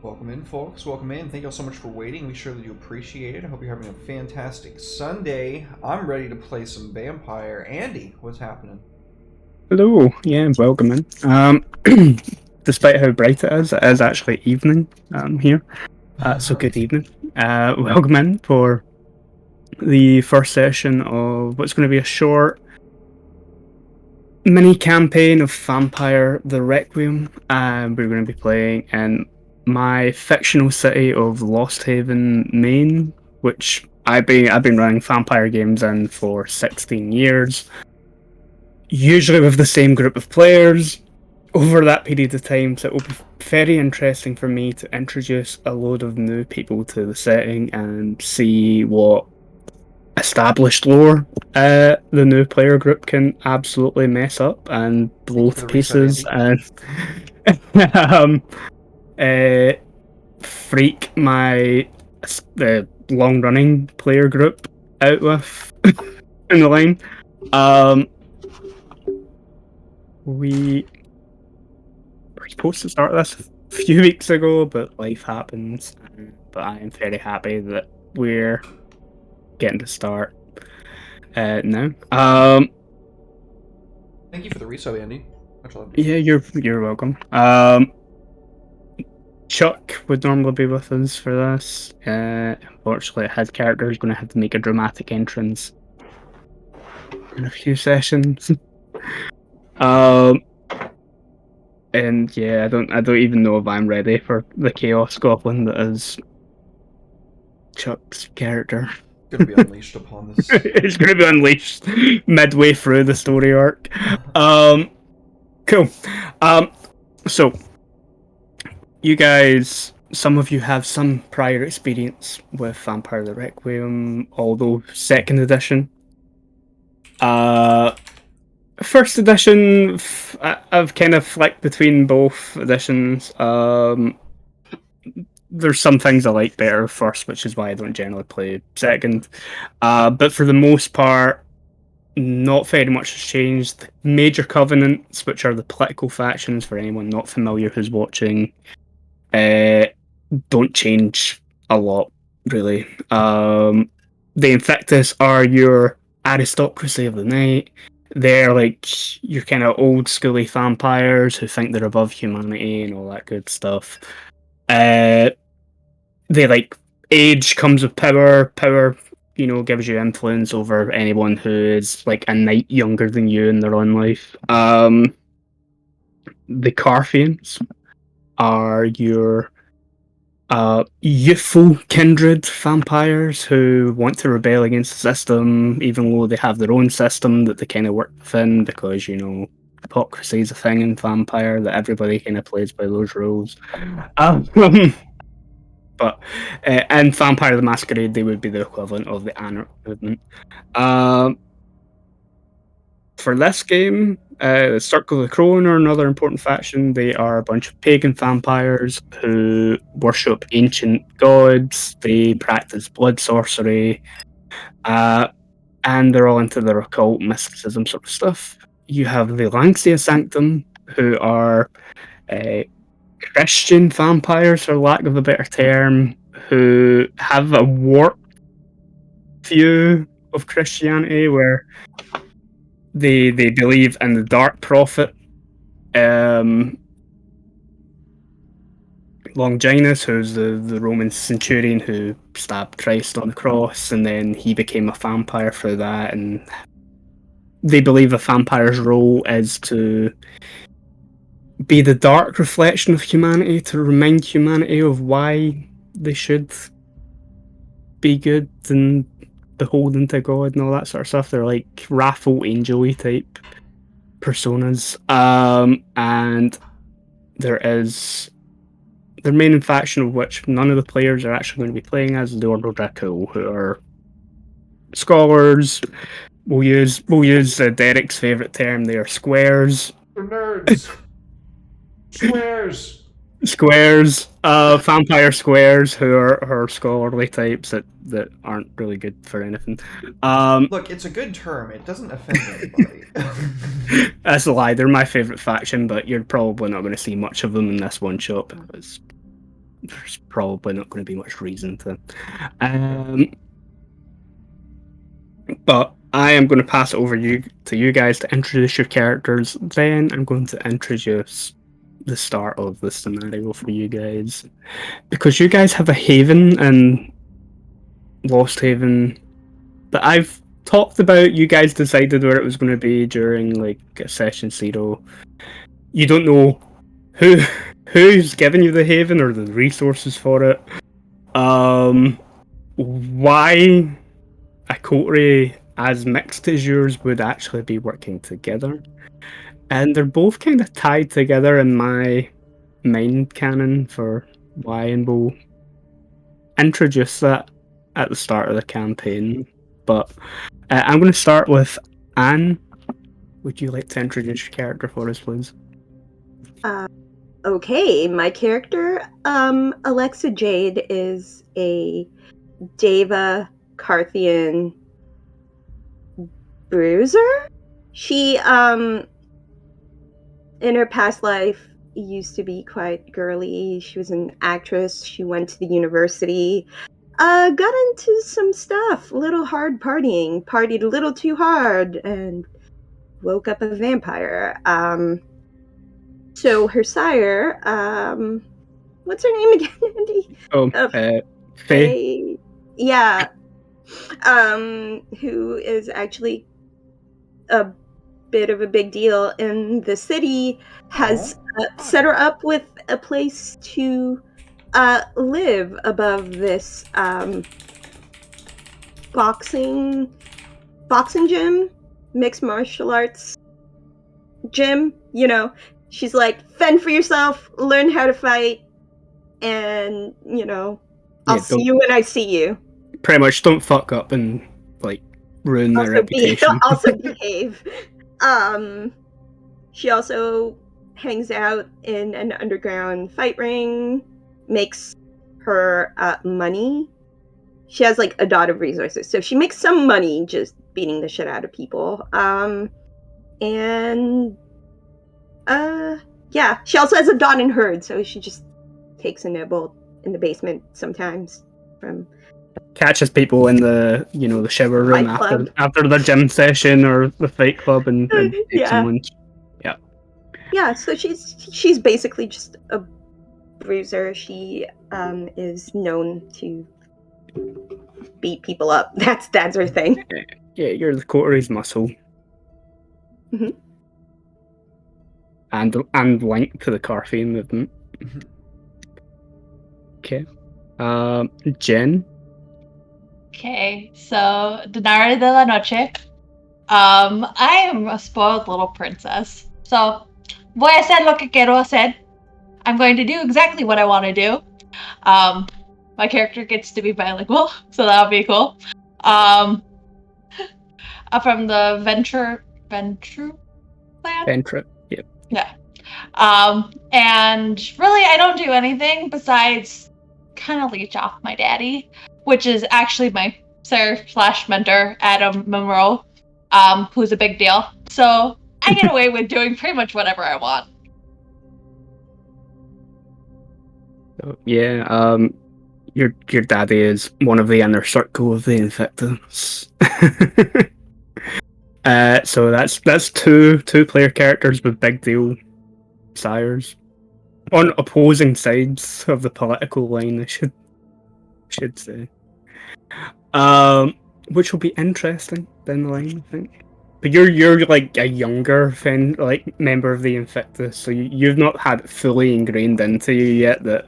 Welcome in, folks. Welcome in. Thank you all so much for waiting. We surely do appreciate it. I hope you're having a fantastic Sunday. I'm ready to play some Vampire. Andy, what's happening? Hello, yeah, welcome in. Despite how bright it is actually evening here. So good evening. Welcome in for the first session of what's going to be a short mini campaign of Vampire the Requiem. We're going to be playing in my fictional city of Lost Haven, Maine, which I've been running vampire games in for 16 years. Usually with the same group of players over that period of time, so it will be very interesting for me to introduce a load of new people to the setting and see what established lore the new player group can absolutely mess up and blow For to the reset, pieces Andy. and uh, freak my long running player group out with in the line. We were supposed to start this a few weeks ago, but life happens. But I am very happy that we're getting to start now. Thank you for the reset, Andy. Much love. Yeah, you're welcome. Chuck would normally be with us for this. Unfortunately, his character is going to have to make a dramatic entrance in a few sessions. And yeah, I don't even know if I'm ready for the Chaos Goblin that is Chuck's character. Gonna be unleashed upon this. It's going to be unleashed midway through the story arc. Cool. So you guys, some of you have some prior experience with Vampire the Requiem, although second edition. First edition, I've kind of flicked between both editions. There's some things I like better first, which is why I don't generally play second. But for the most part, not very much has changed. Major covenants, which are the political factions, for anyone not familiar who's watching, don't change a lot, really. The Infectus are your aristocracy of the night. They're like your kind of old schooly vampires who think they're above humanity and all that good stuff. They like age comes with power. Power, gives you influence over anyone who is like a night younger than you in their own life. The Carthians are your youthful kindred vampires who want to rebel against the system, even though they have their own system that they kind of work within, because hypocrisy is a thing in vampire that everybody kind of plays by those rules. But in Vampire the Masquerade, they would be the equivalent of the Anarch movement. For this game, the Circle of the Crone are another important faction. They are a bunch of pagan vampires who worship ancient gods. They practice blood sorcery, and they're all into their occult mysticism sort of stuff. You have the Lancia Sanctum, who are Christian vampires, for lack of a better term, who have a warped view of Christianity where they believe in the Dark Prophet, Longinus, who's the Roman centurion who stabbed Christ on the cross, and then he became a vampire for that. And they believe a vampire's role is to be the dark reflection of humanity, to remind humanity of why they should be good and beholden to God and all that sort of stuff. They're like wrathful angel-y type personas. And there is their main faction, of which none of the players are actually going to be playing as, the Ordo Draco, who are scholars. We'll use Derek's favourite term. They are squares. For nerds. Squares. Squares, vampire squares, who are scholarly types that aren't really good for anything. Look, it's a good term. It doesn't offend anybody. That's a lie. They're my favourite faction, but you're probably not going to see much of them in this one shot because there's probably not going to be much reason to. But I am going to pass it over to you guys to introduce your characters. Then I'm going to introduce the start of the scenario for you guys, because you guys have a haven in Lost Haven that I've talked about. You guys decided where it was going to be during like session 0. You don't know who's given you the haven or the resources for it. Why a coterie as mixed as yours would actually be working together, and they're both kind of tied together in my mind canon for why, and we'll introduce that at the start of the campaign. But I'm going to start with Anne. Would you like to introduce your character for us, please? Okay, my character, Alexa Jade, is a Deva Carthian bruiser. She, in her past life, used to be quite girly. She was an actress. She went to the university. Got into some stuff. A little hard partying. Partied a little too hard and woke up a vampire. So her sire, what's her name again, Andy? Faye. Yeah. Who is actually a bit of a big deal in the city, has set her up with a place to live above this boxing gym, mixed martial arts gym. You know, she's like, fend for yourself, learn how to fight, and I'll see you when I see you. Pretty much, don't fuck up and like ruin my reputation. Also behave. She also hangs out in an underground fight ring, makes her money. She has like a dot of resources, so she makes some money just beating the shit out of people. Yeah, she also has a dot in herd, so she just takes a nibble in the basement sometimes. Catches people in the the shower room after their gym session or the fight club and takes some lunch. Yeah, so she's basically just a bruiser. She is known to beat people up. That's her thing. Yeah, you're the coteries muscle. Mm-hmm. And linked to the Carthian movement. Okay. Jen. Okay, so Denara de la Noche. I am a spoiled little princess. So, voy a hacer lo que quiero hacer. I'm going to do exactly what I want to do. My character gets to be bilingual, so that'll be cool. From the Venture clan? Venture, yep. Yeah. And really, I don't do anything besides kind of leech off my daddy, which is actually my sir/mentor, Adam Monroe, who's a big deal. So I get away with doing pretty much whatever I want. Yeah, your daddy is one of the inner circle of the Invictus. So that's two player characters with big deal sires on opposing sides of the political line, I should say. Which will be interesting down the line, I think. But you're like a younger member of the Invictus, so you've not had it fully ingrained into you yet that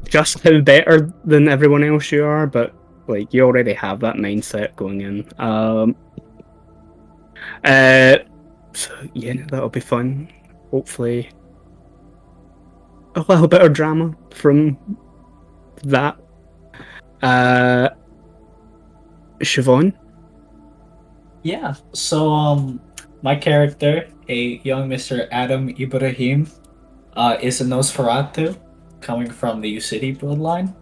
just how better than everyone else you are, but like you already have that mindset going in. So yeah, that'll be fun. Hopefully, a little bit of drama from that. Siobhan? Yeah, so my character, a young Mr. Adam Ibrahim, is a Nosferatu, coming from the Ucity bloodline,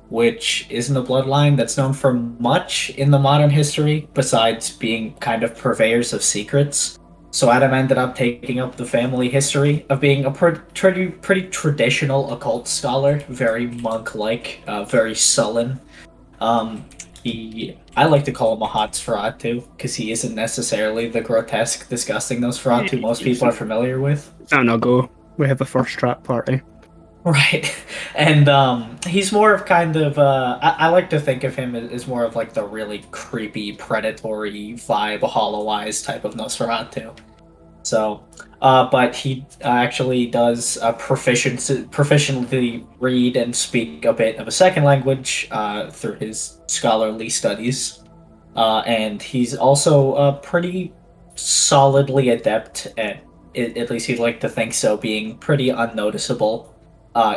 which isn't a bloodline that's known for much in the modern history, besides being kind of purveyors of secrets. So Adam ended up taking up the family history of being a pretty traditional occult scholar, very monk-like, very sullen. Um, I like to call him a hot Nosferatu because he isn't necessarily the grotesque, disgusting Nosferatu most people are familiar with. Oh no, go. We have a first trap party. Right, and he's more of kind of I like to think of him as more of like the really creepy, predatory vibe, hollow eyes type of Nosferatu. So, but he actually does proficiently read and speak a bit of a second language through his scholarly studies, and he's also pretty solidly adept at least he'd like to think so, being pretty unnoticeable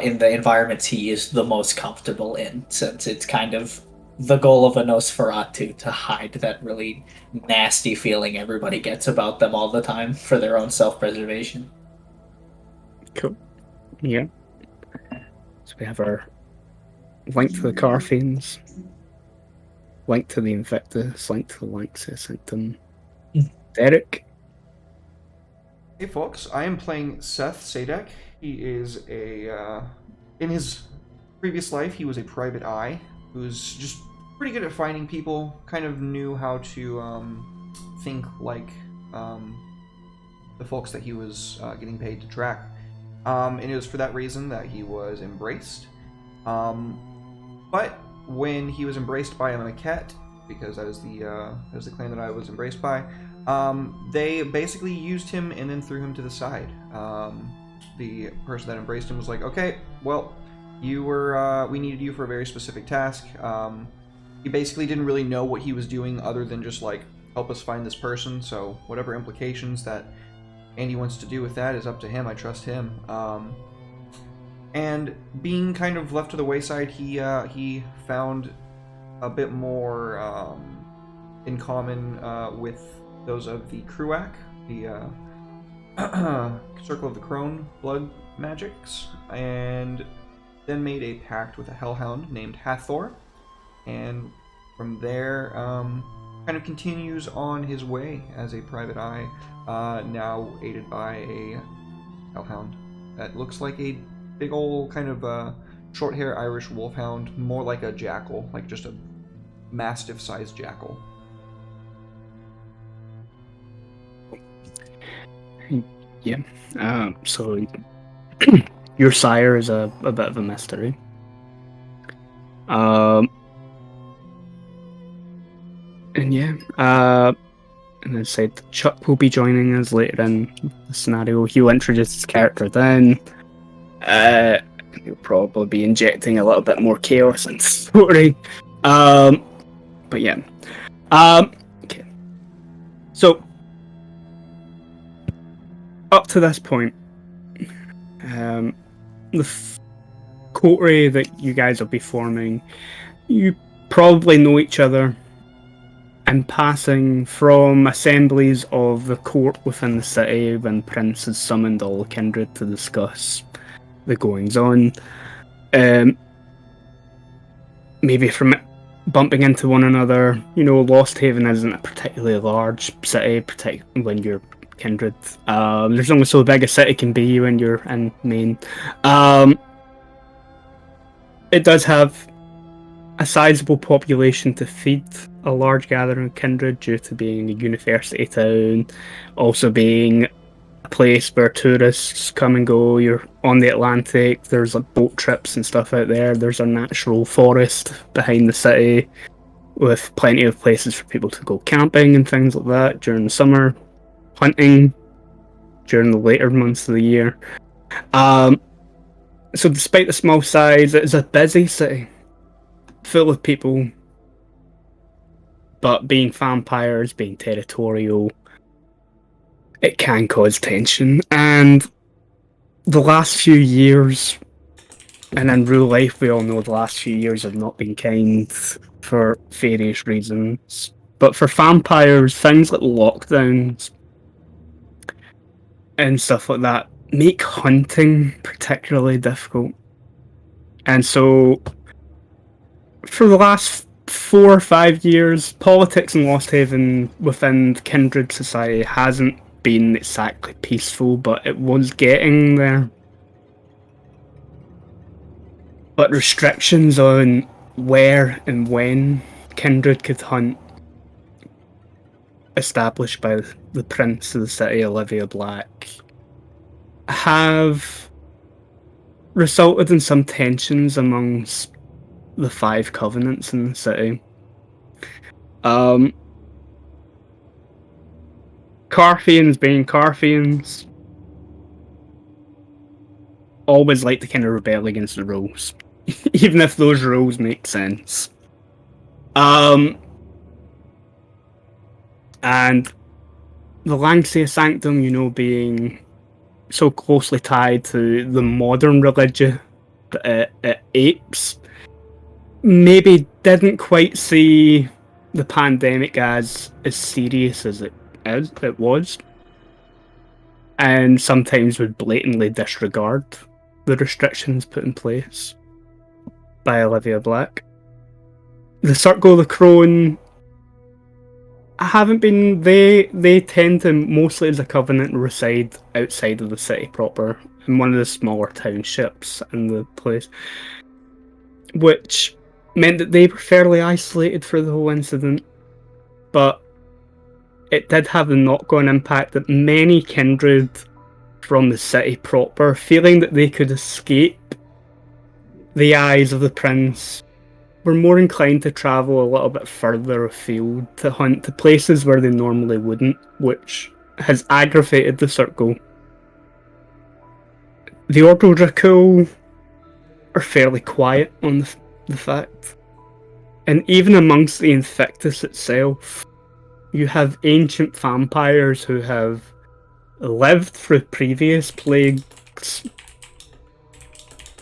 in the environments he is the most comfortable in, since it's kind of the goal of a Nosferatu to hide that really nasty feeling everybody gets about them all the time for their own self-preservation. Cool. Yeah. So we have our link to the Carfiends, link to the Invictus, link to the Lanxess Sanctum. Derek? Hey folks, I am playing Seth Sadek. He is in his previous life, he was a private eye who's just pretty good at finding people, kind of knew how to think like the folks that he was getting paid to track. And it was for that reason that he was embraced. But when he was embraced by a Maquette, because that was the clan that I was embraced by, they basically used him and then threw him to the side. The person that embraced him was like, okay, well, you were, we needed you for a very specific task. He basically didn't really know what he was doing other than just like, help us find this person, so whatever implications that Andy wants to do with that is up to him. I trust him. And being kind of left to the wayside, he found a bit more in common with those of the Kruak, the Circle of the Crone blood magics, and then made a pact with a hellhound named Hathor, and from there kind of continues on his way as a private eye, now aided by a hellhound that looks like a big old kind of short hair Irish wolfhound, more like a jackal, like just a mastiff sized jackal. Yeah. So your sire is a bit of a mystery. And yeah, and I said Chuck will be joining us later in the scenario. He'll introduce his character then. He'll probably be injecting a little bit more chaos into the story. But yeah. Okay. So up to this point, the coterie that you guys will be forming, you probably know each other in passing from assemblies of the court within the city when Prince has summoned all the kindred to discuss the goings on. Maybe from bumping into one another. You know, Lost Haven isn't a particularly large city, when you're kindred. There's only so big a city can be when you're in Maine. It does have a sizable population to feed a large gathering of kindred due to being a university town, also being a place where tourists come and go. You're on the Atlantic, there's like boat trips and stuff out there. There's a natural forest behind the city with plenty of places for people to go camping and things like that during the summer, hunting during the later months of the year. So despite the small size, it is a busy city, full of people, but being vampires, being territorial, it can cause tension. And the last few years, and in real life we all know the last few years have not been kind for various reasons, but for vampires, things like lockdowns and stuff like that make hunting particularly difficult. And so for the last 4 or 5 years, politics in Lost Haven within kindred society hasn't been exactly peaceful, but it was getting there. But restrictions on where and when kindred could hunt, established by the Prince of the City, Olivia Black, have resulted in some tensions amongst the 5 covenants in the city. Carthians being Carthians always like to kind of rebel against the rules, even if those rules make sense. And the Langsia Sanctum, being so closely tied to the modern religion that it apes, maybe didn't quite see the pandemic as serious as it was, and sometimes would blatantly disregard the restrictions put in place by Olivia Black. The Circle of the Crone haven't been. They tend to, mostly as a covenant, reside outside of the city proper, in one of the smaller townships in the place, which meant that they were fairly isolated for the whole incident. But it did have the knock-on impact that many kindred from the city proper, feeling that they could escape the eyes of the prince, were more inclined to travel a little bit further afield to hunt to places where they normally wouldn't, which has aggravated the circle. The Ordo Dracul are fairly quiet on the fact, and even amongst the Invictus itself, you have ancient vampires who have lived through previous plagues,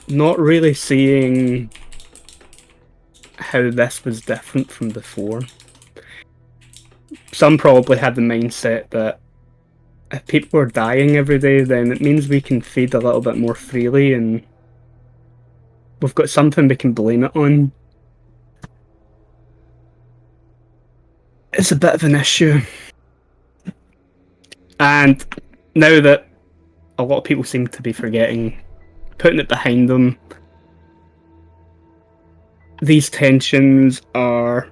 not really seeing how this was different from before. Some probably had the mindset that if people are dying every day, then it means we can feed a little bit more freely and we've got something we can blame it on. It's a bit of an issue. And now that a lot of people seem to be forgetting, putting it behind them, these tensions are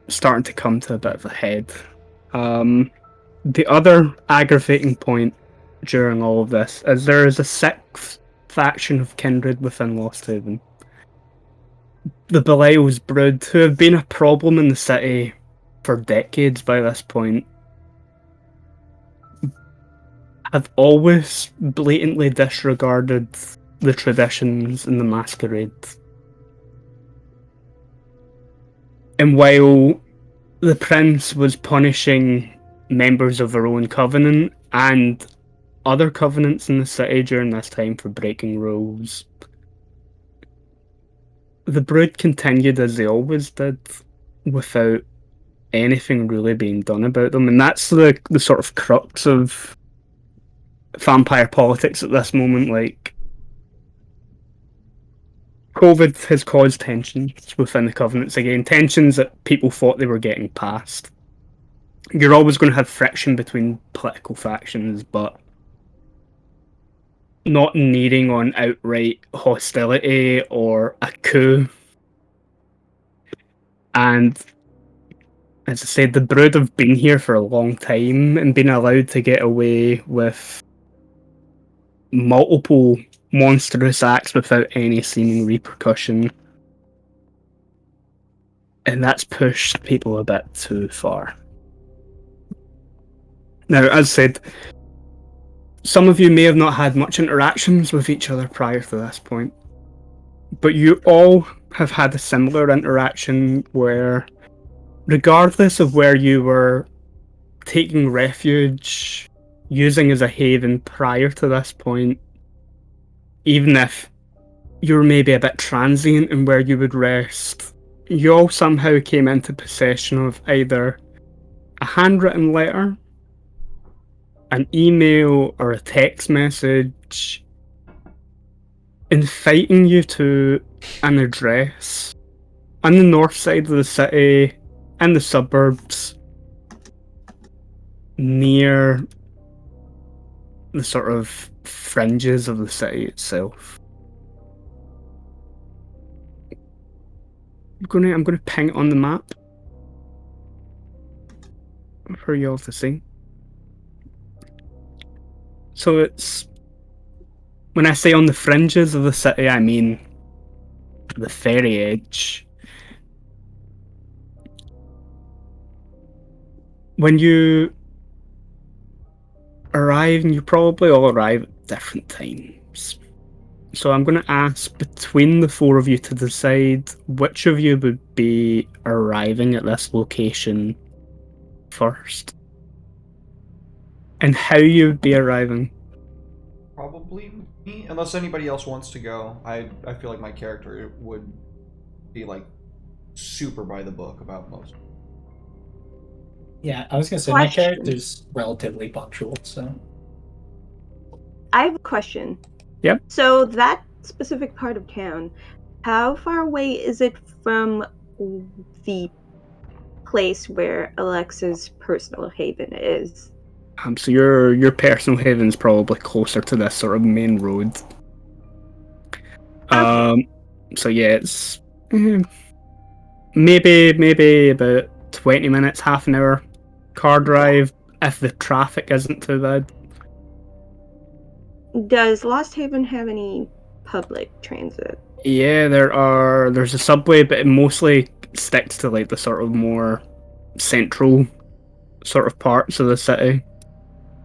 starting to come to a bit of a head. The other aggravating point during all of this is there is a 6th faction of kindred within Lost Haven. The Belial's Brood, who have been a problem in the city for decades by this point, have always blatantly disregarded the traditions in the masquerade. And while the prince was punishing members of her own covenant and other covenants in the city during this time for breaking rules, the Brood continued as they always did, without anything really being done about them. And that's the sort of crux of vampire politics at this moment. Like, COVID has caused tensions within the covenants again, tensions that people thought they were getting past. You're always going to have friction between political factions, but not needing on outright hostility or a coup. And as I said, the Brood have been here for a long time and been allowed to get away with multiple monstrous acts without any seeming repercussion. And that's pushed people a bit too far. Now, as said, some of you may have not had much interactions with each other prior to this point, but you all have had a similar interaction where, regardless of where you were taking refuge, using as a haven prior to this point, even if you were maybe a bit transient in where you would rest, you all somehow came into possession of either a handwritten letter, an email, or a text message inviting you to an address on the north side of the city, in the suburbs, near the sort of fringes of the city itself. I'm gonna ping it on the map for you all to see. So it's, when I say on the fringes of the city, I mean the very edge. When you arrive, and you probably all arrive at different times. So I'm going to ask between the four of you to decide which of you would be arriving at this location first. And how you would be arriving. Probably me, unless anybody else wants to go. I feel like my character would be like super by the book about most. Yeah, I was gonna say my Question. character's relatively punctual, so I have a question. Yep. So that specific part of town, how far away is it from the place where Alexa's personal haven is? So your personal haven's probably closer to this sort of main road. So yeah, it's maybe about 20 minutes, half an hour car drive if the traffic isn't too bad. Does Lost Haven have any public transit? Yeah, there's a subway, but it mostly sticks to like the sort of more central sort of parts of the city.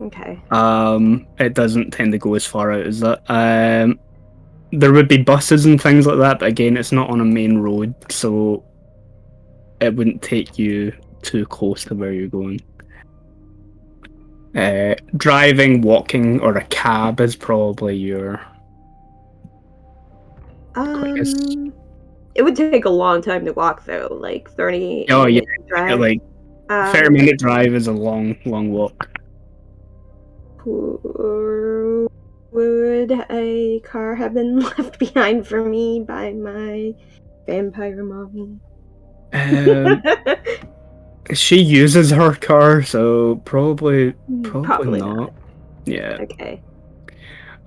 Okay. It doesn't tend to go as far out as that. There would be buses and things like that, but again, it's not on a main road, so it wouldn't take you too close to where you're going. Driving, walking, or a cab is probably your quickest. It would take a long time to walk though, like 30 Oh yeah, minute drive. like 30-minute drive is a long walk. Would a car have been left behind for me by my vampire mommy? She uses her car, so probably not. Yeah. Okay.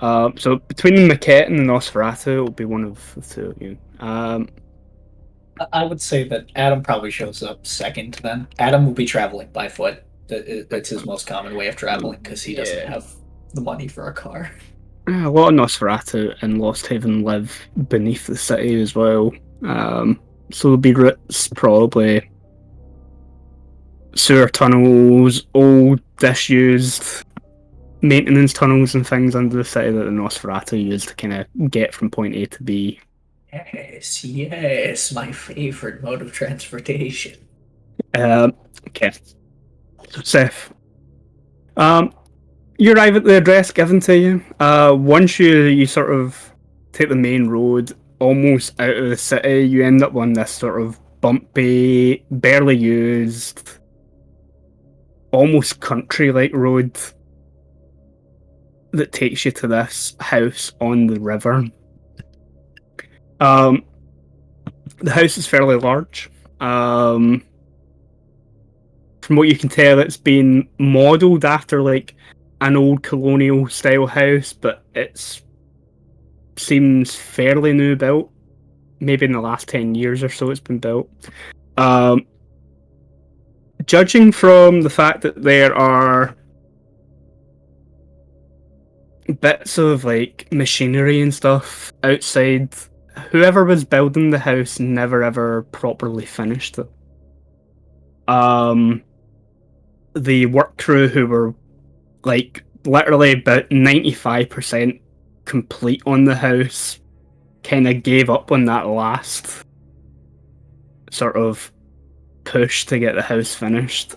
So between the Maquette and the Nosferatu, it will be one of the two of you. I would say that Adam probably shows up second. Then Adam will be traveling by foot. That's his most common way of traveling because he doesn't have the money for a car. A lot of Nosferatu and Lost Haven live beneath the city as well. So there'll be routes, probably sewer tunnels, old disused maintenance tunnels and things under the city that the Nosferatu use to kind of get from point A to B. Yes, my favorite mode of transportation. Okay. So Seth, you arrive at the address given to you. Once you sort of take the main road almost out of the city, you end up on this sort of bumpy, barely used, almost country-like road that takes you to this house on the river. The house is fairly large. From what you can tell, it's been modelled after like an old colonial style house, but it seems fairly new built. Maybe in the last 10 years or so it's been built. Judging from the fact that there are bits of like machinery and stuff outside, whoever was building the house never ever properly finished it. The work crew, who were like literally about 95% complete on the house, kind of gave up on that last sort of push to get the house finished.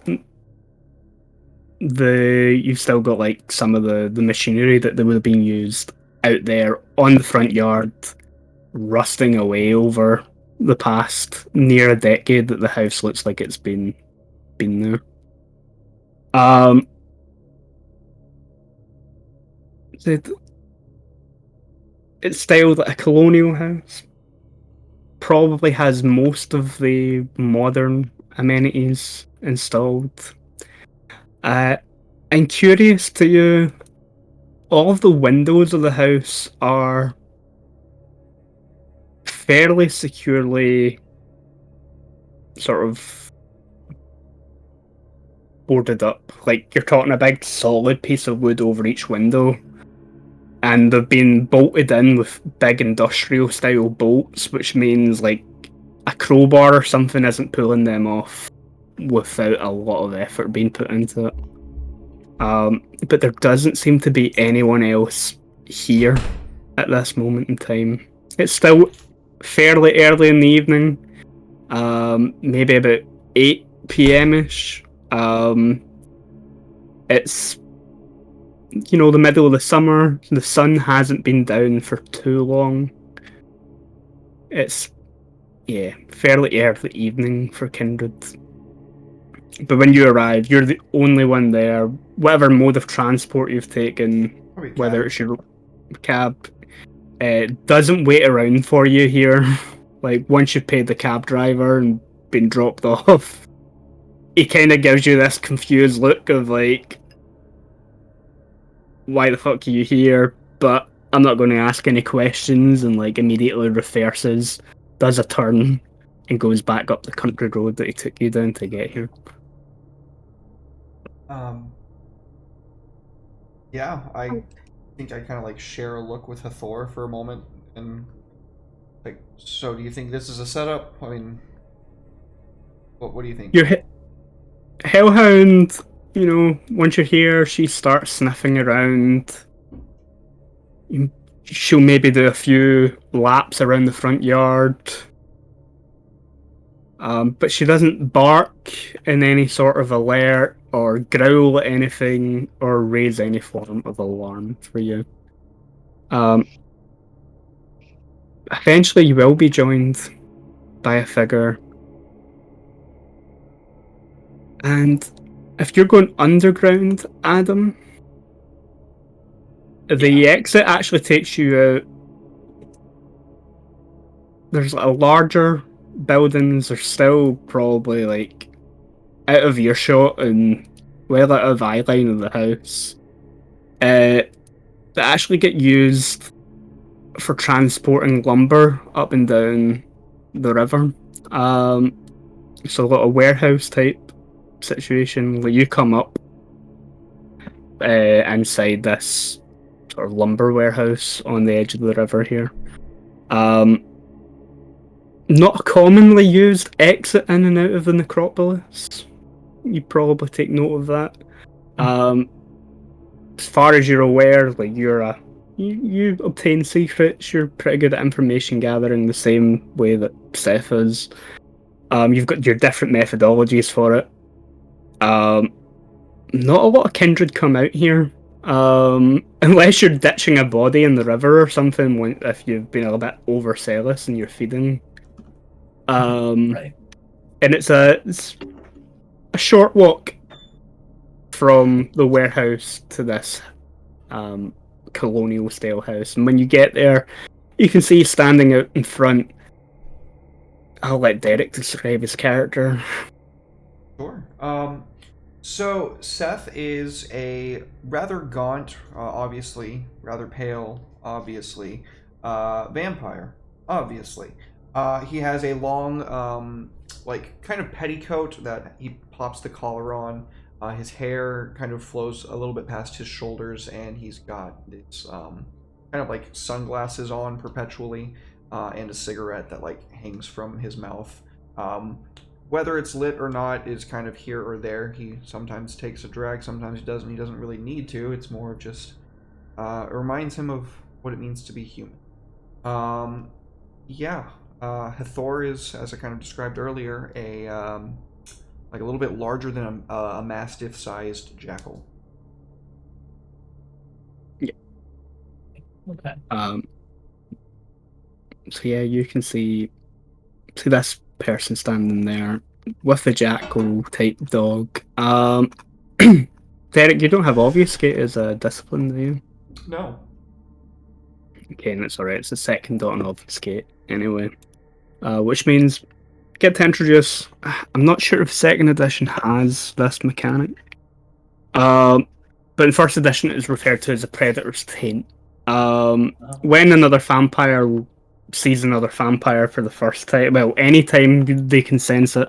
You've still got like some of the machinery that would have been used out there on the front yard, rusting away over the past near a decade that the house looks like it's been there. It's styled like a colonial house. Probably has most of the modern amenities installed. I'm curious to you, all of the windows of the house are fairly securely sort of boarded up. Like, you're talking a big solid piece of wood over each window. And they've been bolted in with big industrial style bolts, which means like a crowbar or something isn't pulling them off without a lot of effort being put into it. But there doesn't seem to be anyone else here at this moment in time. It's still fairly early in the evening, maybe about 8 p.m. ish. It's the middle of the summer. The sun hasn't been down for too long. It's fairly early evening for Kindred. But when you arrive, you're the only one there. Whatever mode of transport you've taken, Probably a whether cab. it's your cab, doesn't wait around for you here. Like, once you've paid the cab driver and been dropped off, he kind of gives you this confused look of like, why the fuck are you here? But I'm not going to ask any questions, and like immediately reverses, does a turn, and goes back up the country road that he took you down to get here. Yeah, I think I kind of like share a look with Hathor for a moment, and like, so do you think this is a setup? I mean, what do you think? Your Hellhound, once you're here, she starts sniffing around. She'll maybe do a few laps around the front yard. But she doesn't bark in any sort of alert or growl at anything or raise any form of alarm for you. Eventually you will be joined by a figure. And if you're going underground, Adam, the exit actually takes you out. There's a larger buildings are still probably like out of earshot and well out of eye line of the house. That actually get used for transporting lumber up and down the river. So a little warehouse type situation where you come up inside this sort of lumber warehouse on the edge of the river here. Not a commonly used exit in and out of the necropolis. You probably take note of that. As far as you're aware, like you obtain secrets. You're pretty good at information gathering the same way that Seth is. You've got your different methodologies for it. Not a lot of kindred come out here. Unless you're ditching a body in the river or something, if you've been a little bit overzealous and you're feeding. Right. And it's a short walk from the warehouse to this colonial style house. And when you get there, you can see standing out in front. I'll let Derek describe his character. Sure. So Seth is a rather gaunt, obviously, rather pale, obviously, vampire, obviously. He has a long, like, kind of petticoat that he pops the collar on. His hair kind of flows a little bit past his shoulders, and he's got this kind of like sunglasses on perpetually, and a cigarette that like hangs from his mouth. Whether it's lit or not is kind of here or there. He sometimes takes a drag, sometimes he doesn't. He doesn't really need to. It's more of just it reminds him of what it means to be human. Yeah. Hathor is, as I kind of described earlier, a like a little bit larger than a mastiff-sized jackal. Yeah. Okay. So yeah, you can see this person standing there with the jackal type dog. Derek, you don't have obfuscate as a discipline, do you? No. Okay, that's alright. It's the second dot on obfuscate anyway. Which means get to introduce. I'm not sure if second edition has this mechanic. but in first edition it is referred to as a predator's taint. Oh. When another vampire sees another vampire for the first time, well, anytime they can sense it,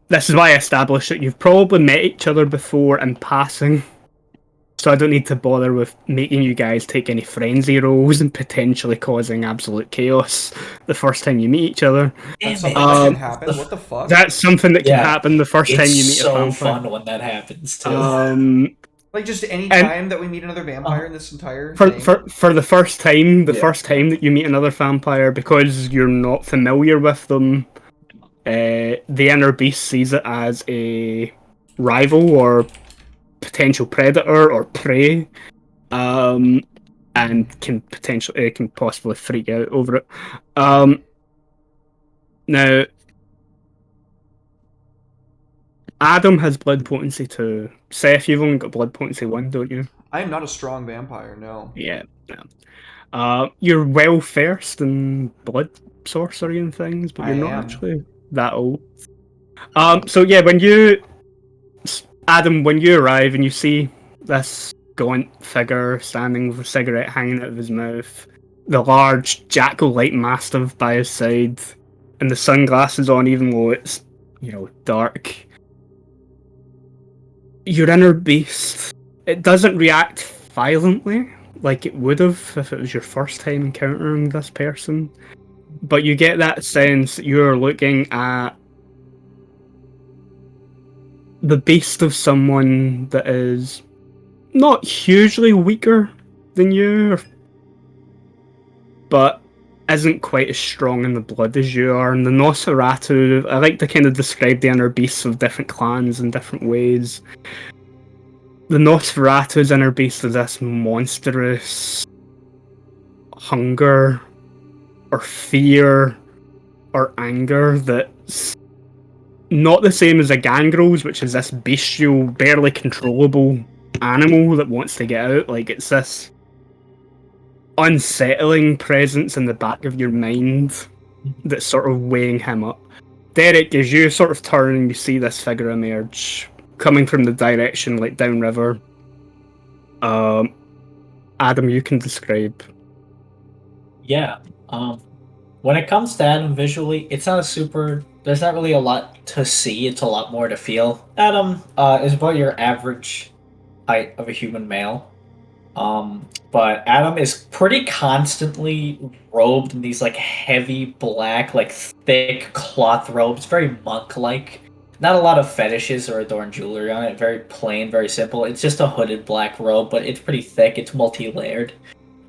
this is why I established that you've probably met each other before in passing, so I don't need to bother with making you guys take any frenzy rolls and potentially causing absolute chaos the first time you meet each other. That's Damn something it. that can happen. What the fuck? That's something that can Yeah, happen the first time It's you meet a so vampire. fun when that happens too. Like just any And- time that we meet another vampire in this entire For, thing. for the first time, Yeah. first time that you meet another vampire, because you're not familiar with them, the inner beast sees it as a rival or potential predator or prey, and can possibly freak out over it. Now, Adam has blood potency 2. Seth, you've only got blood potency 1, don't you? I am not a strong vampire, no. Yeah. You're well versed in blood sorcery and things, but I you're not am. actually that old. So yeah, Adam, when you arrive and you see this gaunt figure standing with a cigarette hanging out of his mouth, the large jackal-like mastiff by his side, and the sunglasses on, even though it's dark. Your inner beast, it doesn't react violently like it would have if it was your first time encountering this person, but you get that sense that you're looking at the beast of someone that is not hugely weaker than you, but isn't quite as strong in the blood as you are. And the Nosferatu, I like to kind of describe the inner beasts of different clans in different ways. The Nosferatu's inner beast is this monstrous hunger or fear or anger that's not the same as a gangrel's, which is this bestial, barely controllable animal that wants to get out. Like, it's this unsettling presence in the back of your mind that's sort of weighing him up. Derek, as you sort of turn and you see this figure emerge, coming from the direction, like, downriver, Adam, you can describe. Yeah. When it comes to Adam visually, it's not there's not really a lot to see, it's a lot more to feel. Adam is about your average height of a human male. But Adam is pretty constantly robed in these like heavy black, like thick cloth robes, very monk-like. Not a lot of fetishes or adorned jewelry on it. Very plain, very simple. It's just a hooded black robe, but it's pretty thick. It's multi-layered.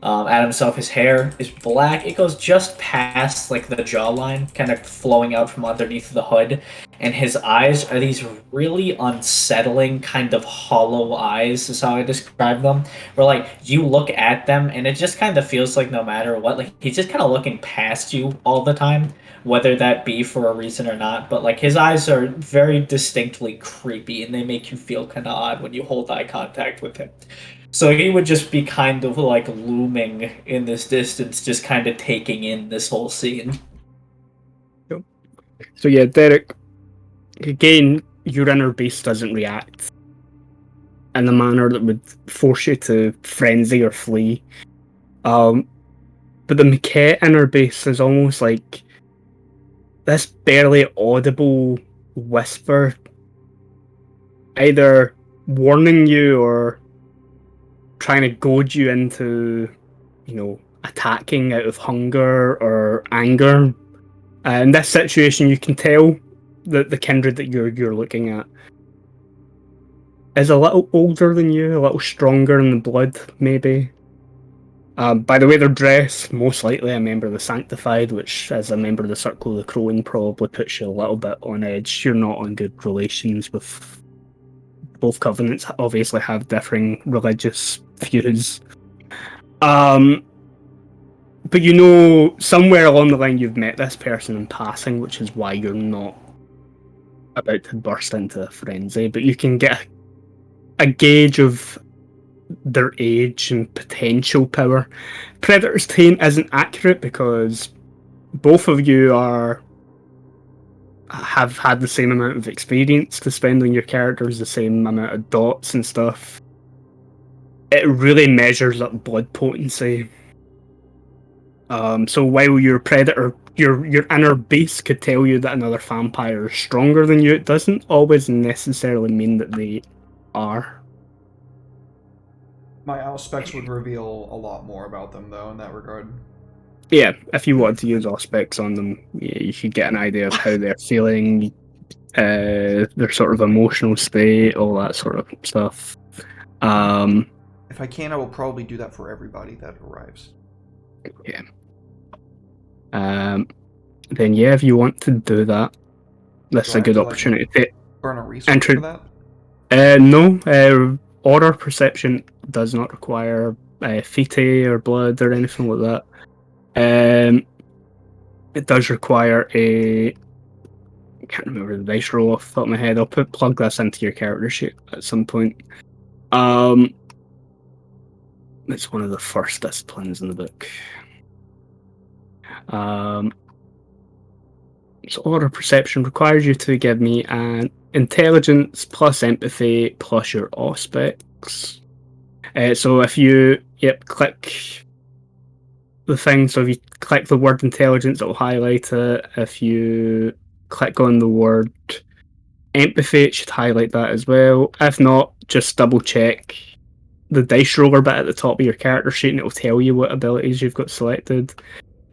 Adam himself, his hair is black. It goes just past like the jawline, kind of flowing out from underneath the hood. And his eyes are these really unsettling, kind of hollow eyes, is how I describe them. Where like you look at them and it just kind of feels like no matter what, like he's just kind of looking past you all the time, whether that be for a reason or not. But like his eyes are very distinctly creepy and they make you feel kind of odd when you hold eye contact with him. So he would just be kind of like looming in this distance, just kind of taking in this whole scene. So yeah, Derek, again, your inner beast doesn't react in a manner that would force you to frenzy or flee. But the Maquette inner beast is almost like this barely audible whisper, either warning you or trying to goad you into, attacking out of hunger or anger. In this situation, you can tell that the kindred that you're looking at is a little older than you, a little stronger in the blood, maybe. By the way they're dressed, most likely a member of the Sanctified, which, as a member of the Circle of the Crowing, probably puts you a little bit on edge. You're not on good relations with both covenants. Obviously, have differing religious views. But somewhere along the line you've met this person in passing, which is why you're not about to burst into a frenzy. But you can get a gauge of their age and potential power. Predator's Taint isn't accurate because both of you have had the same amount of experience to spend on your characters, the same amount of dots and stuff. it really measures up blood potency. So while your predator, your inner base could tell you that another vampire is stronger than you, it doesn't always necessarily mean that they are. My Auspex would reveal a lot more about them, though, in that regard. Yeah, if you wanted to use Auspex on them, yeah, you could get an idea of how they're feeling, their sort of emotional state, all that sort of stuff. If I can, I will probably do that for everybody that arrives. Yeah. Then yeah, if you want to do that, that's Do I a good have to, opportunity. burn a resource for that? No, order perception does not require fete or blood or anything like that. It does require I can't remember the dice roll off the top of my head. I'll plug this into your character sheet at some point. It's one of the first disciplines in the book. So order perception requires you to give me an intelligence plus empathy plus your Auspex. So if you click the thing, so if you click the word intelligence, it'll highlight it. If you click on the word empathy, it should highlight that as well. If not, just double check the dice roller bit at the top of your character sheet and it'll tell you what abilities you've got selected.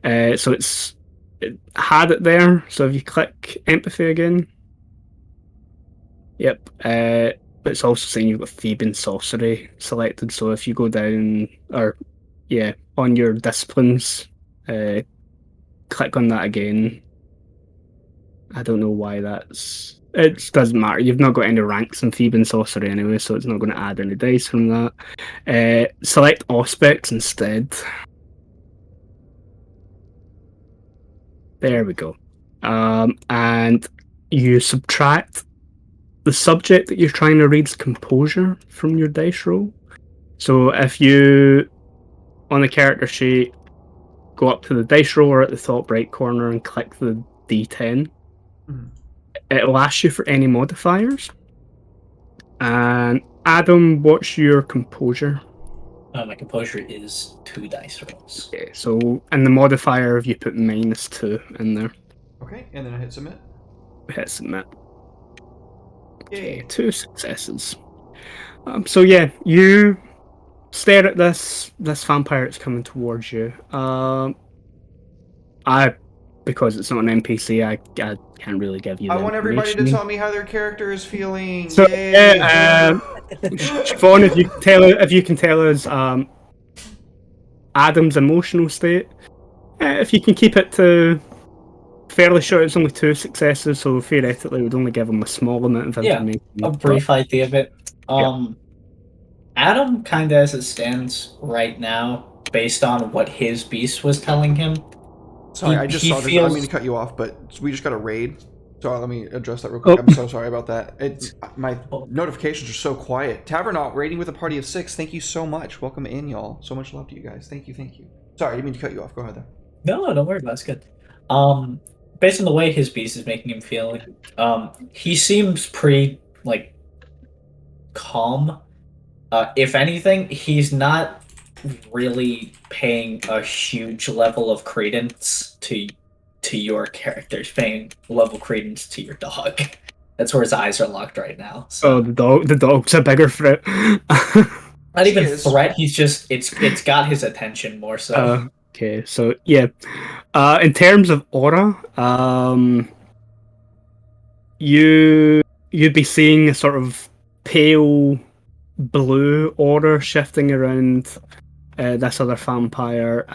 So it had it there, so if you click empathy again, but it's also saying you've got Theban sorcery selected, so if you go down, on your disciplines, click on that again. I don't know why it doesn't matter, you've not got any ranks in Theban sorcery anyway, so it's not going to add any dice from that. Select Auspex instead. There we go. And you subtract the subject that you're trying to read's composure from your dice roll. So if you, on the character sheet, go up to the dice roller at the top right corner and click the D10, it'll ask you for any modifiers. And Adam, what's your composure? My composure is 2 dice rolls. Okay, so in the modifier, if you put -2 in there. Okay, and then I hit submit. Hit submit. Okay, Yay. 2 successes. So yeah, you stare at this vampire that's coming towards you. Because it's not an NPC, I can't really give you. I want everybody to tell me how their character is feeling. So Yay. Siobhan, if you can tell us Adam's emotional state. If you can keep it to fairly short, it's only 2 successes, so theoretically we'd only give him a small amount of information. A brief idea of it. Adam, kind of as it stands right now, based on what his beast was telling him. Sorry, I just saw this. I mean to cut you off, but we just got a raid. Sorry, let me address that real quick. I'm so sorry about that. My notifications are so quiet. Tavernaut raiding with a party of 6. Thank you so much. Welcome in, y'all. So much love to you guys. Thank you. Sorry, I didn't mean to cut you off. Go ahead, though. No, don't worry about it. It's good. Based on the way his beast is making him feel, he seems pretty, calm. If anything, he's not really paying a huge level of credence to your character. He's paying level credence to your dog. That's where his eyes are locked right now. So. Oh, the dog's a bigger threat. Not even threat. He's just it's got his attention more so. Okay, so yeah, in terms of aura, you'd be seeing a sort of pale blue aura shifting around this other vampire,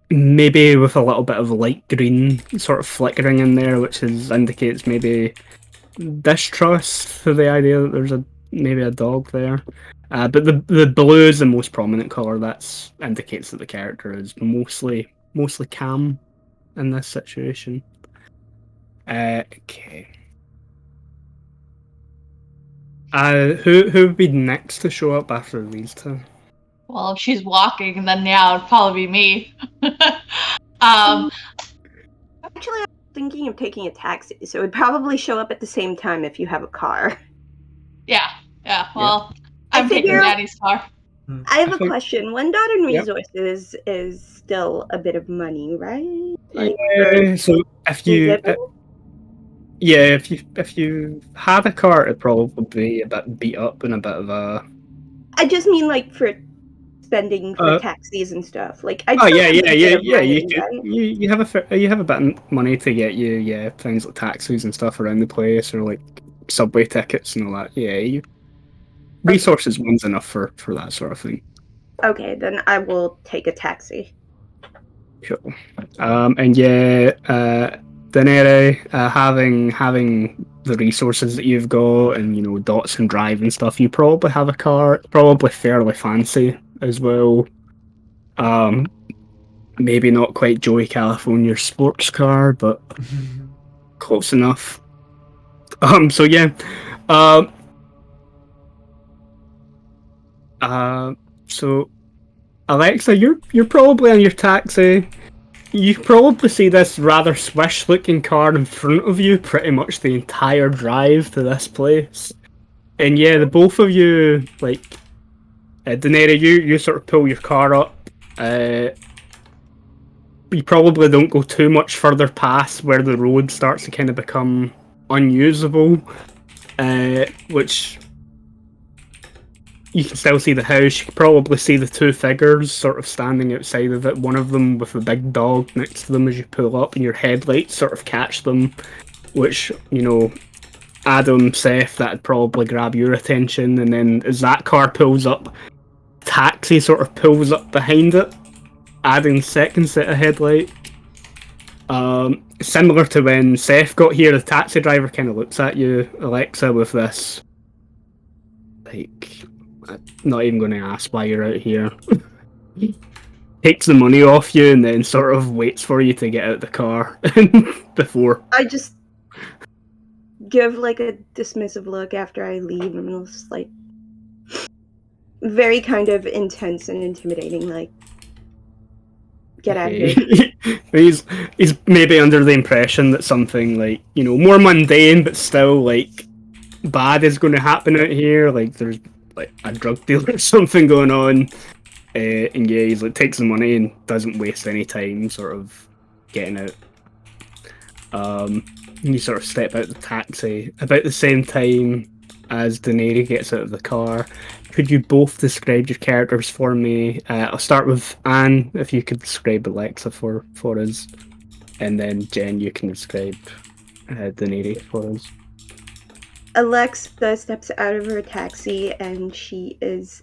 maybe with a little bit of light green sort of flickering in there, which indicates maybe distrust to the idea that there's maybe a dog there. But the blue is the most prominent color. That indicates that the character is mostly calm in this situation. Okay. Who would be next to show up after these two? Well, if she's walking, then yeah, it'd probably be me. Actually, I'm thinking of taking a taxi, so it would probably show up at the same time if you have a car. Yeah. Well, I'm taking figure Daddy's car. I have I a think- question. $1 in Yep. resources is still a bit of money, right? Like, for Yeah, so if you living? yeah, if you had a car, it'd probably be a bit beat up and a bit of a. I just mean like for spending for Uh, taxis and stuff. Like, I'd Oh still yeah, have yeah, a yeah, bit of yeah. money, You could, right? you have you have a bit of money to get you things like taxis and stuff around the place, or like subway tickets and all that. Yeah, resources one's enough for that sort of thing. Okay, then I will take a taxi. Cool. And yeah, Daenerys, having the resources that you've got, and dots and drive and stuff, you probably have a car, probably fairly fancy as well. Maybe not quite Joey California's sports car, but close enough. So yeah. Um. So Alexa, you're probably on your taxi. You probably see this rather swish-looking car in front of you pretty much the entire drive to this place. And yeah, the both of you, like, Daenerys, you sort of pull your car up. You probably don't go too much further past where the road starts to kind of become unusable, which you can still see the house. You can probably see the two figures sort of standing outside of it, one of them with a big dog next to them as you pull up, and your headlights sort of catch them, which, Adam, Seth, that'd probably grab your attention. And then as that car pulls up, taxi sort of pulls up behind it, adding second set of headlight. Similar to when Seth got here, the taxi driver kind of looks at you, Alexa, with this, like, I'm not even going to ask why you're out here. Takes the money off you and then sort of waits for you to get out the car before. I just give like a dismissive look after I leave, and it's just like very kind of intense and intimidating. Like, get out of here. he's maybe under the impression that something like more mundane but still like bad is going to happen out here. Like there's like a drug deal or something going on. And yeah, he's like takes the money and doesn't waste any time sort of getting out. And you sort of step out the taxi about the same time as Daenerys gets out of the car. Could you both describe your characters for me? I'll start with Anne, if you could describe Alexa for us, and then Jen, you can describe Daenerys for us. Alexa steps out of her taxi, and she is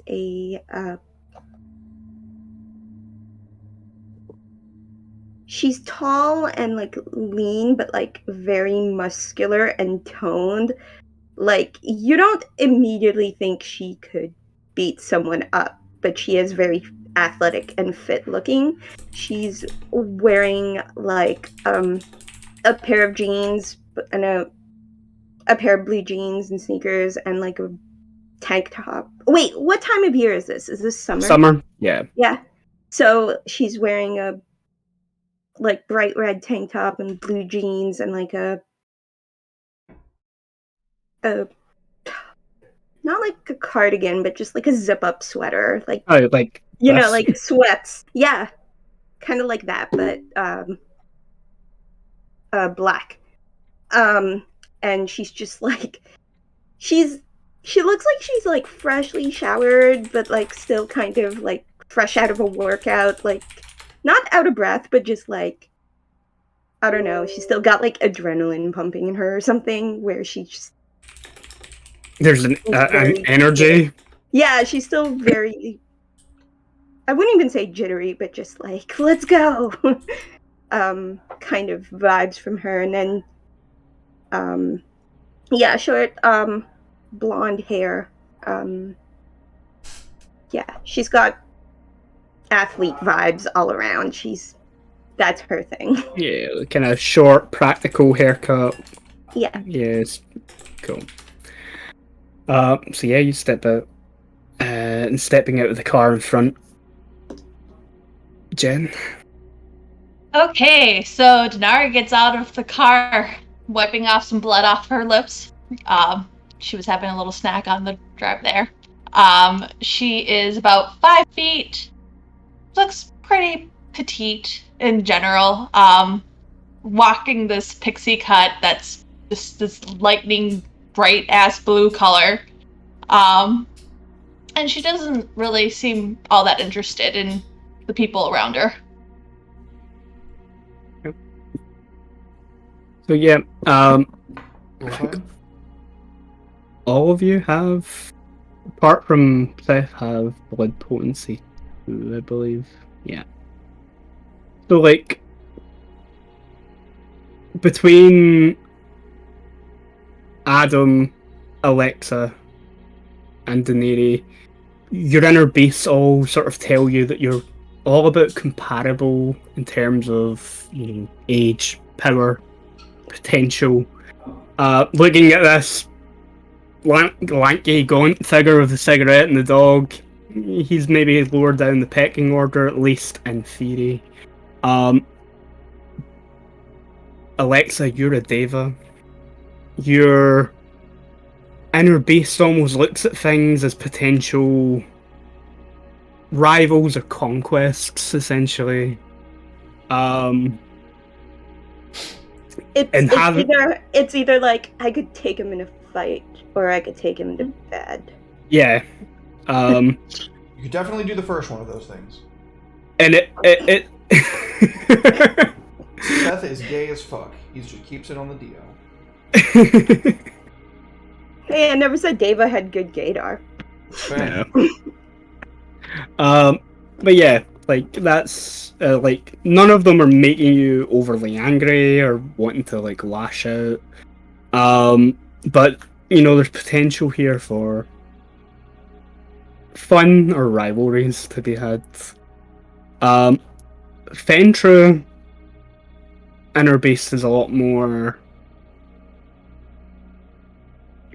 she's tall and like lean, but like very muscular and toned. Like, you don't immediately think she could beat someone up, but she is very athletic and fit looking. She's wearing like a pair of jeans and a pair of blue jeans and sneakers and like a tank top. Wait, what time of year is this? Is this summer? Summer, yeah. Yeah. So she's wearing a like bright red tank top and blue jeans and like a not like a cardigan, but just like a zip up sweater. Like, Oh, like this. like sweats. Yeah. Kind of like that, but black. And she's just like she looks like she's like freshly showered, but like still kind of like fresh out of a workout, like not out of breath, but just like I don't know, she's still got like adrenaline pumping in her or something where she just There's an energy. Yeah, she's still very I wouldn't even say jittery, but just like, let's go. Kind of vibes from her. And then yeah, short blonde hair. Yeah, she's got athlete vibes all around. That's her thing. Yeah, kind of short, practical haircut. Yeah. Yes, cool. So yeah, you step out, and stepping out of the car in front. Jen. Okay, so Denari gets out of the car, wiping off some blood off her lips. She was having a little snack on the drive there. She is about 5 feet. Looks pretty petite in general. Walking this pixie cut that's just this lightning bright ass blue color. And she doesn't really seem all that interested in the people around her. So yeah, Roll time. all of you have, apart from Seth, have blood potency, I believe. Yeah. So like, between Adam, Alexa, and Daenerys, your inner beasts all sort of tell you that you're all about comparable in terms of, you know, age, power, potential. Looking at this lanky, gaunt figure with the cigarette and the dog, he's maybe lower down the pecking order, at least in theory. Alexa, you're a deva. Your inner beast almost looks at things as potential rivals or conquests, essentially. It's either like I could take him in a fight or I could take him to bed. Yeah. You could definitely do the first one of those things. And it Seth is gay as fuck. He just keeps it on the DL. Hey, I never said Deva had good gaydar. Fair. But yeah, like that's like none of them are making you overly angry or wanting to like lash out. But you know, there's potential here for fun or rivalries to be had. Fentra inner base is a lot more,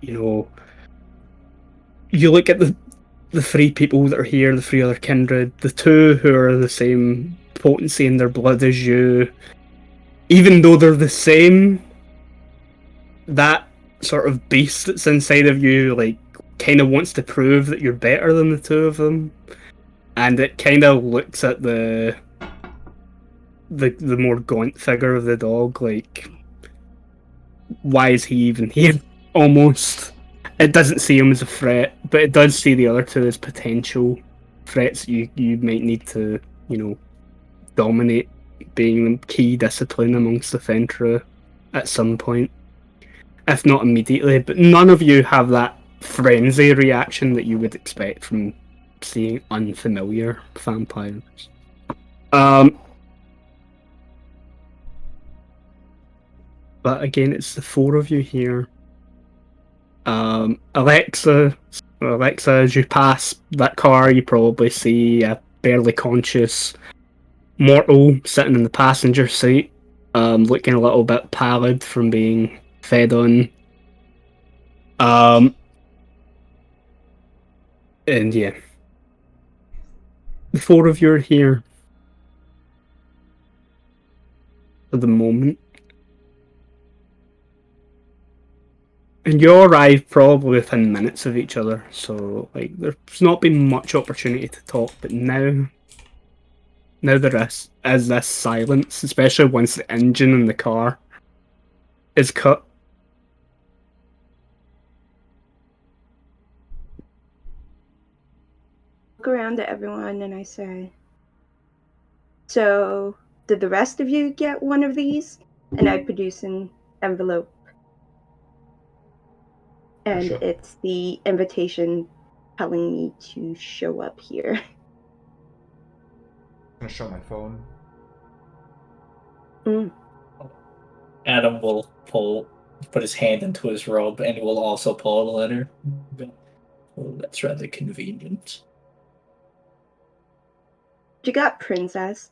you know, you look at the three people that are here, the three other kindred, the two who are the same potency in their blood as you, even though they're the same, that sort of beast that's inside of you, like, kind of wants to prove that you're better than the two of them, and it kind of looks at the more gaunt figure of the dog, like, why is he even here? Almost. It doesn't see him as a threat, but it does see the other two as potential threats you might need to, you know, dominate, being the key discipline amongst the Fentra at some point. If not immediately, but none of you have that frenzy reaction that you would expect from seeing unfamiliar vampires. But again, it's the four of you here. Alexa, as you pass that car, you probably see a barely conscious mortal sitting in the passenger seat, looking a little bit pallid from being fed on. And yeah, the four of you are here for the moment. And you arrive probably within minutes of each other, so like there's not been much opportunity to talk, but now there is this silence, especially once the engine in the car is cut. Look around at everyone and I say, so did the rest of you get one of these? And I produce an envelope. And Sure. it's the invitation telling me to show up here. I'm gonna show my phone. Adam will put his hand into his robe, and will also pull the letter. Oh, that's rather convenient. You got, princess?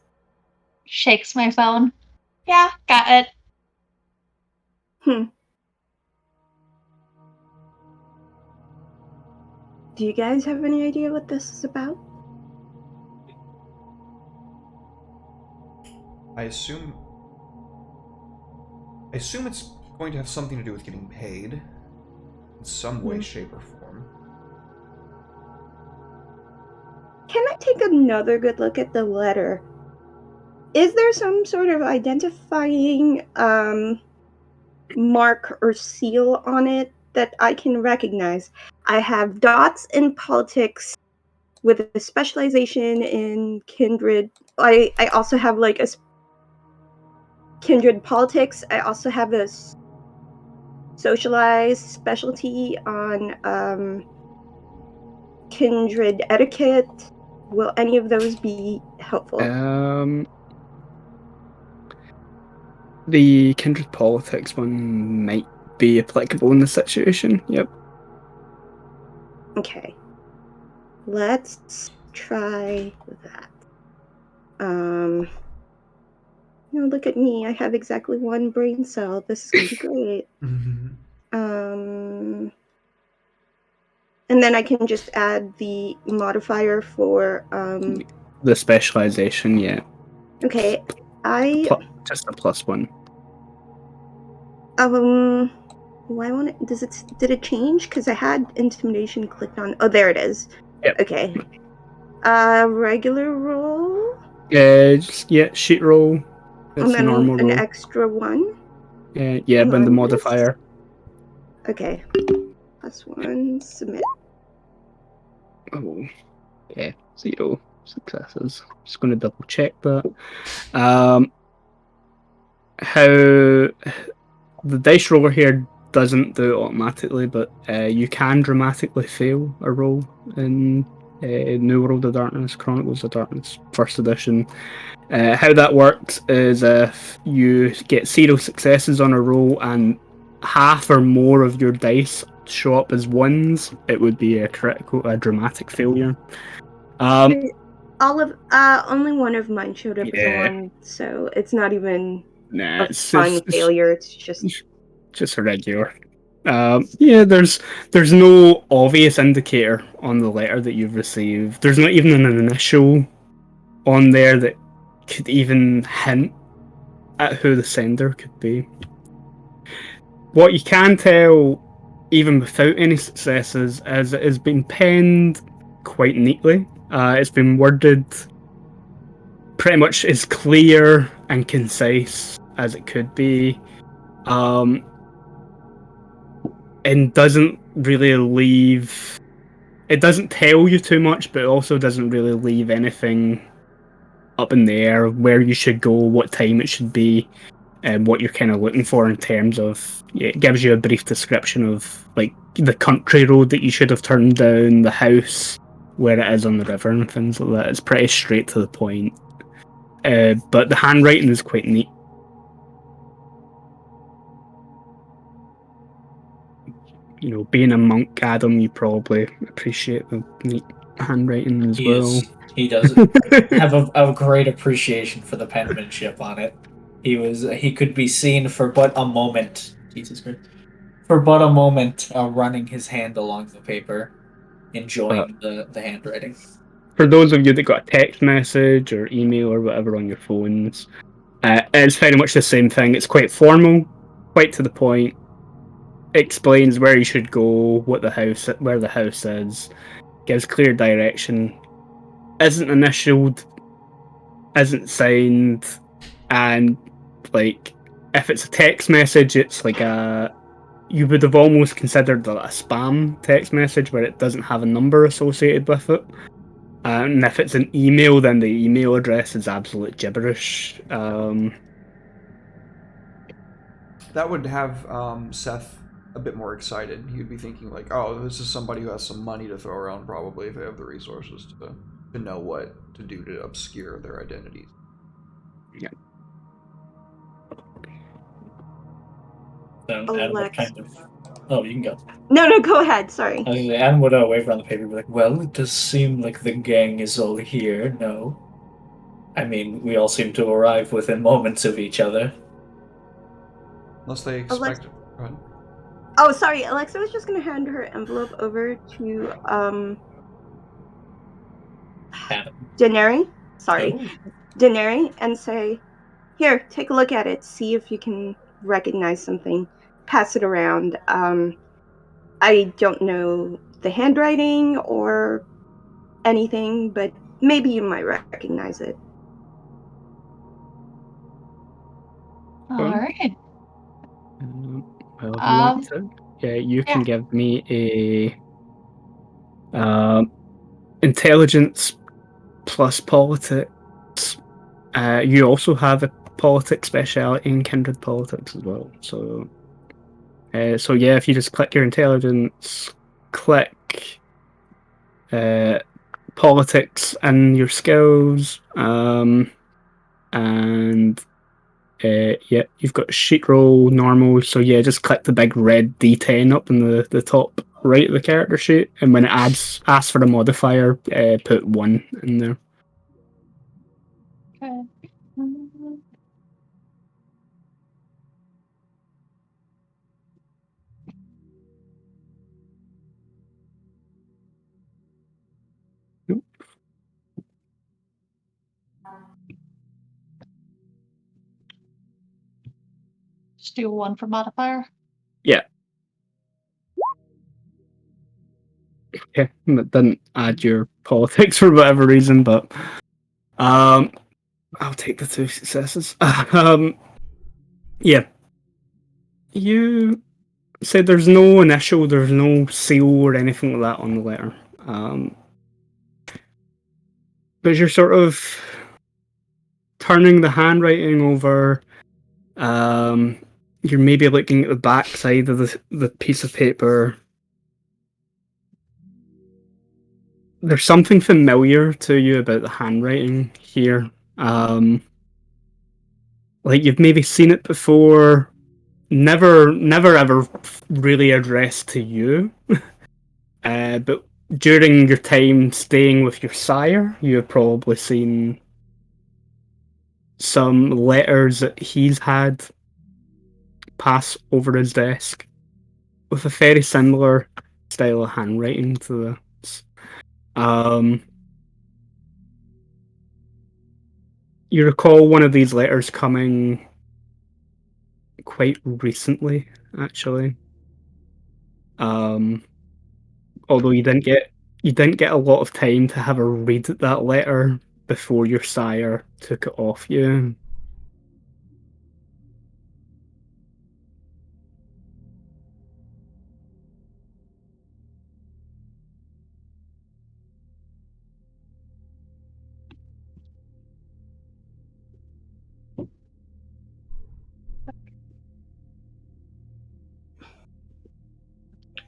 Shakes my phone. Yeah, got it. Do you guys have any idea what this is about? I assume it's going to have something to do with getting paid in some way, shape, or form. can I take another good look at the letter? Is there some sort of identifying mark or seal on it that I can recognize? I have dots in politics with a specialization in kindred. I also have like a kindred politics. I also have a socialized specialty on kindred etiquette. Will any of those be helpful? The kindred politics one might be applicable in the situation. Yep. Okay. Let's try that. Look at me. I have exactly one brain cell. This is gonna be great. And then I can just add the modifier for The specialization, yeah. Okay. Just a +1. Why won't it? Did it change? Because I had intimidation clicked on. Oh, there it is. Yep. Okay. Regular roll. Sheet roll. It's And then normal an roll. extra one. Yeah, but the on modifier. this. Okay. +1. Submit. Oh, yeah, 0 successes. Just going to double check that. How the dice roller here doesn't do it automatically, but you can dramatically fail a roll in New World of Darkness, Chronicles of Darkness, first edition. How that works is if you get 0 successes on a roll and half or more of your dice show up as ones, it would be a dramatic failure. Only one of mine showed up as a 1, so it's not even a fun failure. It's just a regular. There's no obvious indicator on the letter that you've received. There's not even an initial on there that could even hint at who the sender could be. What you can tell, even without any successes, is it has been penned quite neatly. It's been worded pretty much as clear and concise as it could be. And doesn't really leave. It doesn't tell you too much, but it also doesn't really leave anything up in the air where you should go, what time it should be, and what you're kind of looking for in terms of. It gives you a brief description of like the country road that you should have turned down, the house, where it is on the river, and things like that. It's pretty straight to the point. But the handwriting is quite neat. Being a monk, Adam, you probably appreciate the neat handwriting as well. He does have a great appreciation for the penmanship on it. He could be seen for but a moment. Jesus Christ. For but a moment, running his hand along the paper, enjoying the handwriting. For those of you that got a text message or email or whatever on your phones, it's very much the same thing. It's quite formal, quite to the point. Explains where you should go, where the house is, gives clear direction. Isn't initialed, isn't signed, and like if it's a text message, it's like you would have almost considered that a spam text message where it doesn't have a number associated with it. And if it's an email, then the email address is absolute gibberish. That would have Seth a bit more excited. He'd be thinking like, "Oh, this is somebody who has some money to throw around, probably if they have the resources to know what to do to obscure their identities." Yeah. Adam kind of. Oh, you can go. No, go ahead. Sorry. Adam would wave around the paper and be like, "Well, it does seem like the gang is all here. No, I mean, we all seem to arrive within moments of each other." Unless they expect it. Go ahead. Oh, sorry. Alexa was just going to hand her envelope over to Daenerys. Sorry. Oh. Daenerys, and say, "Here, take a look at it. See if you can recognize something. Pass it around. I don't know the handwriting or anything, but maybe you might recognize it. All right. Well, if you want to, you can give me a intelligence plus politics. You also have a politics speciality in kindred politics as well. So if you just click your intelligence, click politics and your skills, and you've got sheet roll normal. So just click the big red D10 up in the top right of the character sheet, and when it asks for the modifier, put 1 in there. Okay. Nope. Just do 1 for modifier. Yeah. Yeah, it didn't add your politics for whatever reason, but I'll take the 2 successes. Yeah. You said there's no initial, there's no seal or anything like that on the letter. But you're sort of turning the handwriting over. You're maybe looking at the back side of the piece of paper. There's something familiar to you about the handwriting here. Like you've maybe seen it before. Never ever really addressed to you. But during your time staying with your sire, you have probably seen some letters that he's had pass over his desk with a very similar style of handwriting to this. You recall one of these letters coming quite recently, actually. Although you didn't get a lot of time to have a read at that letter before your sire took it off you.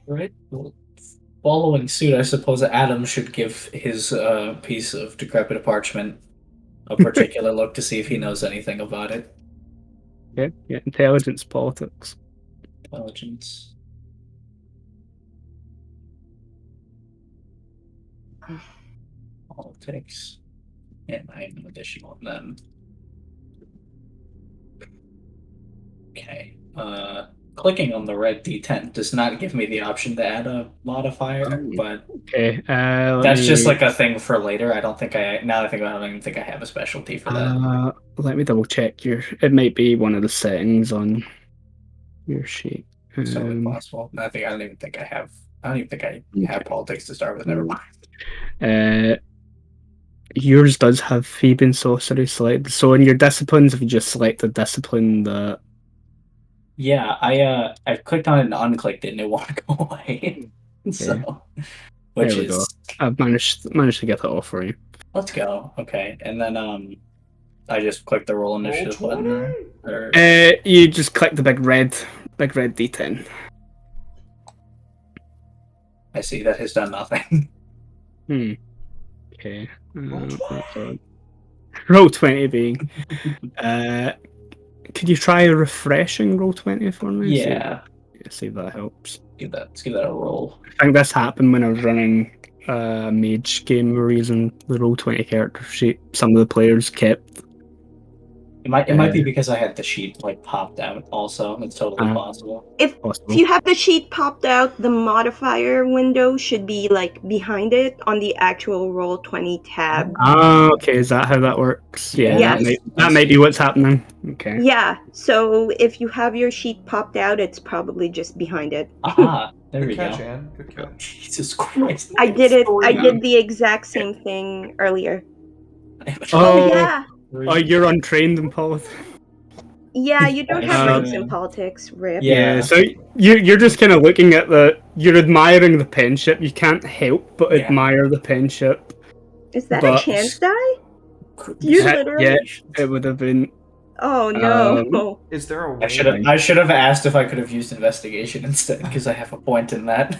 Right. Well, following suit, I suppose Adam should give his piece of decrepit parchment a particular look to see if he knows anything about it. Yeah, intelligence, politics. Intelligence. Politics. And I have an additional on them. Okay. Clicking on the red D10 does not give me the option to add a modifier, but okay. that's just like a thing for later. I don't think now that I think about it, I don't even think I have a specialty for that. Let me double check it might be one of the settings on your sheet. It's totally possible. I don't even think I have politics to start with. Never mind. Yours does have Phoebe and Sorcery selected. So in your disciplines, if you just select the discipline that... Yeah, I clicked on it and unclicked it and it won't go away. So, which there we go. I've managed to get it off for you. Let's go. Okay, and then I just click the roll initiative button. You just click the big red D10. I see that has done nothing. Okay. Roll 20 being. Could you try a refreshing roll 20 for me? Yeah. See if that helps. Let's give that a roll. I think this happened when I was running a mage game where using the roll 20 character sheet. Some of the players kept. It might be because I had the sheet like popped out. Also, it's totally possible. If you have the sheet popped out, the modifier window should be like behind it on the actual roll 20 tab. Okay. Is that how that works? Yeah. Yes. That might be what's happening. Okay. Yeah. So if you have your sheet popped out, it's probably just behind it. Aha. There Good we catch, go. Anne. Good catch. Jesus Christ. I did it. I Yeah. did the exact same thing earlier. Oh, yeah. Oh, you're untrained in politics. Yeah, you don't have Uh, ranks in politics, Rip. Yeah, so you're just kind of looking at you're admiring the penship. You can't help but Yeah. admire the penship. Is that But- a chance die? You literally. Yeah, it would have been. Oh no. Is there a way? I should have asked if I could have used investigation instead, because I have a point in that.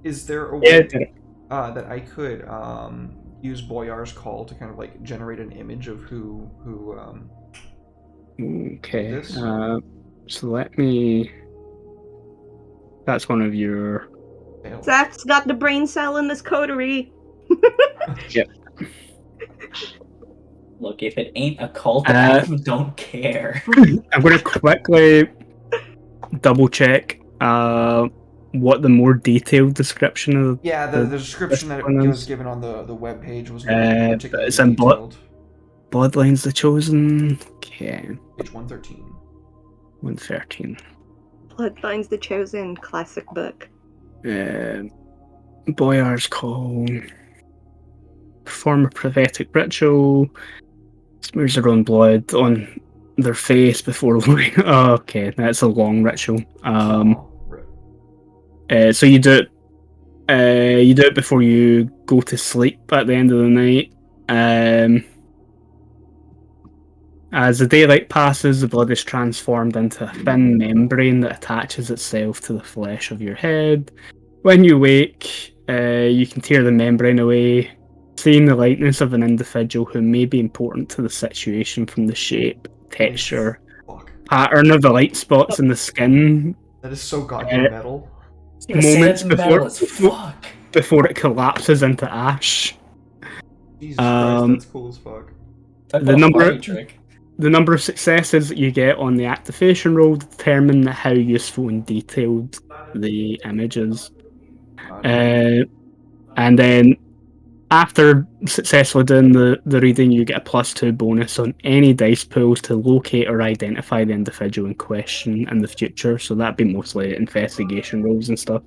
Is there a Yeah, way that I could use Boyar's call to kind of like generate an image of who okay. This? So let me. That's one of your. failed? Zach's got the brain cell in this coterie. Look, if it ain't a cult, Uh, I don't care. I'm going to quickly double check what the more detailed description of. Yeah, the description that one it is- was given on the web page was but it's in detailed. Bloodlines the Chosen. Okay, Page 113. 113. Bloodlines the Chosen, classic book. Boyar's Call. Perform a prophetic ritual. Smears their own blood on their face before going. Oh, okay, that's a long ritual. Rip. So you do it. You do it before you go to sleep at the end of the night. As the daylight passes, the blood is transformed into a thin membrane that attaches itself to the flesh of your head. When you wake, you can tear the membrane away, seeing the likeness of an individual who may be important to the situation from the shape, texture, Fuck. pattern of the light spots in the skin That is so goddamn metal. moments before, Fuck. before it collapses into ash. Jesus Christ, that's cool as fuck. The number- trick. The number of successes that you get on the activation roll determine how useful and detailed the image is. And then after successfully doing the reading, you get a +2 bonus on any dice pools to locate or identify the individual in question in the future. So that'd be mostly investigation rolls and stuff.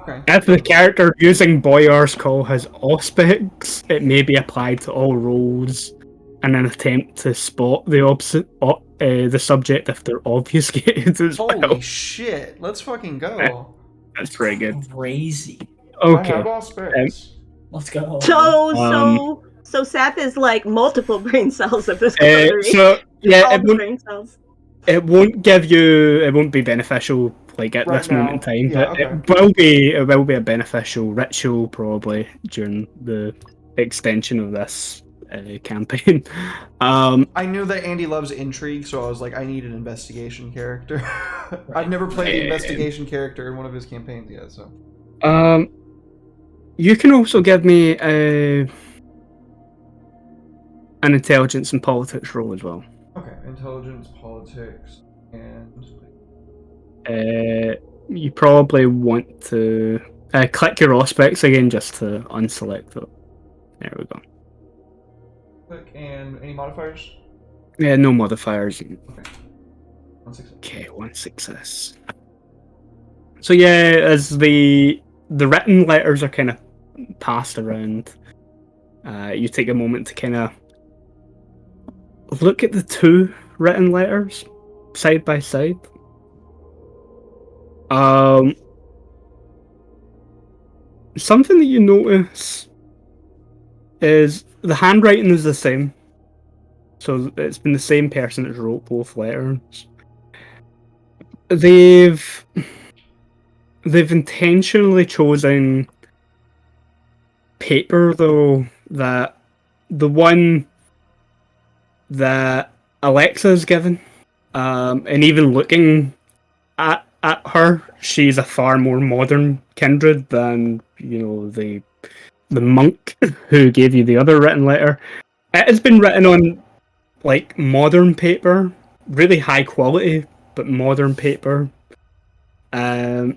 Okay. If the character using Boyar's Call has auspics, it may be applied to all rolls in an attempt to spot the subject if they're obfuscated as Holy well. shit, let's fucking go. That's pretty good. Crazy. I have Okay. all specs. Let's go. So Seth is like multiple brain cells of this coterie. So yeah, All it the won't, brain cells. it won't give you. It won't be beneficial like at Right this moment in now. time. Yeah, But it will be a beneficial ritual probably during the extension of this campaign. I knew that Andy loves intrigue, so I was like, I need an investigation character. I've never played the investigation character in one of his campaigns yet, so. You can also give me an intelligence and politics roll as well. Okay, intelligence, politics, and You probably want to click your aspects again just to unselect it. There we go. click, and any modifiers? Yeah, no modifiers. Okay. 1 success. Okay, 1 success. So yeah, as the written letters are kind of passed around, you take a moment to kind of look at the two written letters side by side. Something that you notice is the handwriting is the same. So it's been the same person that wrote both letters. They've intentionally chosen paper though, that the one that Alexa's given, and even looking at her, she's a far more modern kindred than the monk who gave you the other written letter. It has been written on like modern paper, really high quality, but modern paper. And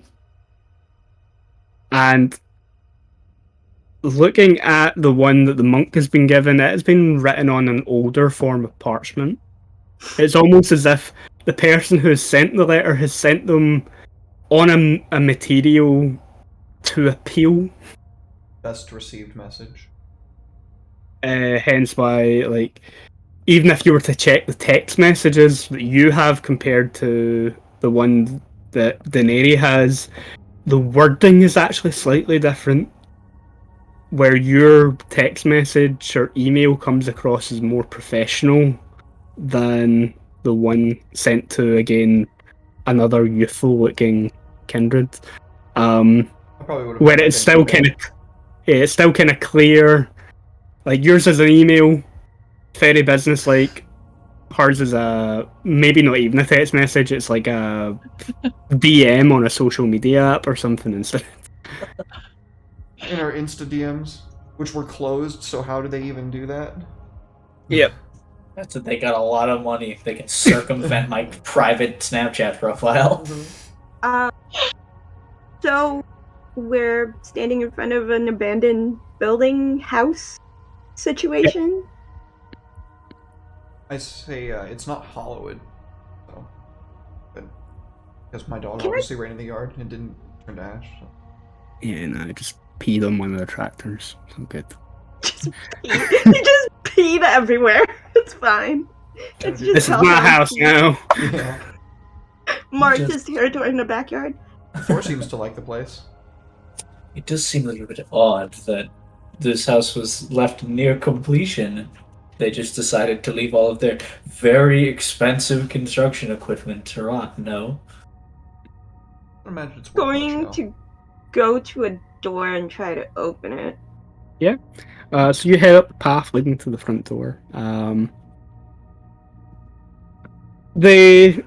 looking at the one that the monk has been given, it has been written on an older form of parchment. It's almost as if the person who has sent the letter has sent them on a material to appeal. Best received message. Hence why, like, even if you were to check the text messages that you have compared to the one that Daenerys has, the wording is actually slightly different. Where your text message or email comes across as more professional than the one sent to, again, another youthful-looking kindred. I probably would have Where been it's like an still kind of clear. Like, yours is an email, very business-like. Hers is maybe not even a text message, it's like a DM on a social media app or something instead. in our Insta DMs, which were closed, so how do they even do that? Yep. That's it. They got a lot of money. They can circumvent my private Snapchat profile. So we're standing in front of an abandoned building house situation. I say it's not Hollywood, so, but because my dog Can I- obviously ran in the yard and didn't turn to ash. So. Yeah, no, I just peed on one of the tractors. So good. You just peed everywhere. It's fine. It's just This is how my dogs house pee. now. Yeah, March's territory in the backyard. Thor seems to like the place. It does seem a little bit odd that this house was left near completion. They just decided to leave all of their very expensive construction equipment to rot. No. I imagine it's worth Going much, to go to a door and try to open it. So you head up the path leading to the front door. They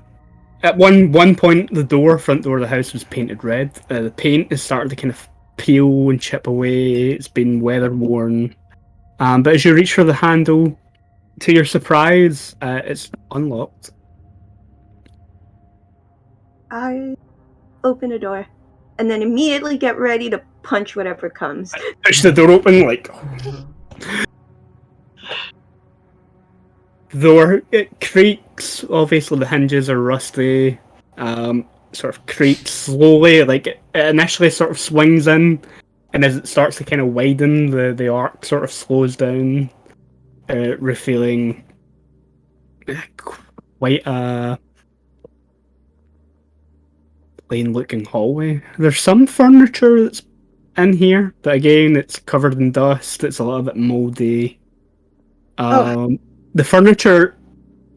at one point the front door of the house was painted red. The paint is starting to kind of peel and chip away. It's been weather worn. But as you reach for the handle, to your surprise, it's unlocked. I open a door and then immediately get ready to punch whatever comes. Push the door open, like the door. It creaks. Obviously, the hinges are rusty. Sort of creaks slowly. Like it initially sort of swings in, and as it starts to kind of widen, the arc sort of slows down, revealing quite a plain-looking hallway. There's some furniture that's in here, but again, it's covered in dust. It's a little bit moldy. The furniture,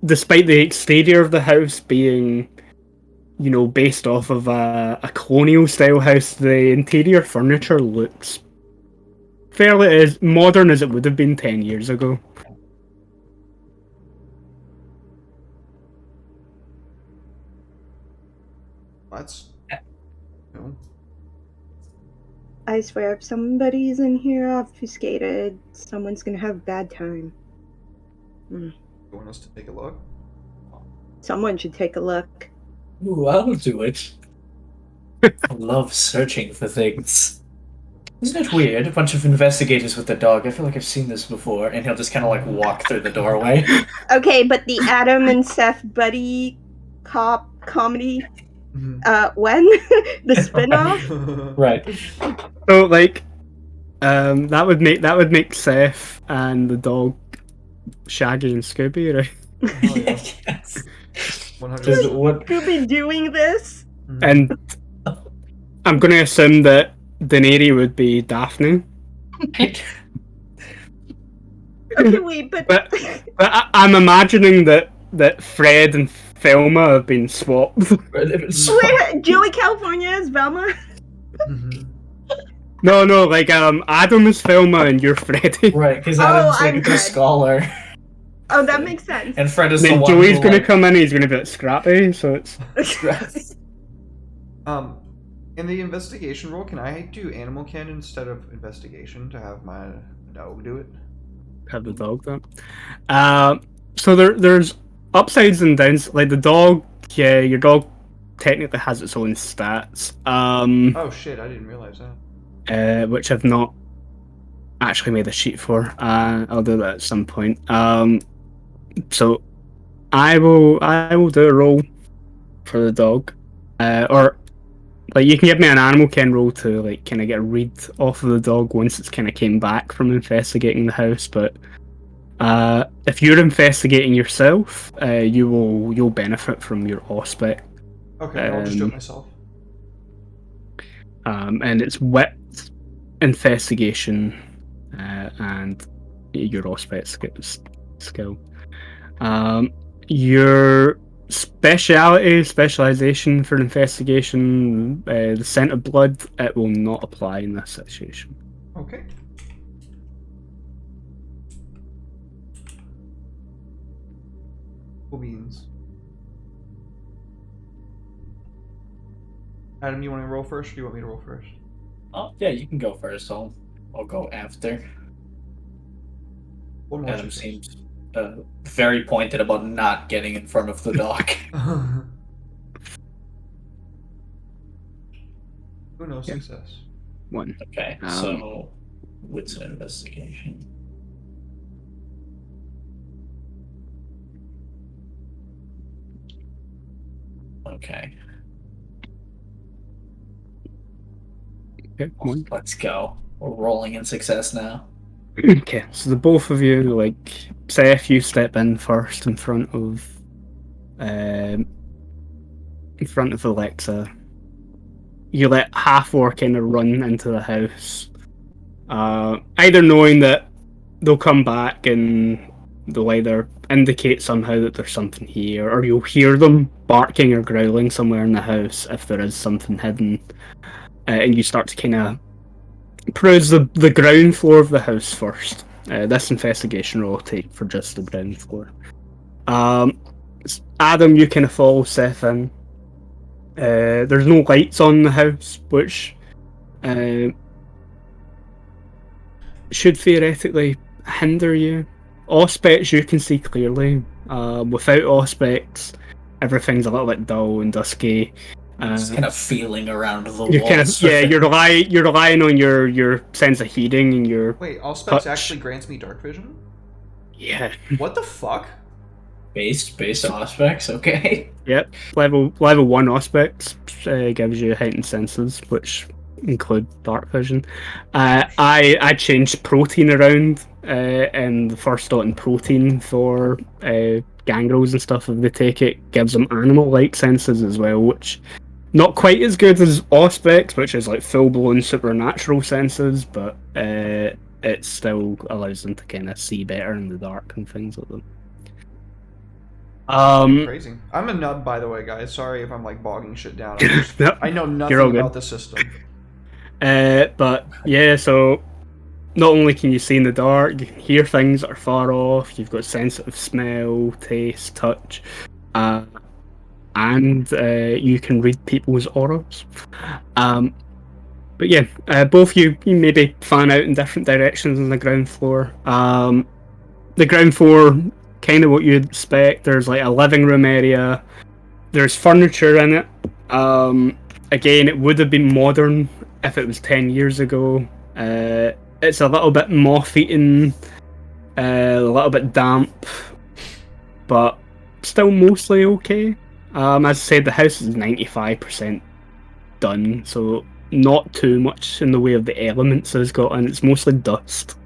despite the exterior of the house being, based off of a colonial style house, the interior furniture looks fairly as modern as it would have been 10 years ago. That's. I swear, if somebody's in here obfuscated, someone's gonna have a bad time. You want us to take a look? Someone should take a look. Ooh, I'll do it. I love searching for things. Isn't it weird? A bunch of investigators with their dog. I feel like I've seen this before. And he'll just kind of like walk through the doorway. Okay, but the Adam and Seth buddy cop comedy, when? The spin-off? Right. So like, that would make Seth and the dog Shaggy and Scooby, right? Oh, yeah. Yes. 100%. What? Who be doing this? And I'm going to assume that Daenerys would be Daphne. Okay, wait, but But I'm imagining that Fred and Thelma have been swapped. wait, Joey California is Velma? No, like Adam is Thelma and you're Freddy. Right, because Oh, Adam's I'm like the Fred. scholar. Oh, that makes sense. And Fred is And the then one Joey's who, going to like, come in. He's going to be like Scrappy. So it's In the investigation role, can I do animal kin instead of investigation to have my dog do it? have the dog then. So there's upsides and downs. Like the dog, yeah, your dog technically has its own stats. Oh shit, I didn't realize that. Which I've not actually made a sheet for. I'll do that at some point. So I will do a roll for the dog, or Like, you can give me an animal ken roll to, like, kind of get a read off of the dog once it's kind of came back from investigating the house, but if you're investigating yourself, you'll benefit from your aspect. Okay, I'll just do it myself. And it's wit, investigation, and your aspect skill. Your specialization for investigation, the scent of blood, it will not apply in this situation. Okay. Cool beans. Adam, you want to roll first, or do you want me to roll first? Oh yeah, you can go first. I'll go after. One more Adam success. seems very pointed about not getting in front of the dog. Who knows? Yeah. Success. One. Okay, so what's an investigation? Okay. Okay, one. Let's go. We're rolling in success now. Okay, so the both of you, like, Seth, you step in first in front of Alexa. You let half-orc kind of run into the house, either knowing that they'll come back and they'll either indicate somehow that there's something here, or you'll hear them barking or growling somewhere in the house if there is something hidden, and you start to kind of peruse the ground floor of the house first. This investigation roll will take for just the ground floor. Adam, you kind of follow Seth in. There's no lights on the house, which should theoretically hinder you. Auspex you can see clearly. Without Auspex, everything's a little bit dull and dusky. Just kind of feeling around the You're walls. you're relying on your sense of hearing and your Wait, Allspecs touch. actually grants me dark vision? Yeah. What the fuck? based aspects. Okay. Yep. Level 1 Auspex gives you heightened senses, which include dark vision. I changed protein around and the first dot in protein for gangrels and stuff. If they take it, gives them animal-like senses as well, which not quite as good as Auspex, which is like full-blown supernatural senses, but it still allows them to kind of see better in the dark and things like that. Crazy. I'm a nub, by the way, guys. Sorry if I'm like bogging shit down. Nope, I know you're nothing all good. about the system. But yeah, so not only can you see in the dark, you can hear things that are far off. You've got sensitive smell, taste, touch, and you can read people's auras. But yeah, both you maybe fan out in different directions on the ground floor. The ground floor, kind of what you'd expect. There's like a living room area. There's furniture in it. Again, it would have been modern if it was 10 years ago. It's a little bit moth-eaten, a little bit damp, but still mostly okay. As I said, the house is 95% done, so not too much in the way of the elements it's got, and it's mostly dust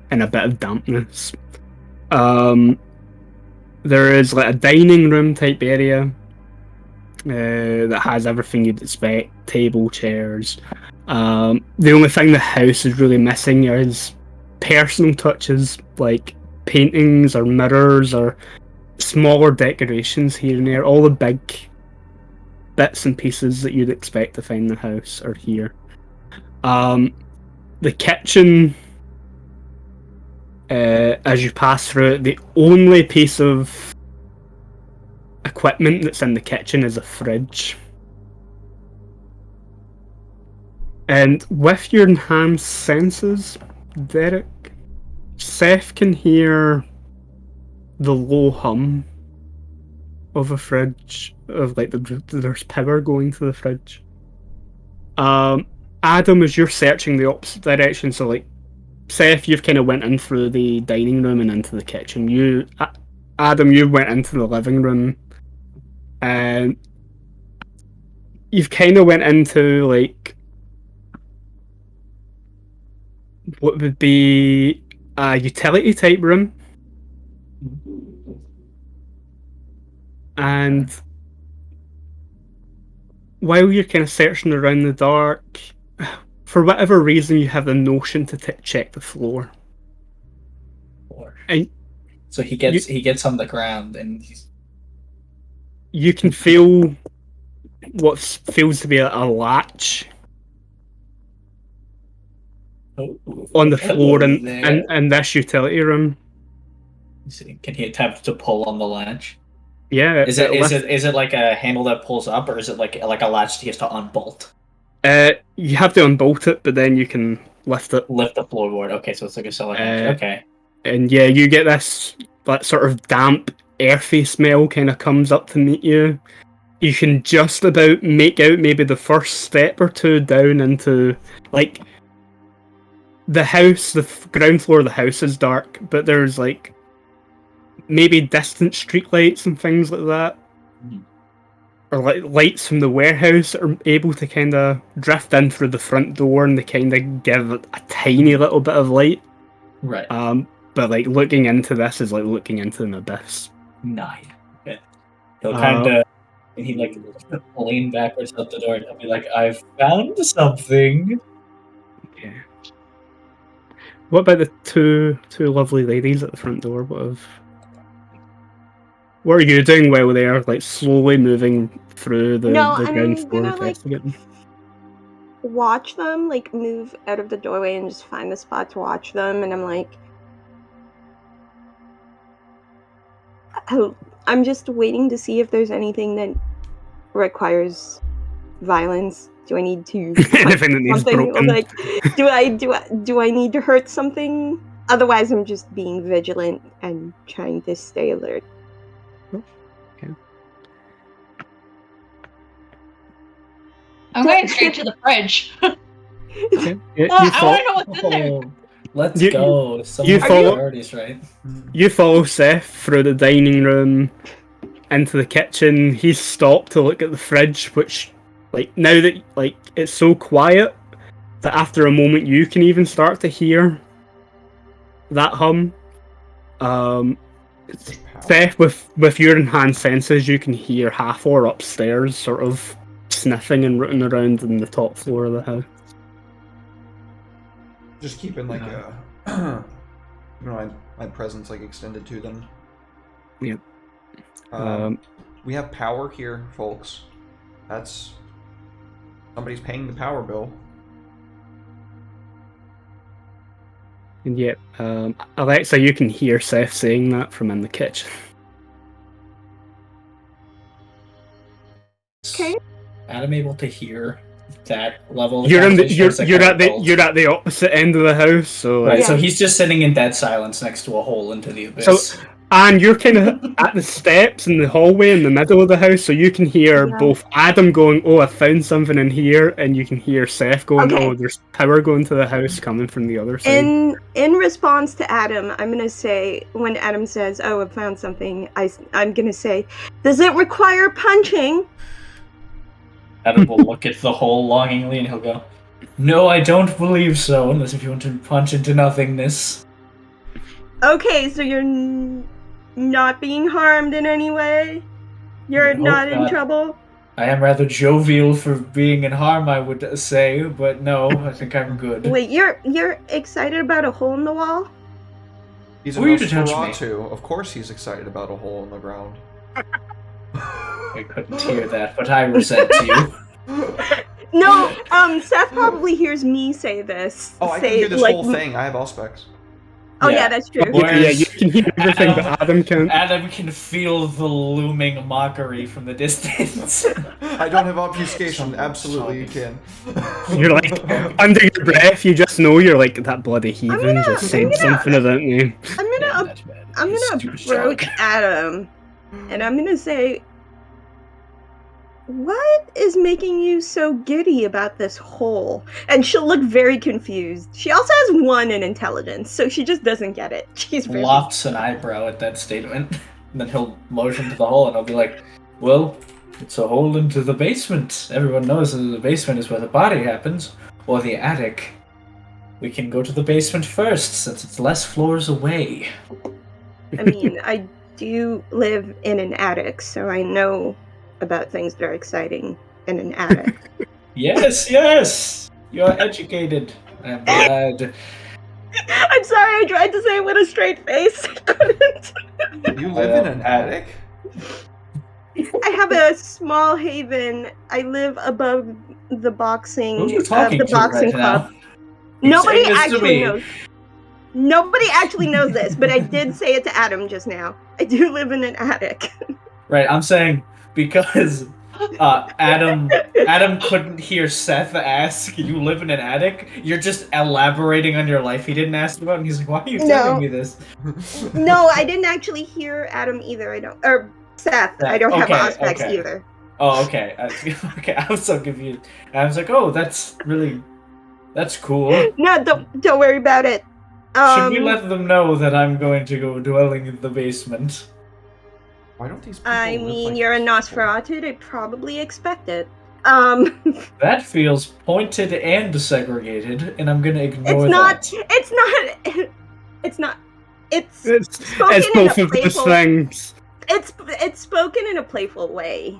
and a bit of dampness. There is like a dining room type area that has everything you'd expect: table, chairs. The only thing the house is really missing is personal touches, like paintings or mirrors or smaller decorations here and there. All the big bits and pieces that you'd expect to find in the house are here. The kitchen, as you pass through it, the only piece of equipment that's in the kitchen is a fridge. And with your enhanced senses, Derek, Seth can hear the low hum of a fridge, of like there's power going to the fridge. Adam, as you're searching the opposite direction, so like Seth, you've kind of went in through the dining room and into the kitchen. Adam, you went into the living room, and you've kind of went into like what would be a utility type room, and while you're kind of searching around the dark, for whatever reason, you have the notion to check the floor. And So he gets on the ground and you can feel what feels to be a latch on the floor in this utility room. Can he attempt to pull on the latch? Yeah. Is it like a handle that pulls up, or is it like a latch that he has to unbolt? You have to unbolt it, but then you can lift it. Lift the floorboard. Okay, so it's like a cellar hatch. Okay. And yeah, you get that sort of damp, earthy smell kind of comes up to meet you. You can just about make out maybe the first step or two down into, like, the house, the ground floor of the house is dark, but there's, like, maybe distant streetlights and things like that. Or, like, lights from the warehouse are able to kind of drift in through the front door, and they kind of give a tiny little bit of light. Right. But, like, looking into this is like looking into an abyss. Nice. Okay. He'll kind of... And he like lean backwards out the door and he'll be like, "I've found something." Yeah. What about the two lovely ladies at the front door? What are you doing while they're like slowly moving through the ground floor investigating? Watch them like move out of the doorway and just find the spot to watch them, and I'm like, oh, I'm just waiting to see if there's anything that requires violence. Do I need to anything that needs broken? Like, do I need to hurt something? Otherwise, I'm just being vigilant and trying to stay alert. Okay. I'm going straight to the fridge. Okay. I want to know what's in there. Let's go. Some priorities, right? You follow Seth through the dining room into the kitchen. He's stopped to look at the fridge, which, like, now that like it's so quiet that after a moment you can even start to hear that hum. Seth, with your enhanced senses, you can hear Hathor upstairs, sort of sniffing and rooting around in the top floor of the house. Just keeping like my presence like extended to them. Yep. We have power here, folks. That's somebody's paying the power bill. And yet, Alexa, you can hear Seth saying that from in the kitchen. Okay. Adam able to hear that level. You're at the opposite end of the house, so right. So he's just sitting in dead silence next to a hole into the abyss. So, and you're kind of at the steps in the hallway in the middle of the house, so you can hear both Adam going, "Oh, I found something in here," and you can hear Seth going, "Oh, there's power going to the house coming from the other side." In response to Adam, I'm gonna say, when Adam says, "Oh, I found something," I'm gonna say, "Does it require punching?" Adam will look at the hole longingly and he'll go, "No, I don't believe so, unless if you want to punch into nothingness." Okay, so you're not being harmed in any way? You're not in trouble? I am rather jovial for being in harm, I would say, but no, I think I'm good. Wait, you're excited about a hole in the wall? He's a Nosferatu. Of course he's excited about a hole in the ground. I couldn't hear that, but I resent you. No, Seth probably hears me say this. Oh, I can hear this whole thing. I have Auspex. Oh yeah, that's true. Yeah, you can hear everything, but Adam can't. Adam can feel the looming mockery from the distance. I don't have obfuscation. Absolutely, you can. You're like, under your breath, you just know you're like, that bloody heathen just said something about me. I'm gonna approach Adam, and I'm gonna say, "What is making you so giddy about this hole?" And she'll look very confused. She also has 1 in intelligence, so she just doesn't get it. She's lofts an eyebrow at that statement, and then he'll motion to the hole, and I'll be like, "Well, It's a hole into the basement. Everyone knows that the basement is where the body happens, or the attic. We can go to the basement first, since it's less floors away. I mean, I do live in an attic, so I know about things that are exciting in an attic. Yes! You're educated. I'm glad. I'm sorry, I tried to say it with a straight face. I couldn't. You live in an attic? I have a small haven. I live above the boxing. Who are you talking the to boxing right club. now? Nobody Saying this to actually me. knows. Nobody actually knows this, but I did say it to Adam just now. I do live in an attic. Right, I'm saying because Adam couldn't hear Seth ask, "You live in an attic?" You're just elaborating on your life he didn't ask about, and he's like, "Why are you telling me this?" No, I didn't actually hear Adam either. Or Seth. I don't have Okay, aspects okay. either. Oh, okay. Okay, I was so confused. I was like, "Oh, that's cool." No, don't worry about it. Should we let them know that I'm going to go dwelling in the basement? Why don't these people I live mean, like you're a people? Nosferatu. They probably expect it. That feels pointed and segregated, and I'm gonna ignore It's not. that. It's not. It's not. It's It's spoken in a both of those playful. things. It's spoken in a playful way,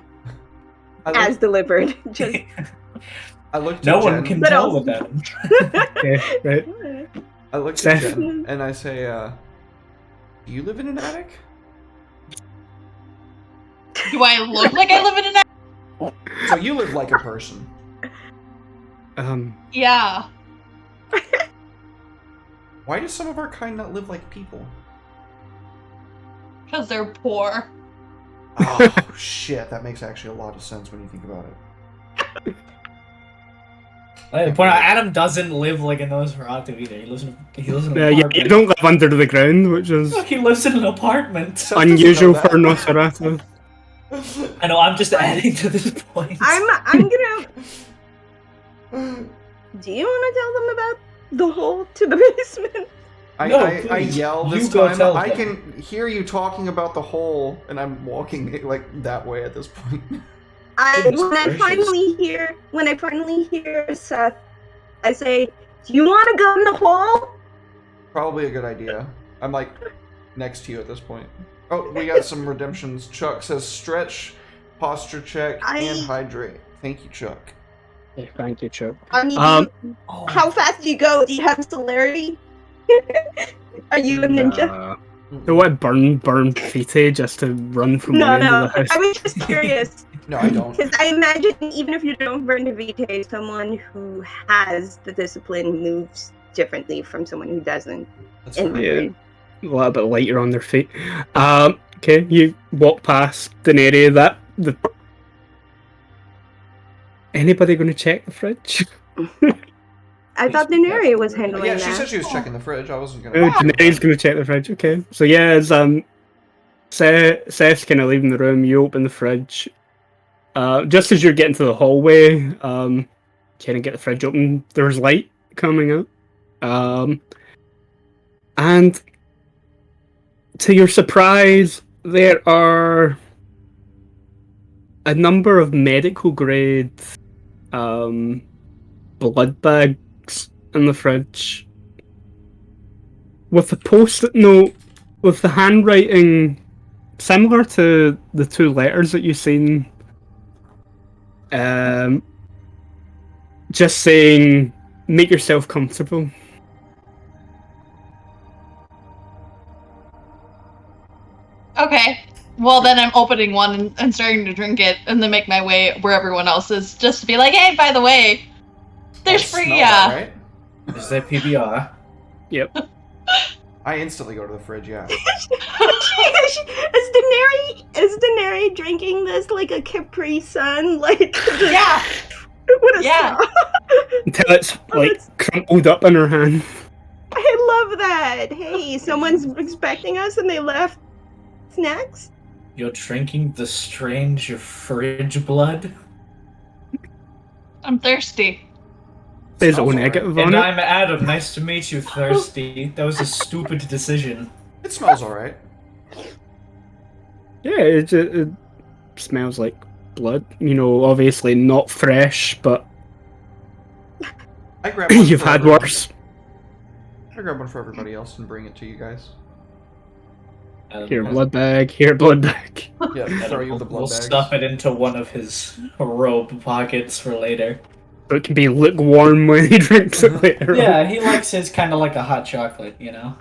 I as looked, delivered. Just I looked No at one Jen. can But tell also- with that. Okay, right. I looked at Seth. Jen and I say, do you live in an attic? Do I look like I live in an attic? So you live like a person. Yeah. Why do some of our kind not live like people? Because they're poor. Oh, shit. That makes actually a lot of sense when you think about it. Point out, Adam doesn't live like in Nosferatu either. He lives in an Yeah, apartment. you don't live under the ground, which is He lives in an apartment. Seth doesn't unusual know for that. Nosferatu. I know. I'm just adding to this point. I'm gonna. Do you want to tell them about the hole to the basement? No, I please. yell You this go time. tell I them. can hear you talking about the hole, and I'm walking like that way at this point. When Goodness I gracious. finally hear Seth, I say, "Do you want to go in the hole?" Probably a good idea. I'm like next to you at this point. Oh, we got some redemptions. Chuck says stretch, posture check, and hydrate. Thank you, Chuck. Yeah, thank you, Chuck. I mean, Oh, how fast do you go? Do you have celerity? Are you a ninja? I want to burn Fite just to run from one end of the house. I was just curious. No, I don't. Because I imagine even if you don't burn the Vitae, someone who has the discipline moves differently from someone who doesn't. That's In fair. my Yeah. brain. A little bit lighter on their feet. Okay, you walk past an area that the. Anybody going to check the fridge? I thought Daenerys was handling Yeah, that. she said she was checking the fridge. I wasn't gonna. Oh, Daenerys going to check the fridge. Okay, so yeah, as Seth's kind of leaving the room, you open the fridge. Just as you're getting to the hallway, kind of get the fridge open. There's light coming out, and to your surprise, there are a number of medical grade blood bags in the fridge with a post-it note with the handwriting similar to the two letters that you've seen, just saying, make yourself comfortable. Okay. Well, then I'm opening one and starting to drink it, and then make my way where everyone else is, just to be like, hey, by the way, there's I free, smell that, right? is that PBR? Yep. I instantly go to the fridge. Yeah. Is Daenerys drinking this like a Capri Sun? Like Yeah. What a Yeah. straw. Until it's like crumpled up in her hand. I love that. Hey, someone's expecting us and they left snacks. You're drinking the strange fridge blood? I'm thirsty. There's Smells O alright. negative on And it. I'm Adam. Nice to meet you, Thirsty. That was a stupid decision. It smells alright. Yeah, it smells like blood. You know, obviously not fresh, but I grab one you've for had everyone. worse. I grab one for everybody else and bring it to you guys. Here, blood bag. Here, blood bag. Yeah, throw you the We'll blood bags. stuff it into one of his robe pockets for later. So it can be lukewarm when he drinks it later. Yeah, he likes his kind of like a hot chocolate, you know?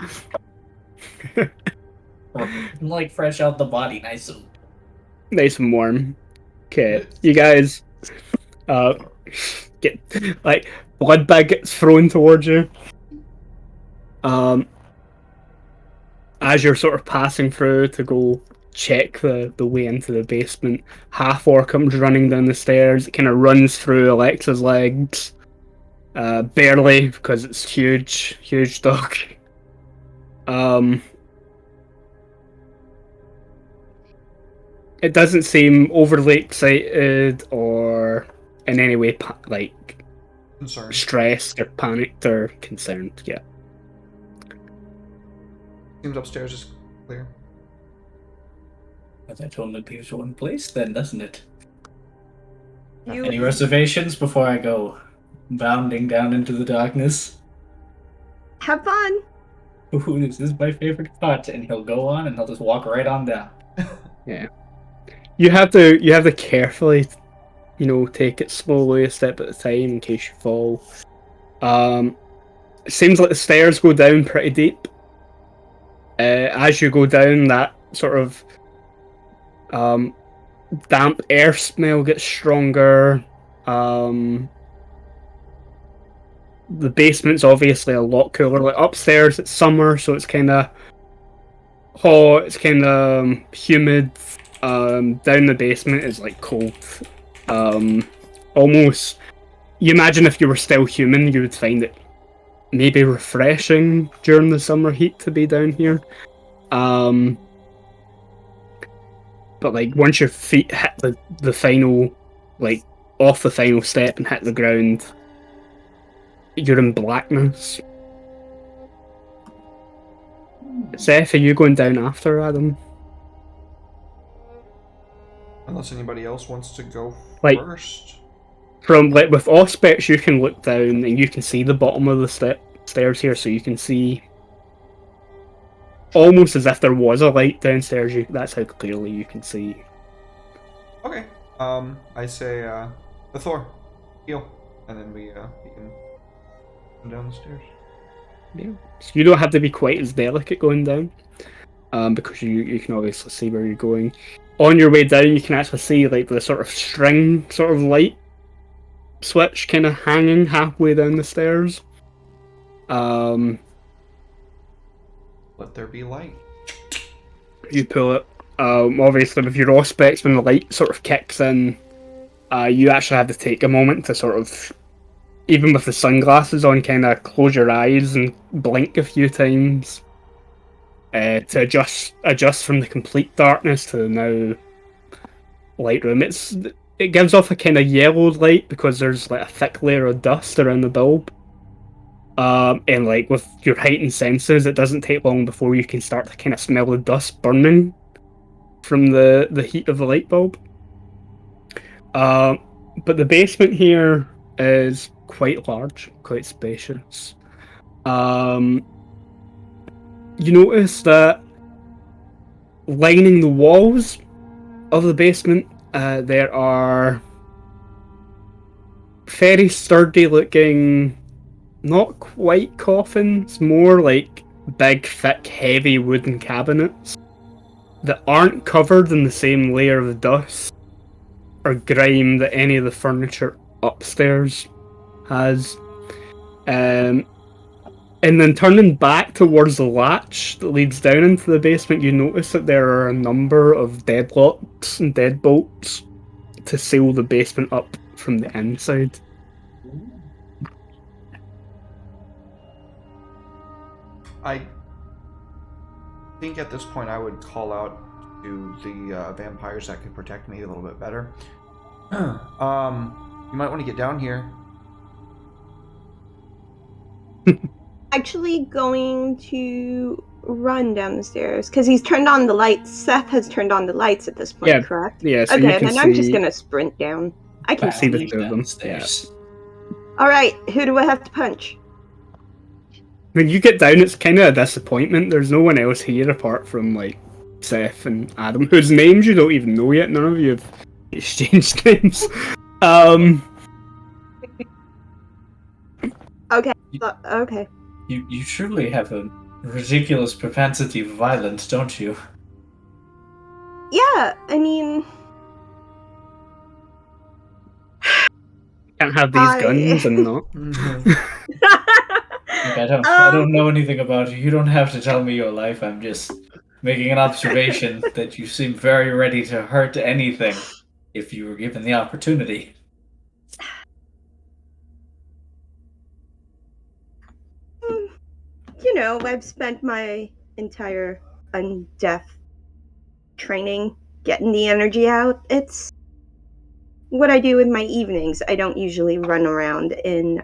Like fresh out the body, nice and Nice and warm. Okay, you guys get like blood bag gets thrown towards you. As you're sort of passing through to go check the way into the basement, Half-Orc comes running down the stairs. It kind of runs through Alexa's legs. Barely, because it's huge dog. It doesn't seem overly excited or in any way like Concerned. stressed or panicked or concerned. Yeah. Seems upstairs is clear. As I told him, leaves one place then, doesn't it? You Any reservations before I go bounding down into the darkness? have fun. Ooh, this is my favorite part, and he'll go on and he'll just walk right on down. Yeah. You have to carefully, you know, take it slowly, a step at a time, in case you fall. It seems like the stairs go down pretty deep. As you go down, that sort of damp air smell gets stronger. The basement's obviously a lot cooler. Like upstairs, it's summer, so it's kind of hot. It's kind of humid. Down the basement is like cold. Almost. You imagine if you were still human, you would find it maybe refreshing during the summer heat to be down here. But like once your feet hit the final, like off the final step and hit the ground, you're in blackness. Seth, are you going down after Adam? Unless anybody else wants to go Like- first. From like with Auspex, you can look down and you can see the bottom of the stairs here, so you can see almost as if there was a light downstairs. That's how clearly you can see. Okay. I say, the Thor, heal, and then we can come down the stairs. Yeah. So you don't have to be quite as delicate going down, because you can obviously see where you're going. On your way down, you can actually see like the sort of string sort of light switch kind of hanging halfway down the stairs. Let there be light. You pull it. Obviously, with your Auspex, when the light sort of kicks in, you actually have to take a moment to sort of, even with the sunglasses on, kind of close your eyes and blink a few times to adjust from the complete darkness to the now light room. It gives off a kind of yellowed light because there's like a thick layer of dust around the bulb. And like with your heightened senses, it doesn't take long before you can start to kind of smell the dust burning from the heat of the light bulb. But the basement here is quite large, quite spacious. You notice that lining the walls of the basement, there are very sturdy looking, not quite coffins, more like big, thick, heavy wooden cabinets that aren't covered in the same layer of dust or grime that any of the furniture upstairs has. And then turning back towards the latch that leads down into the basement, you notice that there are a number of deadlocks and deadbolts to seal the basement up from the inside. I think at this point I would call out to the vampires that could protect me a little bit better. You might want to get down here. Actually going to run down the stairs? Because he's turned on the lights. Seth has turned on the lights at this point, Yeah, correct? yeah. So you Okay, can then I'm just see, gonna sprint down. I can see the see. two of them. Yeah. Downstairs. All right, who do I have to punch? When you get down, it's kind of a disappointment. There's no one else here apart from like Seth and Adam, whose names you don't even know yet. None of you have exchanged names. Okay. Okay. You truly have a ridiculous propensity for violence, don't you? Yeah, I mean, Can't have these guns and not. Look, I don't Um, know anything about you. You don't have to tell me your life. I'm just making an observation that you seem very ready to hurt anything if you were given the opportunity. you know, I've spent my entire undeath training getting the energy out. It's what I do with my evenings. I don't usually run around in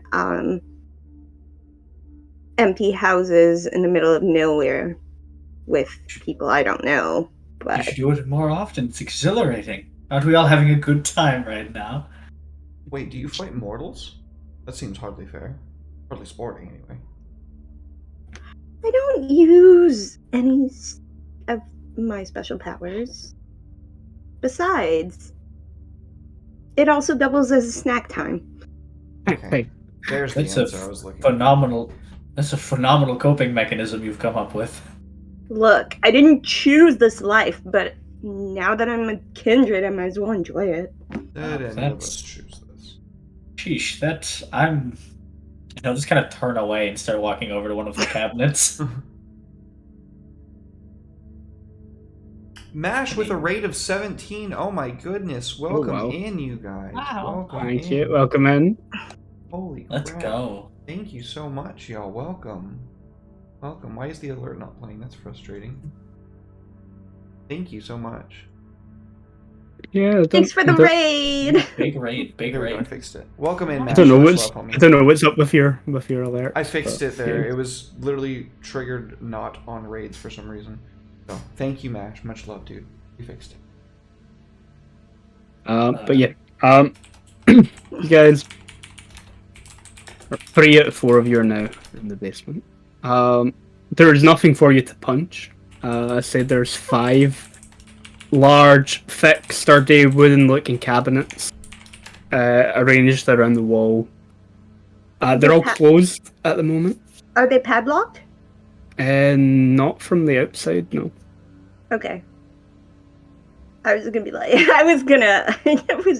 empty houses in the middle of nowhere with people I don't know. You But should do it more often. It's exhilarating. Aren't we all having a good time right now? Wait, do you fight mortals? That seems hardly fair. Hardly sporting, anyway. I don't use any of my special powers. Besides, it also doubles as a snack time. Okay. There's the That's a answer I was looking for. phenomenal. That's a phenomenal coping mechanism you've come up with. Look, I didn't choose this life, but now that I'm a kindred, I might as well enjoy it. Did any of that's- us choose this? Sheesh, I'll just kind of turn away and start walking over to one of the cabinets. Mash with a rate of 17. Oh my goodness. Welcome wow. in, you guys. Wow. Welcome Thank in. you. Welcome in. Holy crap. Let's go. Thank you so much, y'all. Welcome. Welcome. Why is the alert not playing? That's frustrating. Thank you so much. Yeah. Thanks for the raid. Big raid, big There we go, I raid. fixed it. Welcome in, I Mash. don't know Much what's love, homie. I don't know what's up with your alert. I fixed but, it there. yeah. It was literally triggered not on raids for some reason. So thank you, Mash. Much love, dude. We fixed it. But yeah, you guys, 3 out of 4 of you are now in the basement. There is nothing for you to punch. I said there's 5 large, thick, sturdy, wooden-looking cabinets arranged around the wall. They're all closed at the moment. Are they padlocked? Not from the outside, no. Okay. I was gonna be like, I was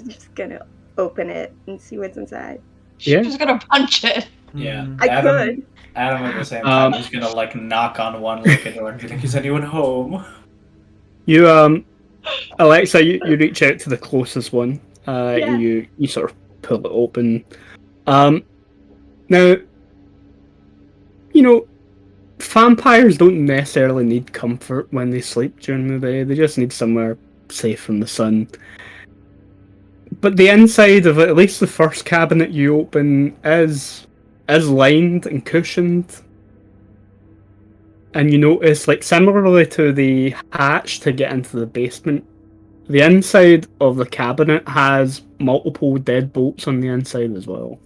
just gonna open it and see what's inside. Yeah. She's just gonna punch it. Yeah. Mhm. I could. Adam at the same time is gonna like knock on one wicket door and be like, "Is anyone home?" You Alexa, you reach out to the closest one. Yeah. You sort of pull it open. Now, you know, vampires don't necessarily need comfort when they sleep during the day. They just need somewhere safe from the sun. But the inside of at least the first cabinet you open is lined and cushioned. And you notice, like, similarly to the hatch to get into the basement, the inside of the cabinet has multiple deadbolts on the inside as well.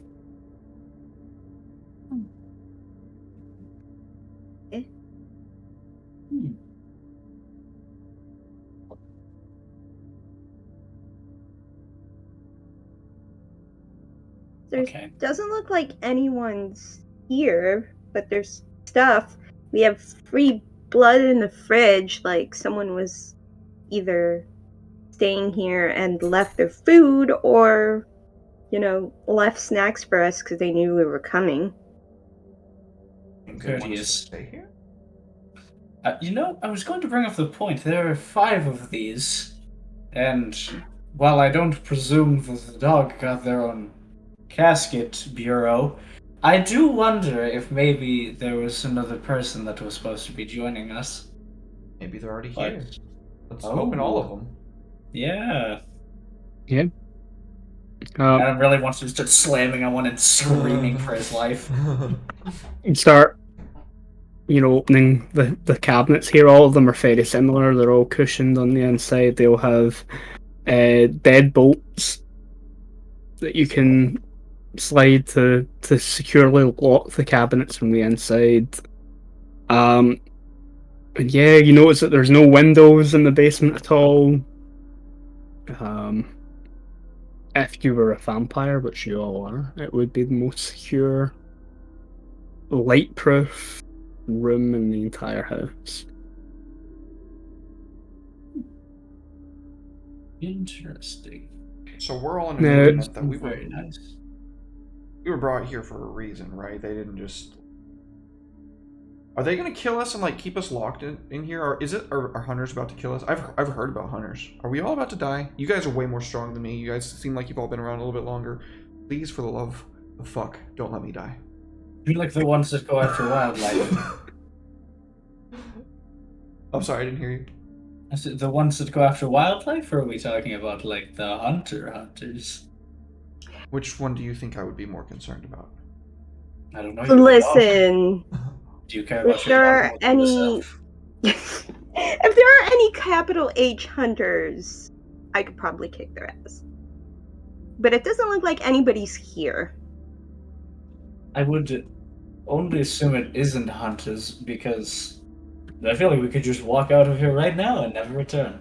There Okay. doesn't look like anyone's here, but there's stuff. We have free blood in the fridge, like someone was either staying here and left their food or, you know, left snacks for us because they knew we were coming. They want us to Courteous. stay here? You know, I was going to bring up the point. There are 5 of these, and while I don't presume that the dog got their own casket bureau, I do wonder if maybe there was another person that was supposed to be joining us. Maybe they're already But- here. Let's open all of them. Yeah. Adam really wants to start slamming on one and screaming for his life. You start opening the cabinets here. All of them are very similar. They're all cushioned on the inside. They'll have deadbolts that you can slide to securely lock the cabinets from the inside. And yeah, you notice that there's no windows in the basement at all. If you were a vampire, which you all are, it would be the most secure, light-proof room in the entire house. Interesting. So we're all in No, agreement that Very nice. we were brought here for a reason, right? They didn't just. Are they gonna kill us and like keep us locked in here, or are hunters about to kill us? I've heard about hunters. Are we all about to die? You guys are way more strong than me. You guys seem like you've all been around a little bit longer. Please, for the love of fuck, don't let me die. You like the ones that go after wildlife. I'm sorry, I didn't hear you. Is it the ones that go after wildlife, or are we talking about like the hunters? Which one do you think I would be more concerned about? I don't know. You're the dog. Listen, Do you care about if your there dog are more than any, yourself? if there are any capital H hunters, I could probably kick their ass. But it doesn't look like anybody's here. I would only assume it isn't hunters because I feel like we could just walk out of here right now and never return.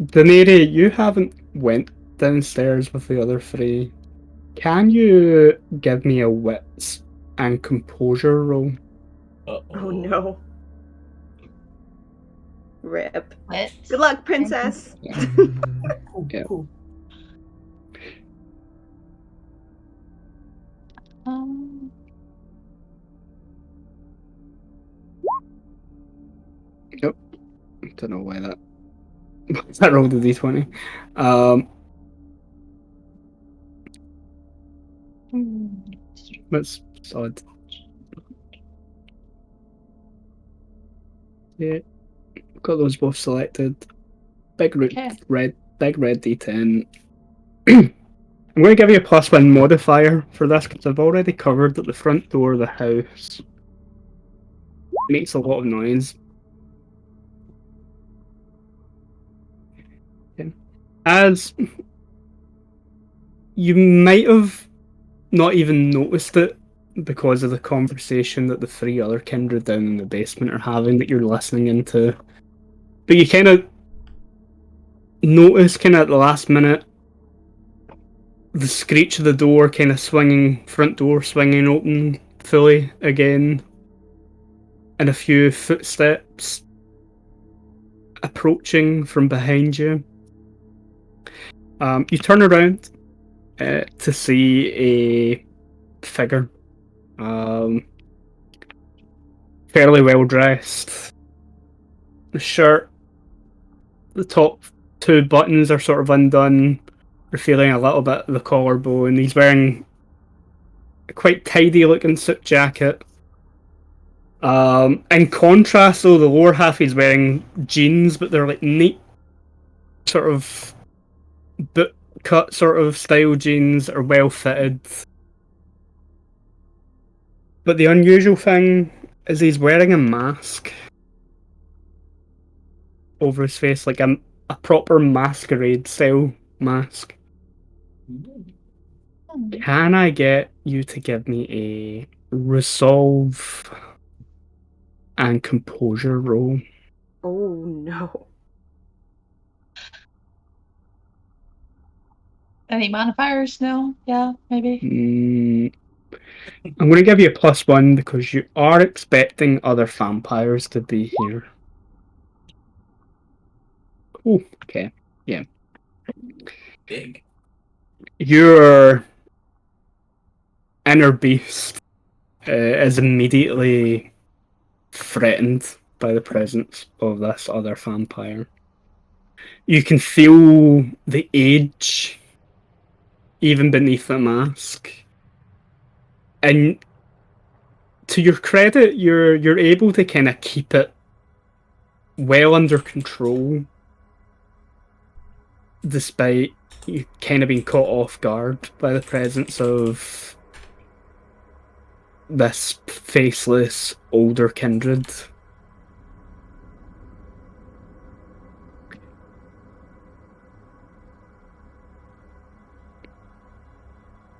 Daenerys, you haven't went downstairs with the other three. Can you give me a wits and composure roll? Uh-oh. Oh no. Rip. What? Good luck, princess. Cool, Yeah. cool. Nope. Don't know why that. I rolled a d20. That's odd. Yeah, got those both selected. Big Okay. red D10. I'm going to give you a +1 modifier for this because I've already covered that the front door of the house makes a lot of noise. Okay. As you might have not even noticed it because of the conversation that the three other kindred down in the basement are having that you're listening into. But you kind of notice at the last minute the screech of the door front door swinging open fully again, and a few footsteps approaching from behind you. You turn around to see a figure, fairly well dressed. The shirt, the top two buttons are sort of undone, revealing a little bit of the collarbone. He's wearing a quite tidy looking suit jacket. In contrast, though, the lower half he's wearing jeans, but they're like neat, sort of boot cut sort of style jeans that are well fitted. But the unusual thing is he's wearing a mask over his face, like a proper masquerade style mask. Can I get you to give me a resolve and composure roll? Oh no. Any modifiers? No? Yeah, maybe. I'm going to give you a +1 because you are expecting other vampires to be here. Oh, okay. Yeah. Big. Your inner beast is immediately threatened by the presence of this other vampire. You can feel the age even beneath the mask. And to your credit, you're able to kind of keep it well under control, despite you kind of being caught off guard by the presence of this faceless older kindred.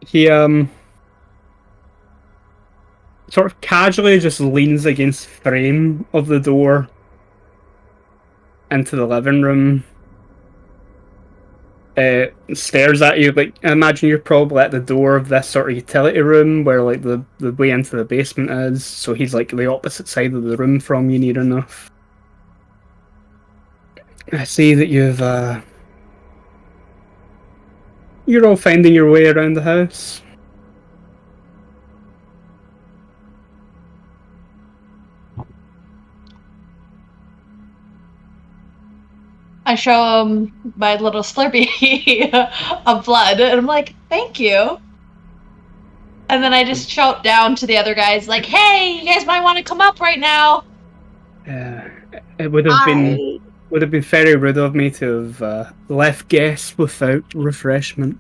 He sort of casually just leans against the frame of the door into the living room. Stares at you. Like, I imagine you're probably at the door of this sort of utility room where like the way into the basement is. So he's like the opposite side of the room from you, near enough. I see that you're all finding your way around the house. I show him my little Slurpee of blood, and I'm like, thank you. And then I just shout down to the other guys, like, hey, you guys might want to come up right now. It would have been very rude of me to have left guests without refreshment.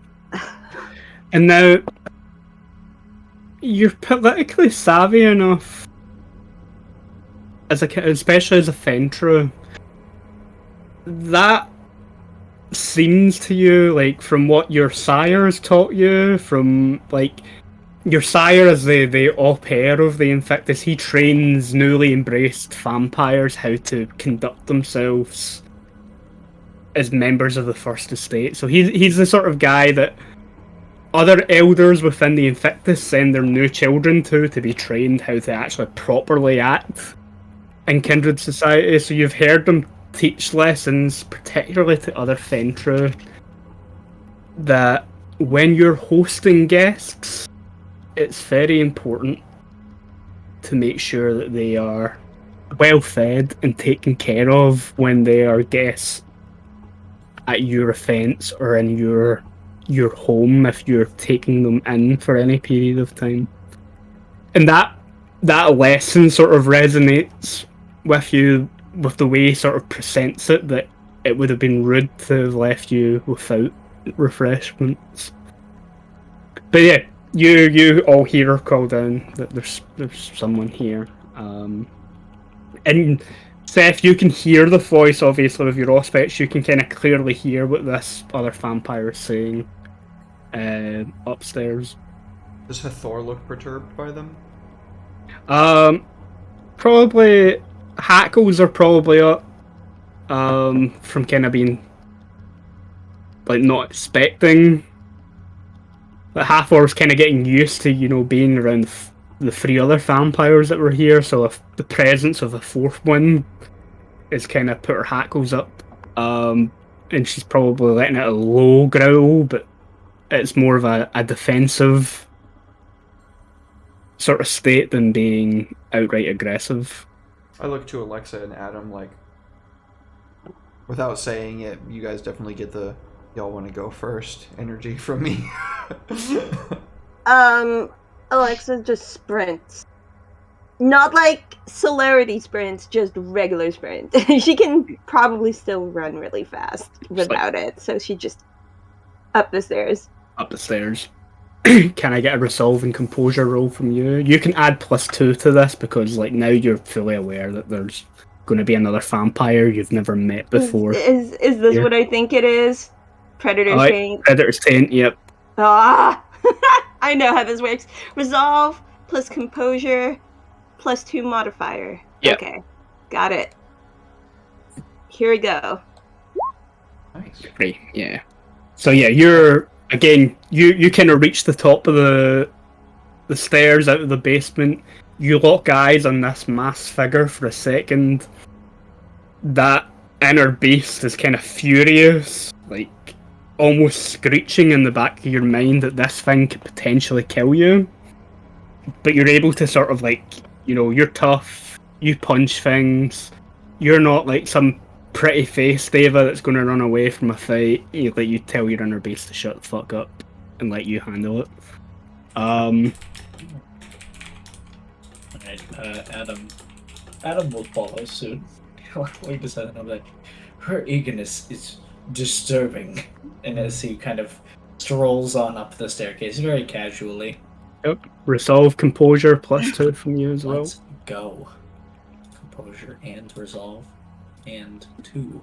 And now you're politically savvy enough, especially as a Fentra, that seems to you like from what your sires taught you, from like your sire as the au pair of the Invictus. He trains newly embraced vampires how to conduct themselves as members of the First Estate. So he's the sort of guy that other elders within the Invictus send their new children to be trained how to actually properly act in kindred society. So you've heard them teach lessons, particularly to other Fentra, that when you're hosting guests, it's very important to make sure that they are well fed and taken care of when they are guests at your offence or in your home if you're taking them in for any period of time. And that lesson sort of resonates with you, with the way he sort of presents it, that it would have been rude to have left you without refreshments. But yeah, you all hear call down that there's someone here. And Seth, you can hear the voice, obviously, of your Auspex. You can kind of clearly hear what this other vampire is saying upstairs. Does Hathor look perturbed by them? Probably hackles are probably up from kind of being like not expecting. But Hathor's kind of getting used to being around the three other vampires that were here, so if the presence of a fourth one is kind of put her hackles up, and she's probably letting out a low growl, but it's more of a defensive sort of state than being outright aggressive. I look to Alexa and Adam like, without saying it, you guys definitely get the y'all want to go first energy from me. Alexa just sprints. Not like celerity sprints, just regular sprint. She can probably still run really fast without it, so she just up the stairs. Up the stairs. Can I get a resolve and composure roll from you? You can add +2 to this because like now you're fully aware that there's going to be another vampire you've never met before. Is this what I think it is? Predator Saint? Predator Saint, yep. Ah! I know how this works. Resolve plus composure +2 modifier. Yep. Okay. Got it. Here we go. Nice. Right, yeah. So yeah, you're again you kind of reach the top of the stairs out of the basement. You lock eyes on this mass figure for a second. That inner beast is kind of furious, like almost screeching in the back of your mind that this thing could potentially kill you. But you're able to sort of like, you're tough, you punch things, you're not like some pretty face Deva that's going to run away from a fight. You tell your inner beast to shut the fuck up and let you handle it. Alright, Adam will follow soon. Wait a second, I'm like, her eagerness is disturbing. And as he kind of strolls on up the staircase very casually, Yep. Resolve, composure, +2 from you as well. Let's go. Composure and resolve. And 2.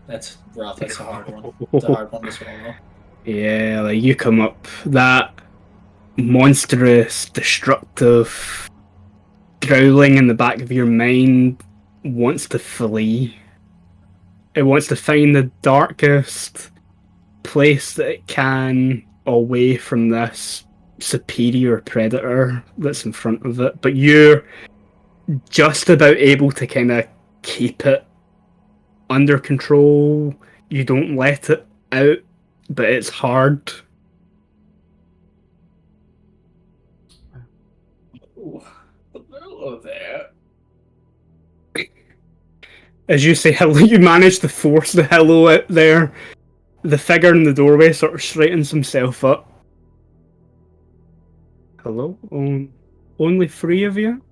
That's rough. That's a hard one. It's a hard one to swallow. Yeah, like you come up, that monstrous, destructive growling in the back of your mind wants to flee. It wants to find the darkest place that it can away from this superior predator that's in front of it. But you're just about able to kind of keep it under control. You don't let it out, but it's hard. Ooh, hello there. As you say hello, you manage to force the hello out there. The figure in the doorway sort of straightens himself up. Hello? Only 3 of you?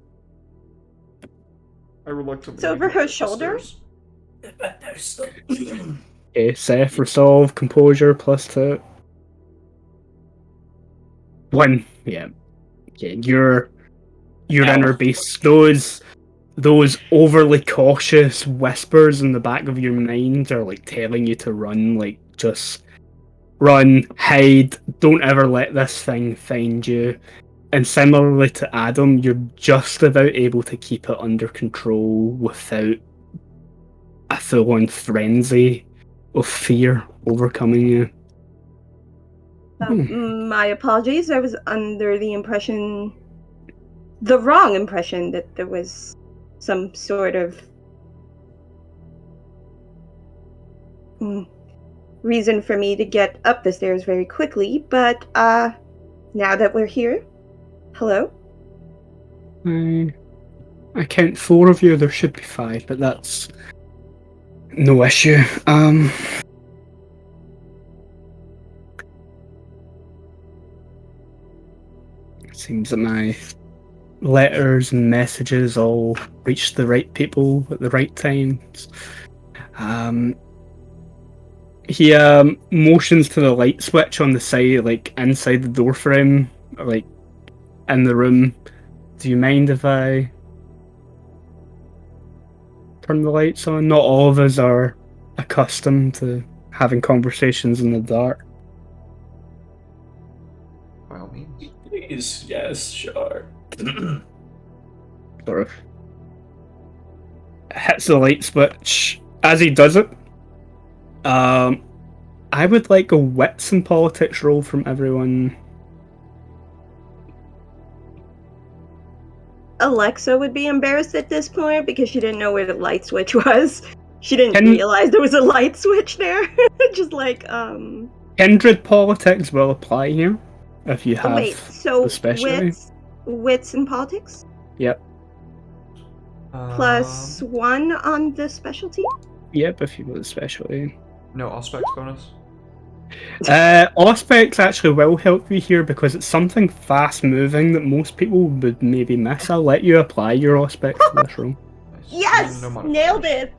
I reluctantly. It's over make her it shoulder? upstairs. But there's still... Okay, Seth, resolve, composure, +2. 1. Yeah. Okay, your Ow. inner base. Those overly cautious whispers in the back of your mind are like telling you to run, like just run, hide, don't ever let this thing find you. And similarly to Adam, you're just about able to keep it under control without a full-on frenzy of fear overcoming you. My apologies. I was under the wrong impression that there was some sort of reason for me to get up the stairs very quickly. But now that we're here, hello. I count 4 of you, there should be 5, but that's no issue. It seems that my letters and messages all reach the right people at the right times. He motions to the light switch on the side, like inside the door frame, like in the room. Do you mind if I turn the lights on? Not all of us are accustomed to having conversations in the dark. By all means. Please, yes, sure. Sort of hits the light switch. As he does it, I would like a wits and politics roll from everyone. Alexa would be embarrassed at this point because she didn't know where the light switch was. She didn't Can- realize there was a light switch there. Just like Kindred politics will apply here if you have wait, so the specialty. wits and politics Yep. plus 1 on the specialty. Yep, if you want the specialty. No Auspex bonus. Auspex actually will help you here because it's something fast moving that most people would maybe miss. I'll let you apply your Auspex to this room. Nice. Yes, No modifiers. nailed it.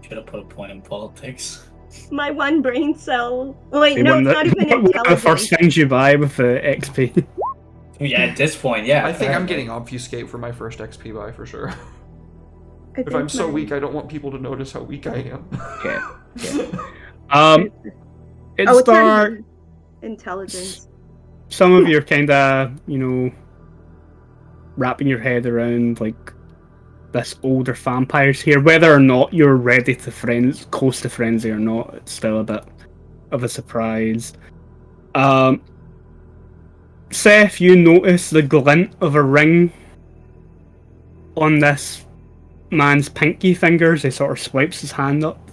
Should have put a point in politics. My 1 brain cell. Wait, Hey, no, one it's that- not even one of the intelligence. first things you buy with the XP. Yeah, at this point, yeah. I think I'm apparently. getting obfuscate for my first XP buy for sure. I If think I'm so my- weak, I don't want people to notice how weak I am. It's Oh, it's not dark. even intelligence. Some of you are kind of, wrapping your head around like this older vampires here. Whether or not you're ready to close to frenzy or not, it's still a bit of a surprise. Seth, you notice the glint of a ring on this man's pinky fingers. He sort of swipes his hand up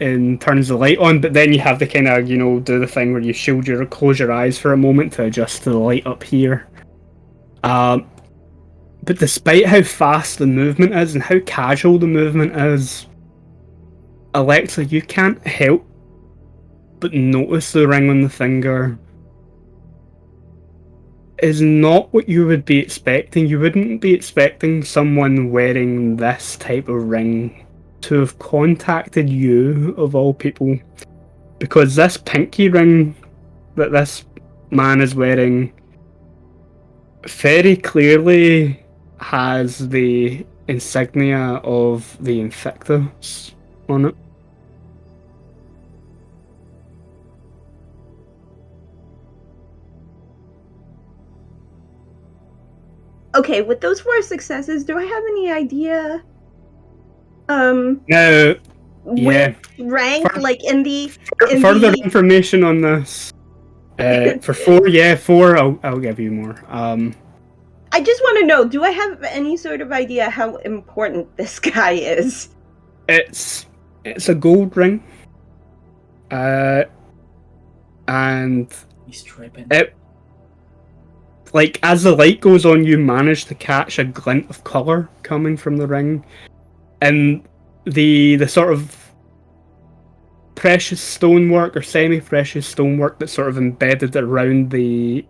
and turns the light on, but then you have to kind of, do the thing where you close your eyes for a moment to adjust to the light up here. But despite how fast the movement is and how casual the movement is, Alexa, you can't help but notice the ring on the finger is not what you would be expecting. You wouldn't be expecting someone wearing this type of ring to have contacted you, of all people, because this pinky ring that this man is wearing very clearly has the insignia of the Infectus on it. Okay, with those 4 successes, do I have any idea Now, yeah, which rank, like in the further information on this. For 4, yeah, 4, I'll give you more. I just want to know, do I have any sort of idea how important this guy is? It's a gold ring. And He's tripping. it, like, as the light goes on, you manage to catch a glint of color coming from the ring, and the sort of precious stonework or semi-precious stonework that's sort of embedded around the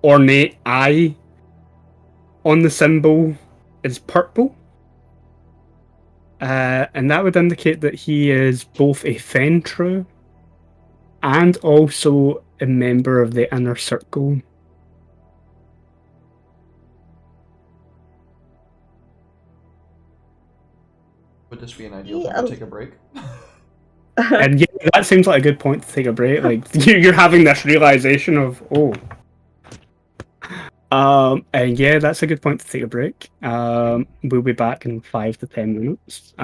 ornate eye on the symbol is purple. And that would indicate that he is both a Fentru and also a member of the Inner Circle. Would this be an ideal time to take a break? And yeah, that seems like a good point to take a break. Like you're having this realization of, oh. And yeah, that's a good point to take a break. We'll be back in 5 to 10 minutes.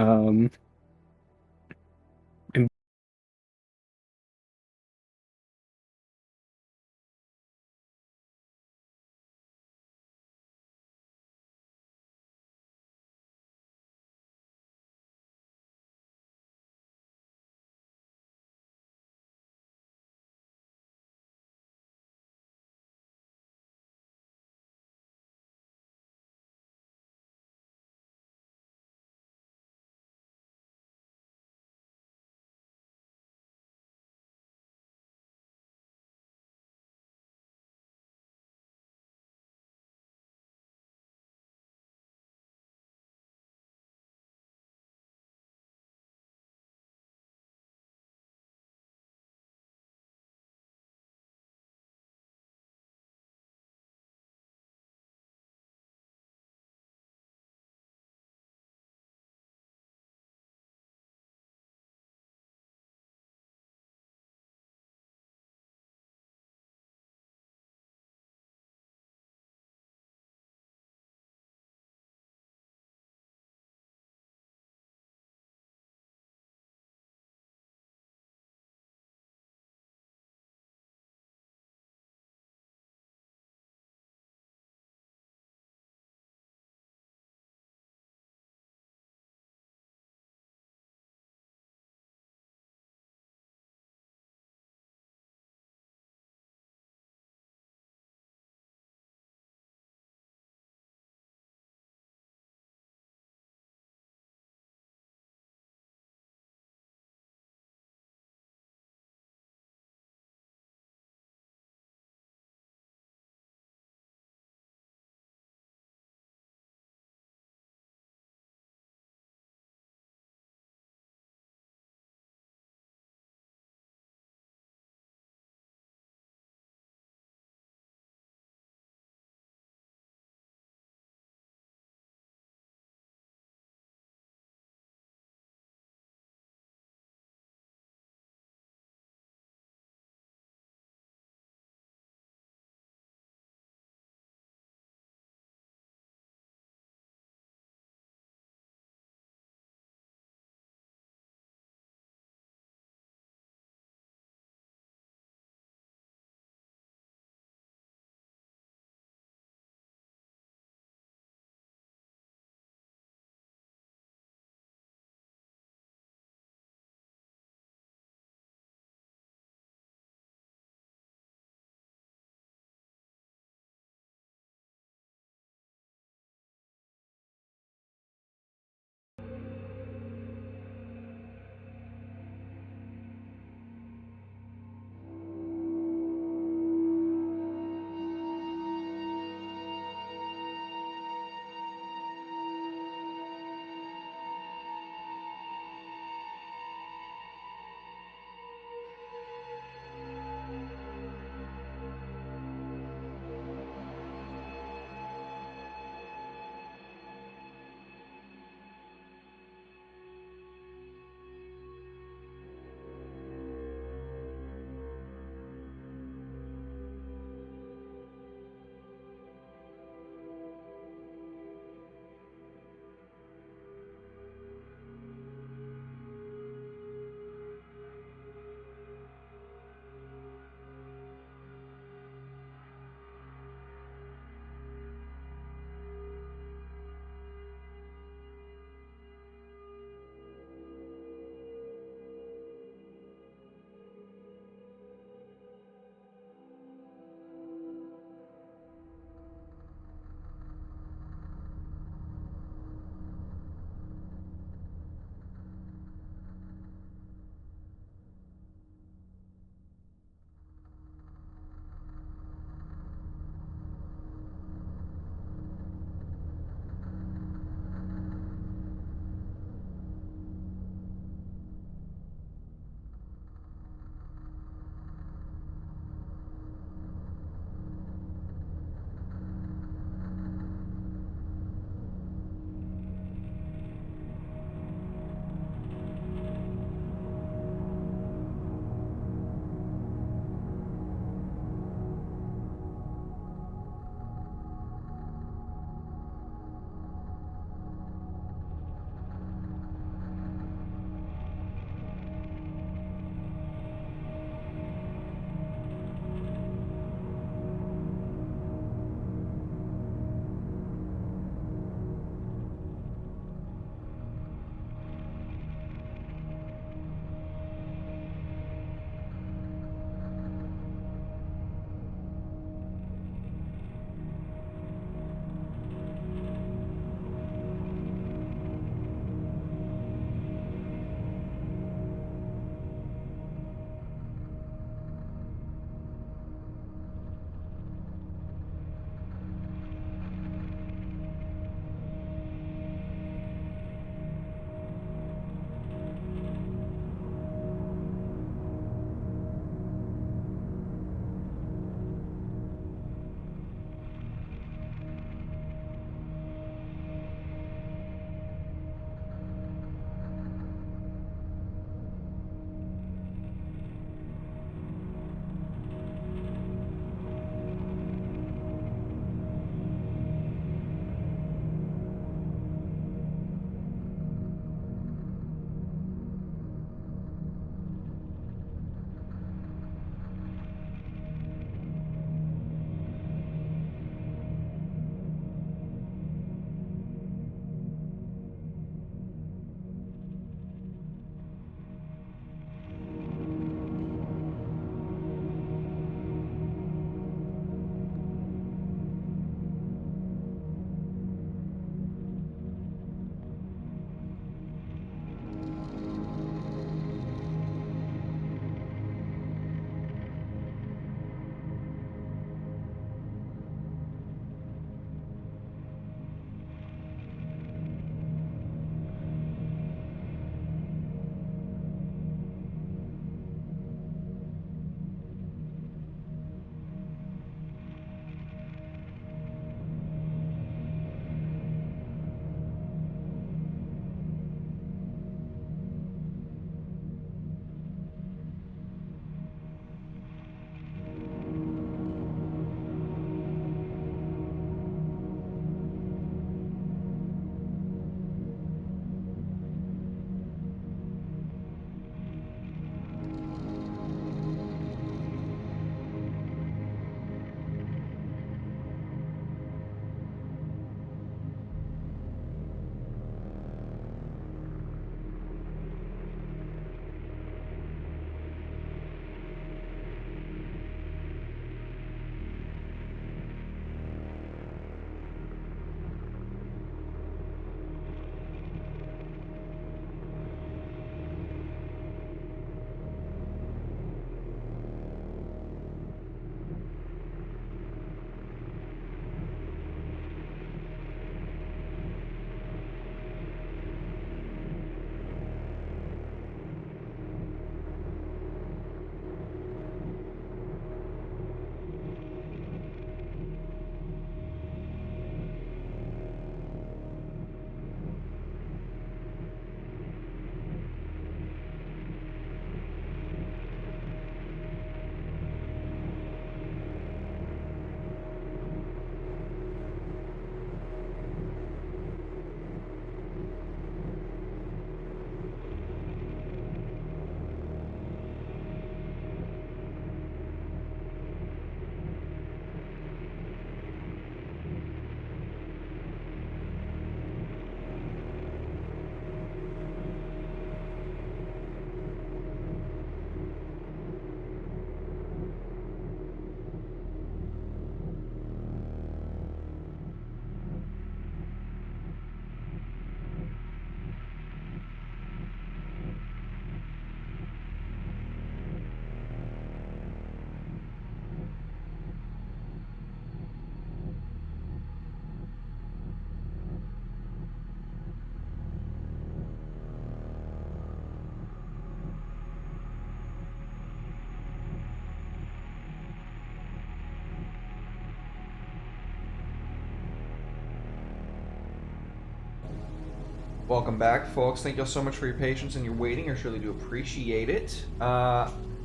Welcome back, folks. Thank you all so much for your patience and your waiting. I surely do appreciate it.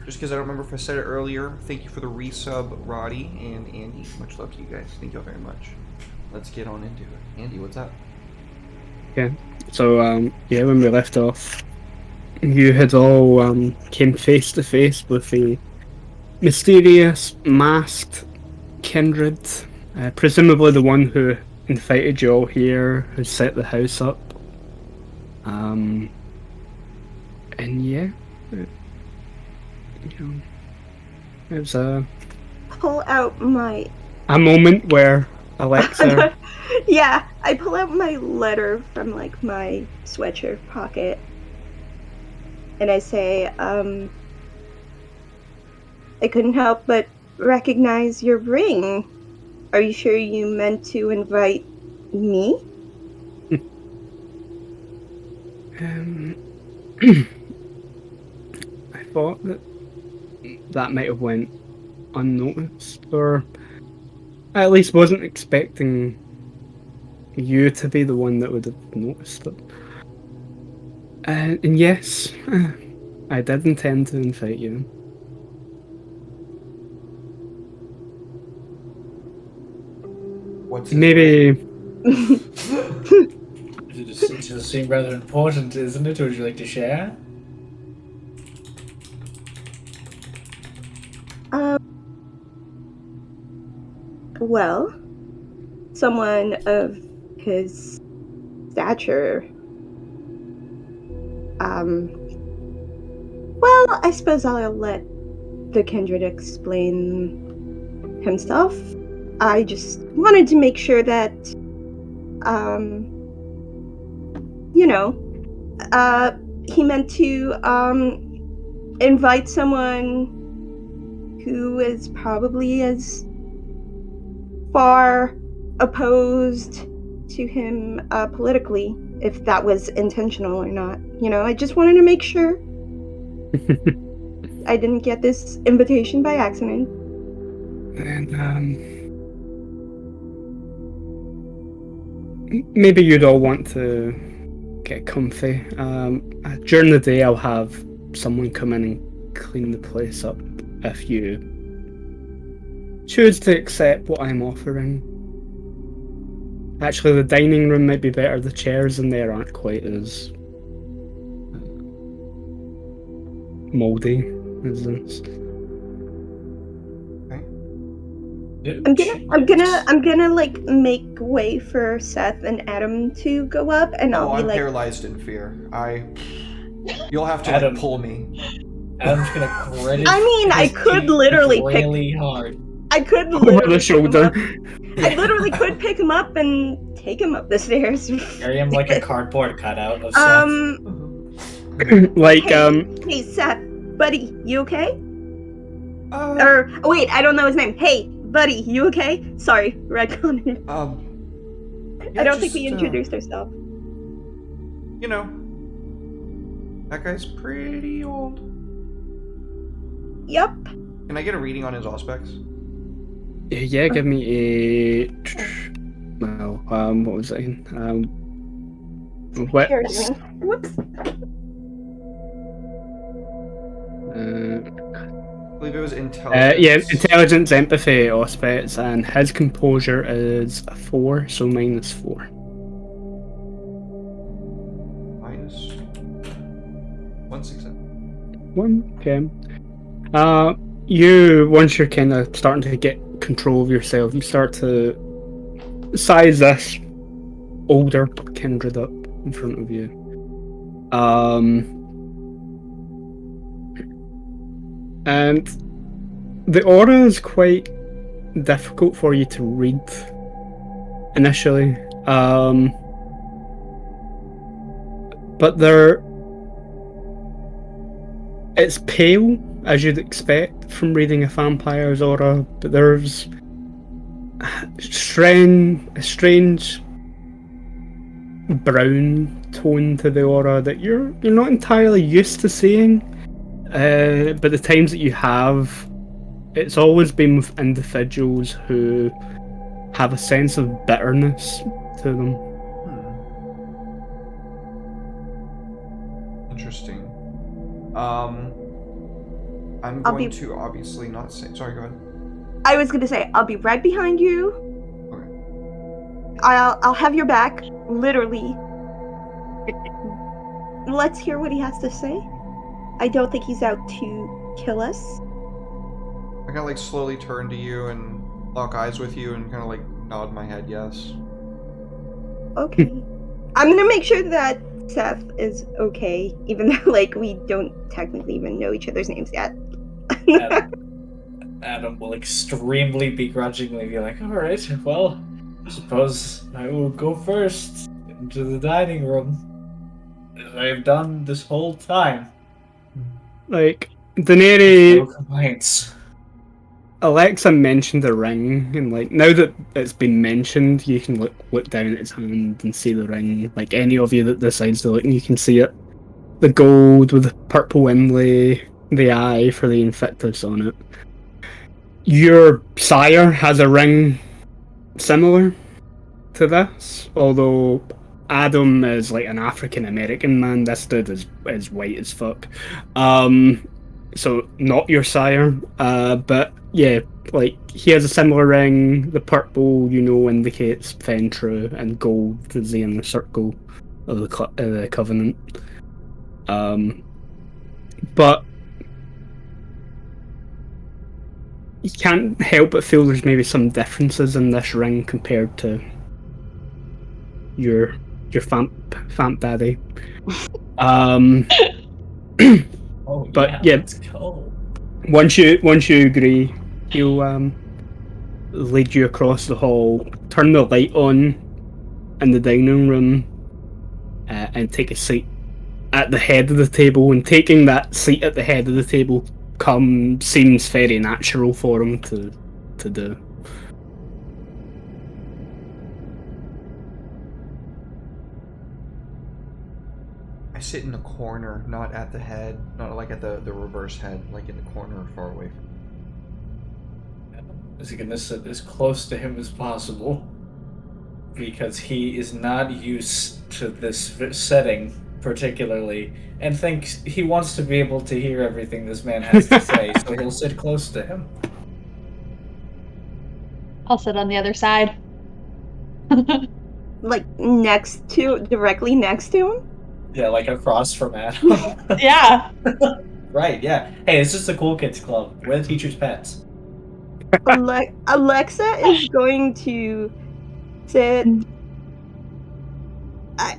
Just because I don't remember if I said it earlier, thank you for the resub, Roddy and Andy. Much love to you guys. Thank you all very much. Let's get on into it. Andy, what's up? Yeah. So yeah, when we left off, you had all came face to face with a mysterious masked kindred, presumably the one who invited you all here, who set the house up. And yeah, it was Pull out my. a moment where Alexa. Yeah, I pull out my letter from like my sweatshirt pocket, and I say, I couldn't help but recognize your ring. Are you sure you meant to invite me? I thought that might have went unnoticed, or I at least wasn't expecting you to be the one that would have noticed it. And yes, I did intend to invite you. What's his Maybe It just seemed rather important, isn't it? Would you like to share? Well, someone of his stature. Well, I suppose I'll let the kindred explain himself. I just wanted to make sure that, he meant to, invite someone who is probably as far opposed to him politically, if that was intentional or not. I just wanted to make sure I didn't get this invitation by accident. And maybe you'd all want to get comfy. During the day, I'll have someone come in and clean the place up if you choose to accept what I'm offering. Actually, the dining room might be better. The chairs in there aren't quite as moldy as this. I'm gonna like make way for Seth and Adam to go up, and I'll be I'm like, paralyzed in fear. You'll have to Adam. pull me. Adam's gonna credit. I mean, I his could teeth literally really hard. I could Over literally the shoulder. I literally could pick him up and take him up the stairs. Carry him like a cardboard cutout of Like, Hey Seth, buddy, you okay? Or wait, I don't know his name. Hey, buddy, you okay? Sorry, retcon. I don't think we introduced ourselves. That guy's pretty old. Yep. Can I get a reading on his aspects? yeah, give me a. Well, what was it? What? Whoops. I believe it was intelligence. Yeah, intelligence, empathy, aspects, and his composure is a 4, so -4. Minus 167. 1, okay. Once you're kind of starting to get control of yourself, you start to size this older kindred up in front of you. And the aura is quite difficult for you to read initially. But it's pale, as you'd expect from reading a vampire's aura, but there's a strange brown tone to the aura that you're not entirely used to seeing. But the times that you have, it's always been with individuals who have a sense of bitterness to them. interesting. I'm I'll going be- to obviously not say. Sorry, go ahead. I was gonna say I'll be right behind you. Okay. I'll have your back, literally. Let's hear what he has to say. I don't think he's out to kill us. I kind of like slowly turn to you and lock eyes with you and kind of like nod my head yes. Okay. I'm gonna make sure that Seth is okay, even though like we don't technically even know each other's names yet. Adam will extremely begrudgingly be like, alright, well, I suppose I will go first into the dining room, as I have done this whole time. Like, No Daenerys, complaints. Alexa mentioned the ring, and like now that it's been mentioned, you can look down at his hand and see the ring. Like any of you that decides to look, you can see it. The gold with the purple inlay, the eye for the Invictus on it. Your sire has a ring similar to this, although Adam is like an African American man. This dude is white as fuck. So not your sire, but yeah, like he has a similar ring. The purple, indicates Ventrue, and gold is the inner circle of the Covenant. But you can't help but feel there's maybe some differences in this ring compared to your famp daddy. Oh, But yeah, yeah. let's go. Once you agree, he'll lead you across the hall, turn the light on in the dining room, and take a seat at the head of the table. And taking that seat at the head of the table seems very natural for him to do. I sit in the corner, not at the head, not like at the reverse head, like in the corner far away from Is he gonna sit as close to him as possible? Because he is not used to this setting particularly, and thinks he wants to be able to hear everything this man has to say, so he'll sit close to him. I'll sit on the other side. Like directly next to him. Yeah, like across from Adam. Yeah. Right, yeah. Hey, it's just a cool kids club. We're the teacher's pets. Alexa is going to sit.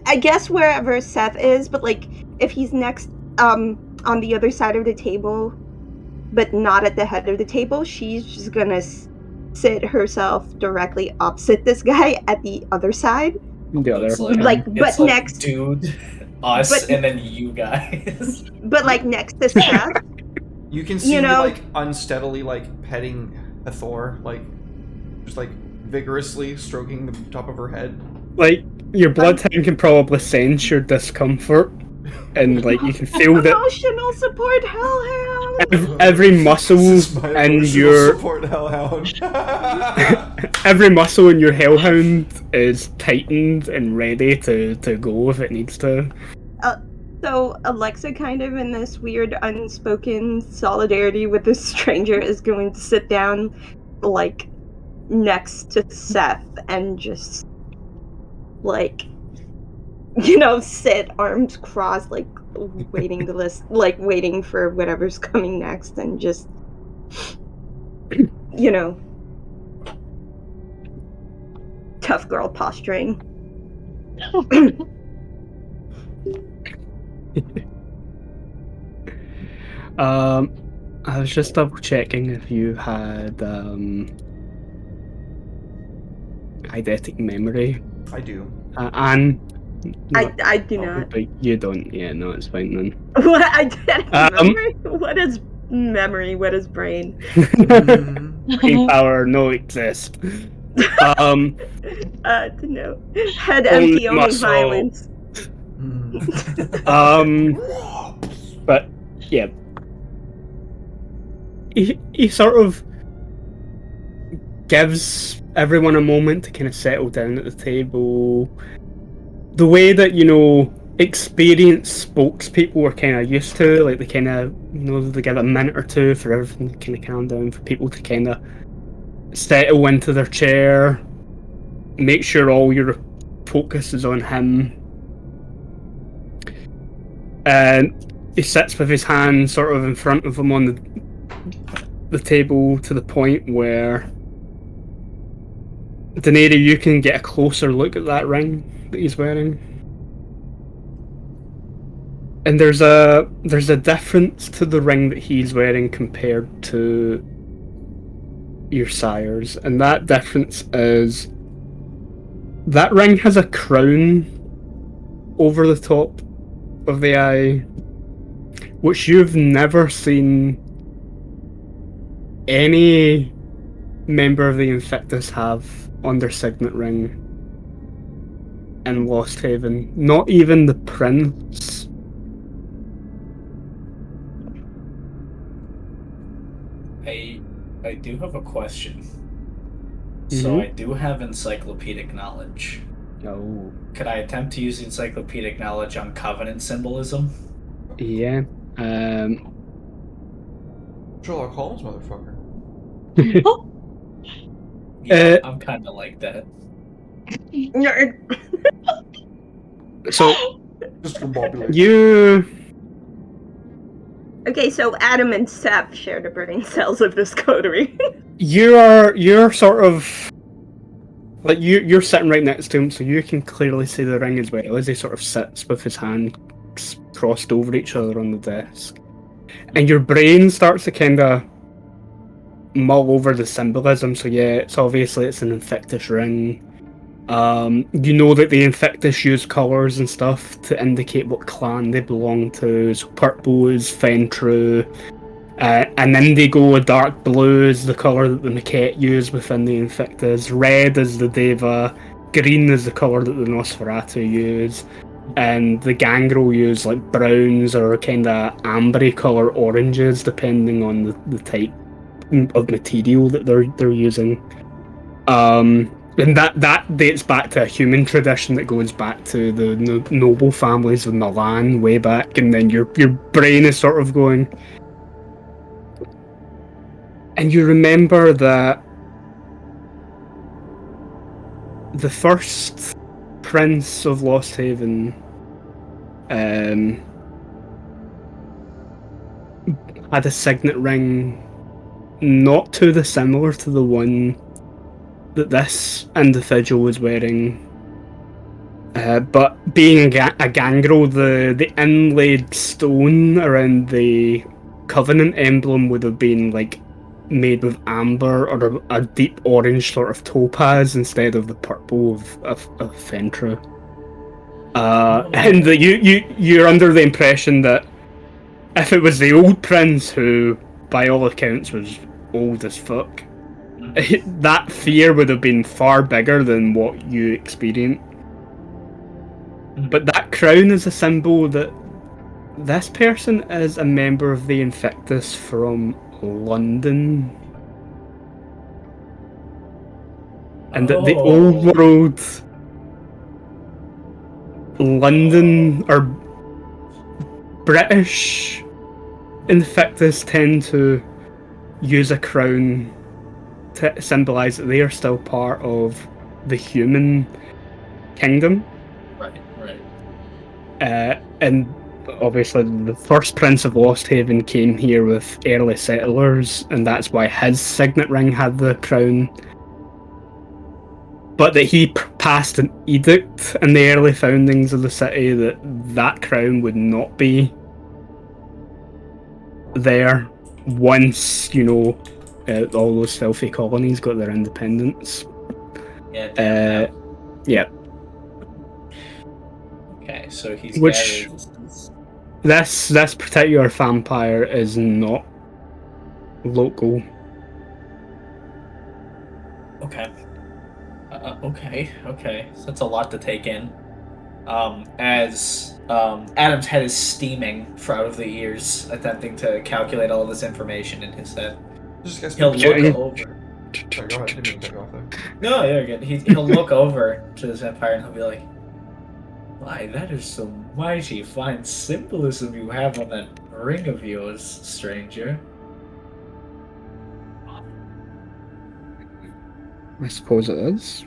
I guess wherever Seth is, but like if he's next on the other side of the table, but not at the head of the table, she's just gonna sit herself directly opposite this guy at the other side. The other, It's like, Like, but it's like, next- dude, us, but- and then you guys. But like next to Seth. you can see You me know- like unsteadily like petting Hathor, like just like vigorously stroking the top of her head. like your bloodhound can probably sense your discomfort, and like you can feel that Emotional support hellhound. every muscle This is my in emotional your support hellhound. every muscle in your hellhound is tightened and ready to go if it needs to. So Alexa, kind of in this weird unspoken solidarity with this stranger, is going to sit down like next to Seth and just like sit arms crossed, like waiting the list, like waiting for whatever's coming next, and just tough girl posturing. I was just double checking if you had eidetic memory. I do. Anne. I do not. But you don't. Yeah, no, it's fine then. What eidetic Um, memory? What is memory? What is brain? Brain power no exist. To know. Head Only empty, only muscle. violence. But yeah, he sort of gives everyone a moment to kind of settle down at the table. The way that experienced spokespeople are kind of used to. Like, they kind of, they give a minute or two for everything to kind of calm down, for people to kind of settle into their chair, make sure all your focus is on him. And he sits with his hand sort of in front of him on the table, to the point where, Daenerys, you can get a closer look at that ring that he's wearing. And there's a difference to the ring that he's wearing compared to your sire's, and that difference is that ring has a crown over the top of the eye, which you've never seen any member of the Invictus have on their signet ring in Lost Haven. Not even the prince. I do have a question. So I do have encyclopedic knowledge. Oh. Could I attempt to use encyclopedic knowledge on covenant symbolism? Yeah. Sherlock Holmes, motherfucker. Yeah, I'm kind of like that. So, Just combobulate. you... Okay, so Adam and Seth share the brain cells of this coterie. You're sort of... Like, you're sitting right next to him, so you can clearly see the ring as well, as he sort of sits with his hands crossed over each other on the desk. And your brain starts to kind of mull over the symbolism. So yeah, it's obviously it's an Invictus ring. You know that the Invictus use colours and stuff to indicate what clan they belong to. So purple is Fentru, an indigo, a dark blue is the colour that the Maquette use within the Invictus. Red is the Deva. Green is the colour that the Nosferatu use. And the Gangrel use like browns or kind of ambery colour oranges, depending on the type of material that they're using. And that dates back to a human tradition that goes back to the noble families of Milan way back, and then your brain is sort of going, and you remember that the first Prince of Lost Haven had a signet ring not too dissimilar to the one that this individual was wearing, but being a gangrel, the inlaid stone around the Covenant emblem would have been like made with amber or a deep orange sort of topaz instead of the purple of Fentra. And you're under the impression that if it was the old prince, who by all accounts was old as fuck, that fear would have been far bigger than what you experienced. But that crown is a symbol that this person is a member of the Invictus from London. And that the old world, London, or British Invictus tend to use a crown to symbolise that they are still part of the human kingdom. Right. And obviously the first Prince of Lost Haven came here with early settlers, and that's why his signet ring had the crown. But that he passed an edict in the early foundings of the city that crown would not be there once, all those filthy colonies got their independence. Yeah. Yeah. Okay, so he's Which this particular vampire is not local. Okay. Okay. So that's a lot to take in. As Adam's head is steaming out of the ears, attempting to calculate all this information in his head. He'll look over. Sorry, go ahead. Didn't mean to cut you off there. No, you're good. He'll look over to this vampire and he'll be like, "Why, that is some mighty fine symbolism you have on that ring of yours, stranger. I suppose it is.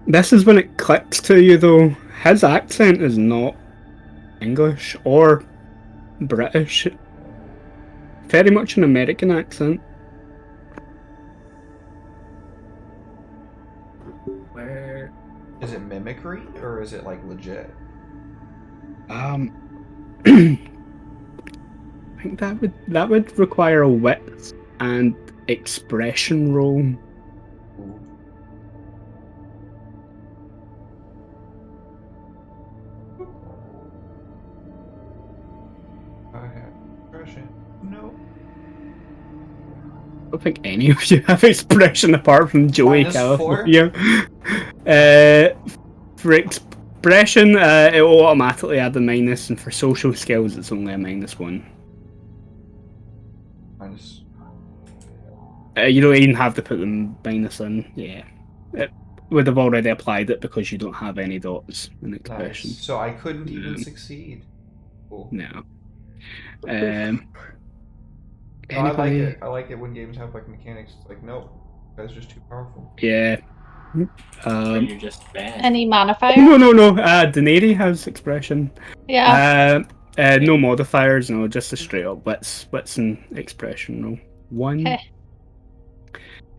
This is when it clicks to you, though. His accent is not English or British. Very much an American accent. Where? Is it mimicry or is it like legit? I think that would require a wit and expression roll. Ooh. I have expression. No. I don't think any of you have expression apart from Joey -4? California. For expression, it will automatically add the minus, and for social skills, it's only a -1. Minus. You don't even have to put the minus in. Yeah, it would have already applied it because you don't have any dots in expression. Nice. So I couldn't even succeed. Cool. No. No, I like Anybody? it. I like it when games have like mechanics. It's like, nope, that's just too powerful. Yeah. Or you're just bad. Any modifier? No. Daenerys has expression. Yeah. No modifiers. No, just a straight up wits and expression roll. 1. Okay.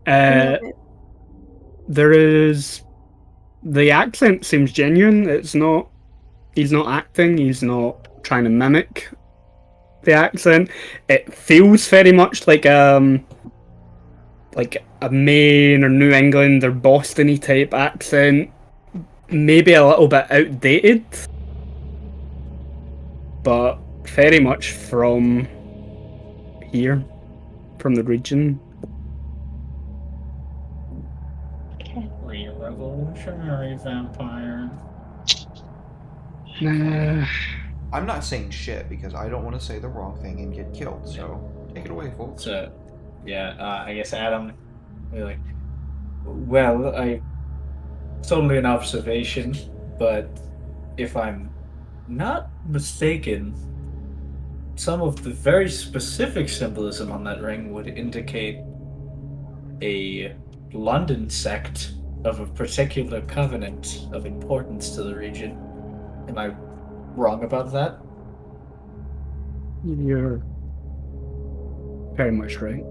Love it. There is the accent seems genuine. It's not. He's not acting. He's not trying to mimic the accent. It feels very much like a Maine or New England or Boston-y type accent. Maybe a little bit outdated, but very much from here, from the region. Were you a revolutionary vampire? I'm not saying shit because I don't want to say the wrong thing and get killed. So take it away, folks. So, yeah, I guess Adam, you're like, well, it's only an observation, but if I'm not mistaken, some of the very specific symbolism on that ring would indicate a London sect of a particular covenant of importance to the region. Am I wrong about that? You're very much right.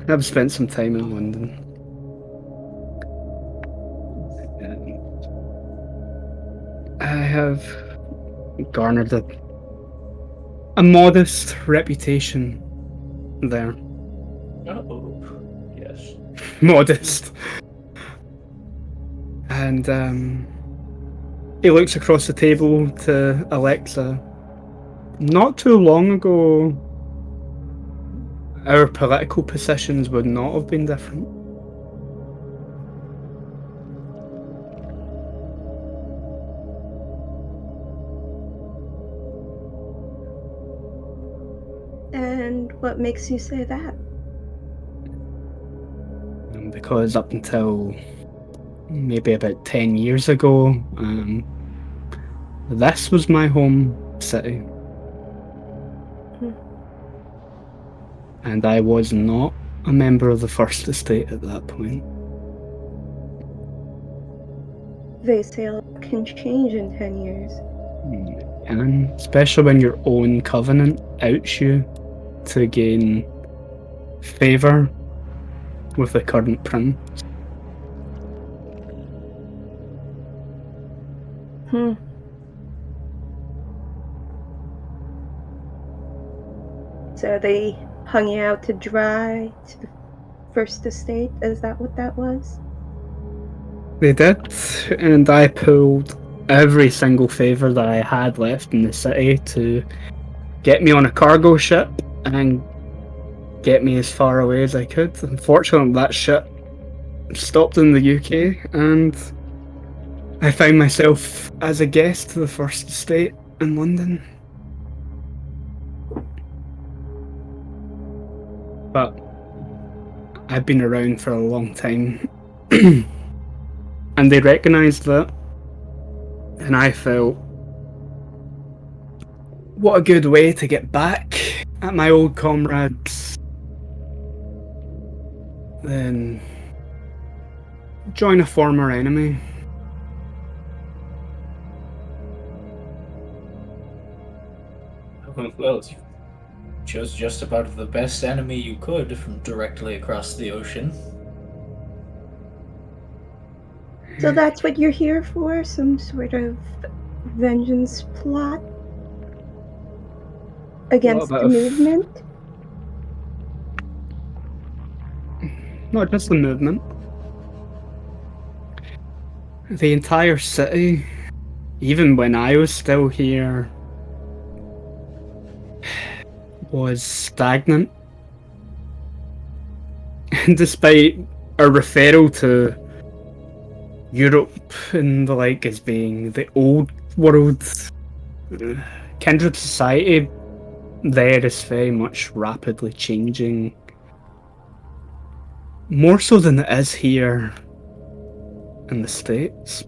I've spent some time in London. I have garnered a modest reputation there. Oh, yes. Modest. And he looks across the table to Alexa. Not too long ago, our political positions would not have been different. And what makes you say that? Because up until maybe about 10 years ago, this was my home city. And I was not a member of the First Estate at that point. They say a lot can change in 10 years. And especially when your own covenant outs you to gain favour with the current prince. So they hung you out to dry to the First Estate? Is that what that was? They did, and I pulled every single favour that I had left in the city to get me on a cargo ship and get me as far away as I could. Unfortunately, that ship stopped in the UK, and I found myself as a guest to the First Estate in London. But I've been around for a long time, and they recognised that And I felt, what a good way to get back at my old comrades. Then join a former enemy. Well, you chose just about the best enemy you could from directly across the ocean. So that's what you're here for? Some sort of vengeance plot against What the about movement? Not just the movement. The entire city, even when I was still here, was stagnant. And despite a referral to Europe and the like as being the old world, kindred society there is very much rapidly changing. More so than it is here in the States.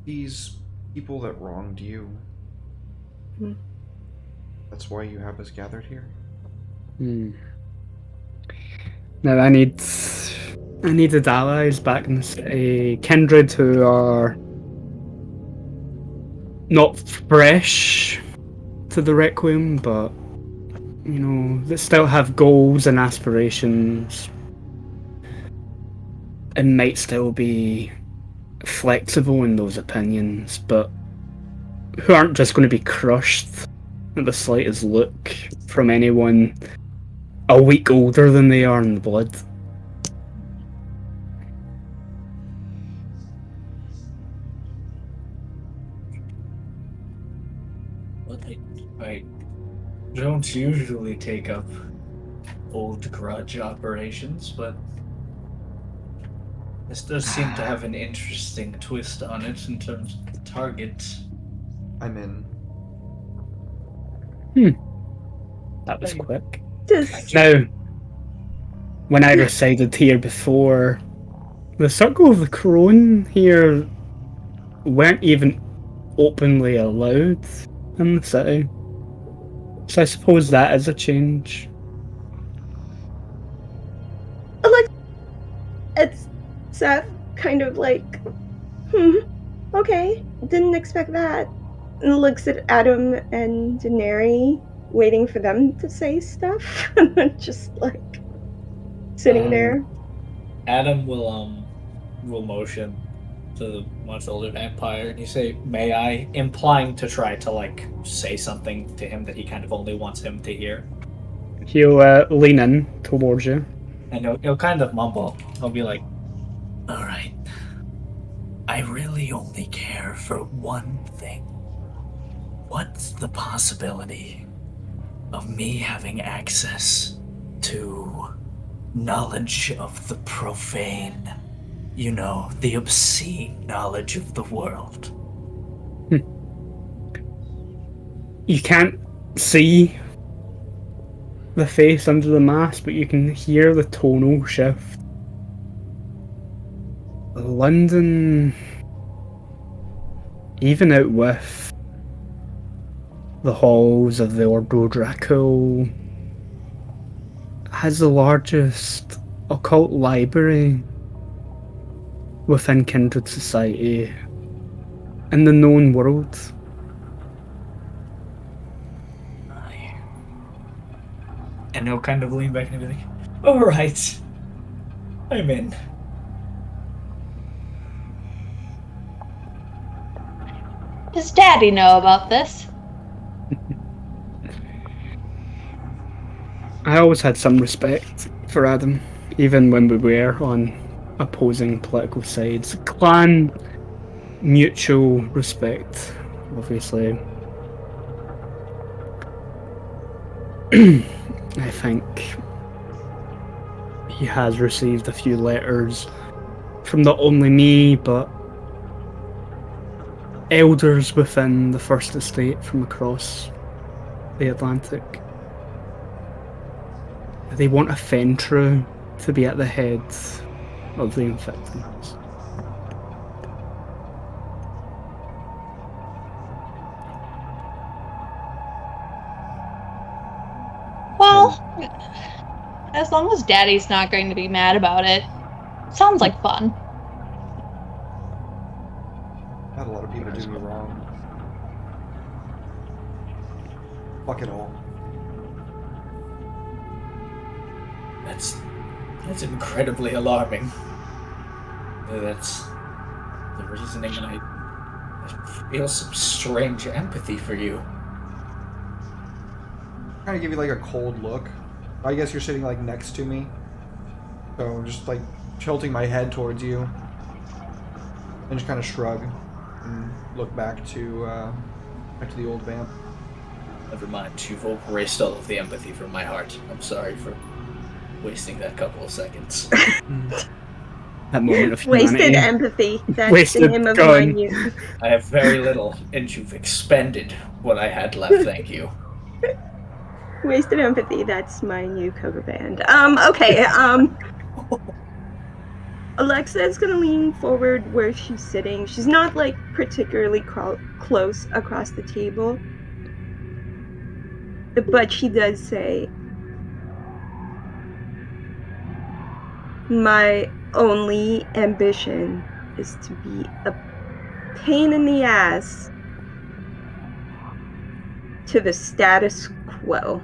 These people that wronged you. Hmm. That's why you have us gathered here? Now I needed allies back in the city. Kindred who are not fresh to the Requiem, but you know, that still have goals and aspirations and might still be flexible in those opinions, but who aren't just going to be crushed at the slightest look from anyone a week older than they are in the blood. Well, I don't usually take up old grudge operations, but this does seem to have an interesting twist on it in terms of the target. I'm in. That was quick. Does Now, when I resided here before, the Circle of the Crone here weren't even openly allowed in the city. So I suppose that is a change. it's Seth kind of like, okay, didn't expect that. And looks at Adam and Daenerys, waiting for them to say stuff. And then just like sitting there. Adam will motion to the much older vampire and you say, "May I?" implying to try to like say something to him that he kind of only wants him to hear. He'll lean in towards you. And he'll kind of mumble. He'll be like, "All right, I really only care for one thing. What's the possibility of me having access to knowledge of the profane? You know, the obscene knowledge of the world." You can't see the face under the mask, but you can hear the tonal shift. London, even out with the halls of the Ordo Draco, has the largest occult library within kindred society in the known world. And he'll kind of lean back and be like, "All right, I'm in." Does Daddy know about this? I always had some respect for Adam, even when we were on opposing political sides. Clan mutual respect, obviously. I think he has received a few letters from not only me, but elders within the First Estate from across the Atlantic. They want a Fentrue to be at the head of the Infectants. As long as Daddy's not going to be mad about it. Sounds like fun. I had a lot of people do me wrong. Fuck it all. That's incredibly alarming. That's the reasoning, and I feel some strange empathy for you. Kind of give you like a cold look. I guess you're sitting like next to me, so I'm just like tilting my head towards you, and just kind of shrug and look back to the old vamp. Never mind, you've erased all of the empathy from my heart. I'm sorry for wasting that couple of seconds. That moment of Wasted humanity. empathy. That's Wasted the name of gun. my new. I have very little, and you've expended what I had left, thank you. Wasted empathy. That's my new cover band. Okay. Alexa is gonna lean forward where she's sitting. She's not like particularly close across the table, but she does say, "My only ambition is to be a pain in the ass to the status quo.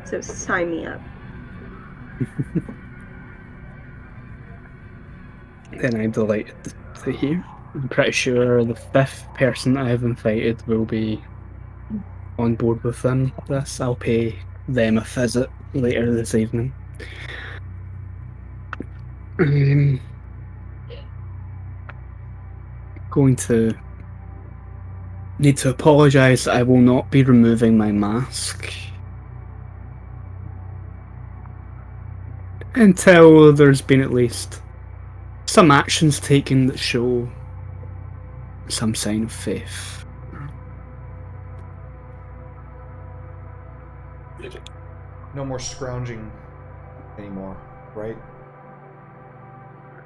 So sign me up." Then I'm delighted to hear. I'm pretty sure the 5th person I have invited will be on board with this. I'll pay them a visit later this evening. I'm going to need to apologise that I will not be removing my mask until there's been at least some actions taken that show some sign of faith. No more scrounging anymore, right?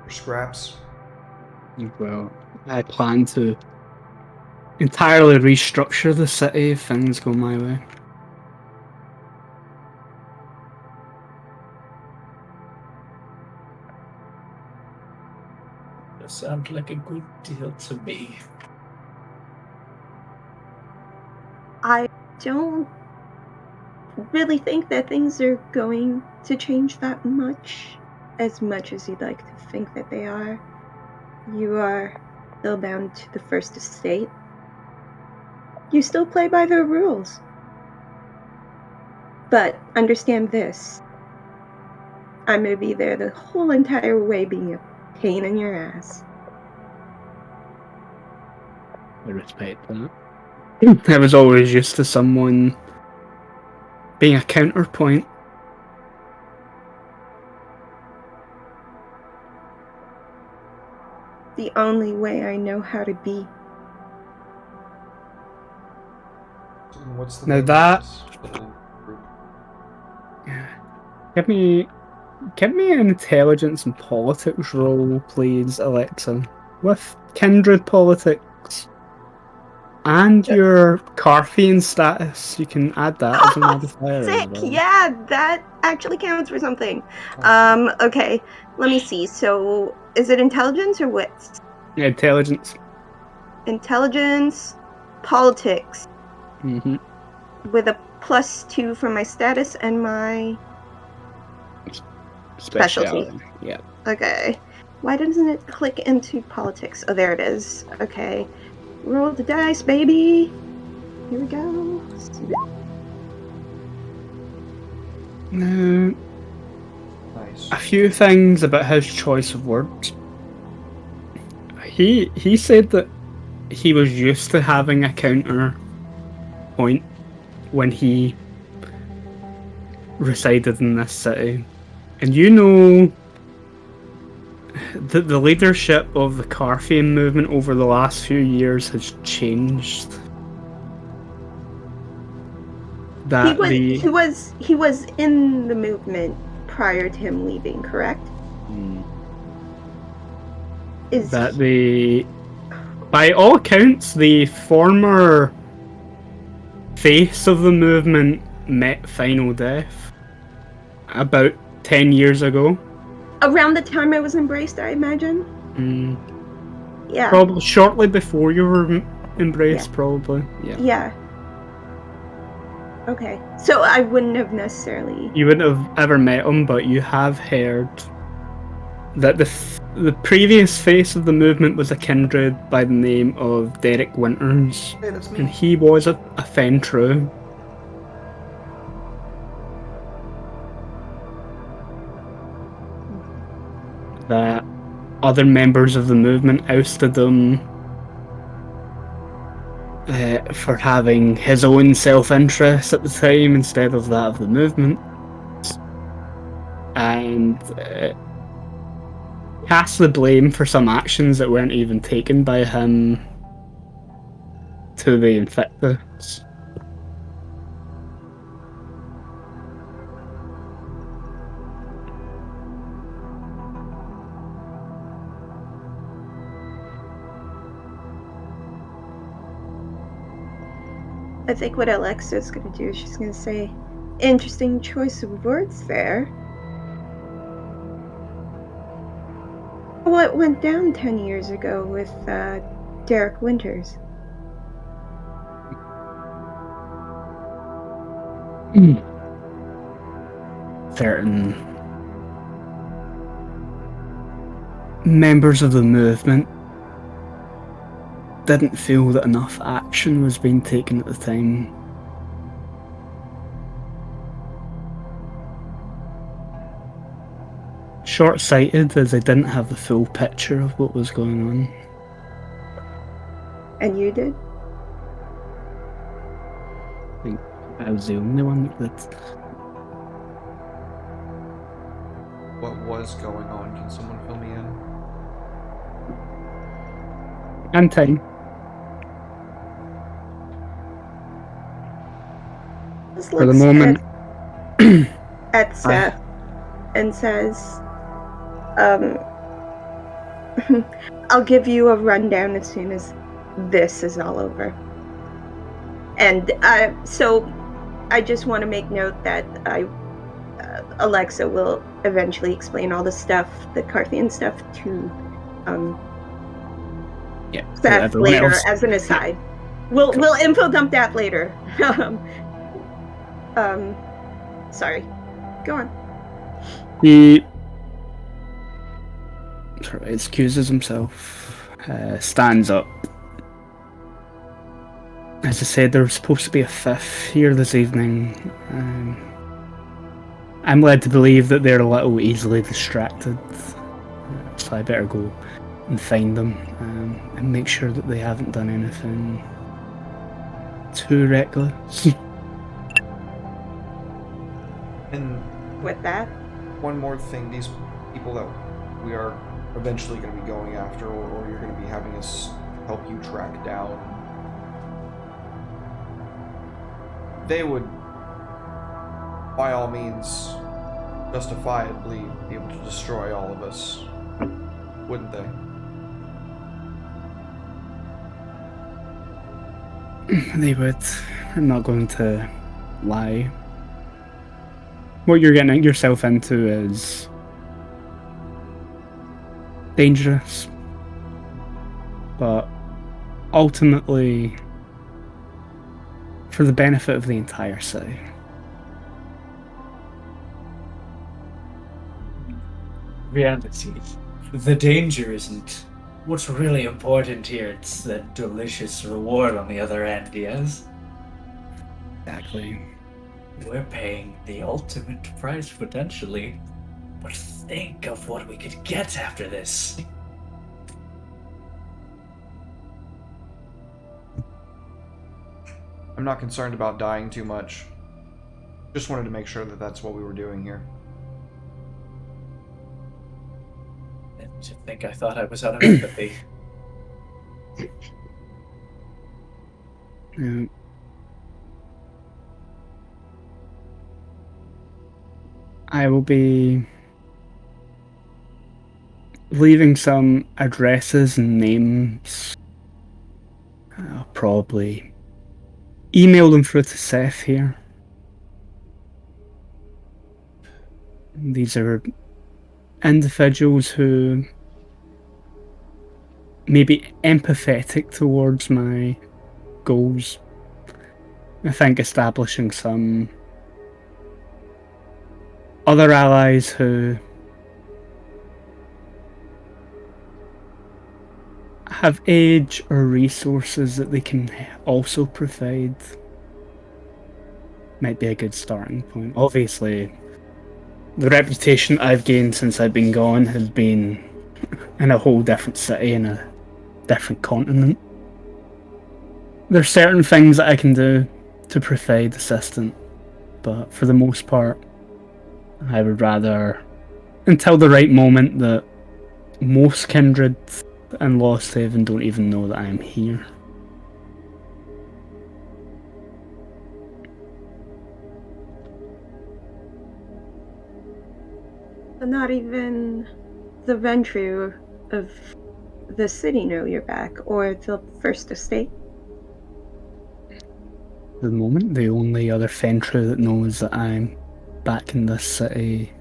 For scraps. Well, I plan to entirely restructure the city if things go my way. That sounds like a good deal to me. I don't really think that things are going to change that much as you'd like to think that they are. You are still bound to the First Estate. You still play by their rules. But understand this. I'm going to be there the whole entire way being a pain in your ass. I respect that. I was always used to someone being a counterpoint. The only way I know how to be. What's the Now name of that- this little group? Give me an intelligence and politics roll, please, Alexa. With kindred politics and your Carthian status, you can add that as a modifier. Sick! As well. Yeah, that actually counts for something. Okay, let me see. So, is it intelligence or wits? Intelligence. Intelligence, politics, Mm-hmm. with a +2 for my status and my Specialty. Yeah. Okay. Why doesn't it click into politics? Oh, there it is. Okay. Roll the dice, baby. Here we go. Now, Nice. a few things about his choice of words. He said that he was used to having a counter point when he resided in this city. And you know that the leadership of the Carthian movement over the last few years has changed. That He was in the movement prior to him leaving, correct? Is that by all accounts, the former face of the movement met final death about 10 years ago. Around the time I was embraced, I imagine. Yeah. Probably shortly before you were embraced, probably. Yeah. Yeah. Okay. So I wouldn't have necessarily. You wouldn't have ever met him, but you have heard that the previous face of the movement was a kindred by the name of Derek Winters, Hey, that's and me. he was a Fentru. That other members of the movement ousted him for having his own self-interest at the time instead of that of the movement, and cast the blame for some actions that weren't even taken by him to the infectors. I think what Alexa's gonna do is she's gonna say, "Interesting choice of words there. What went down 10 years ago with Derek Winters?" Certain members of the movement didn't feel that enough action was being taken at the time. Short-sighted, as they didn't have the full picture of what was going on. And you did? I think I was the only one that did. What was going on? Can someone fill me in? And time. Just For the looks moment. at Seth and says, "I'll give you a rundown as soon as this is all over." And so I just want to make note that Alexa will eventually explain all the stuff, the Carthian stuff, to Seth everyone later else. as an aside. We'll info dump that later. Sorry. Go on. He sort of excuses himself, stands up. As I said, there was supposed to be a fifth here this evening. I'm led to believe that they're a little easily distracted, so I better go and find them and make sure that they haven't done anything too reckless. And With that, one more thing, these people that we are eventually going to be going after, or you're going to be having us help you track down, they would, by all means, justifiably be able to destroy all of us, wouldn't they? They would. I'm not going to lie. What you're getting yourself into is dangerous, but ultimately for the benefit of the entire city. Reality. The danger isn't what's really important here. It's the delicious reward on the other end, yes? Exactly. We're paying the ultimate price potentially. But think of what we could get after this. I'm not concerned about dying too much. Just wanted to make sure that that's what we were doing here. And to think I thought I was out of empathy. I will be leaving some addresses and names. I'll probably email them through to Seth here. These are individuals who may be empathetic towards my goals. I think establishing some other allies who have age or resources that they can also provide might be a good starting point. Obviously, the reputation I've gained since I've been gone has been in a whole different city in a different continent. There's certain things that I can do to provide assistance, but for the most part, I would rather, until the right moment, that most kindred in Lost Haven don't even know that I am here. But not even the Ventru of the city know you're back, or the First Estate. At the moment, the only other Fentru that knows that I'm back in this city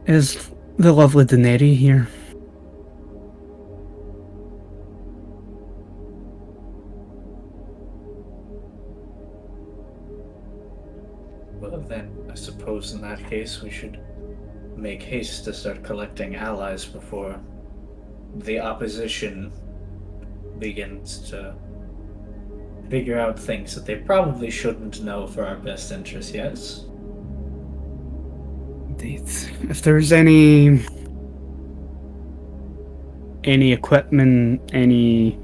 is the lovely Daenerys here. Well, then, I suppose in that case we should make haste to start collecting allies before the opposition begins to figure out things that they probably shouldn't know for our best interest, yes? Indeed. If there's any equipment, any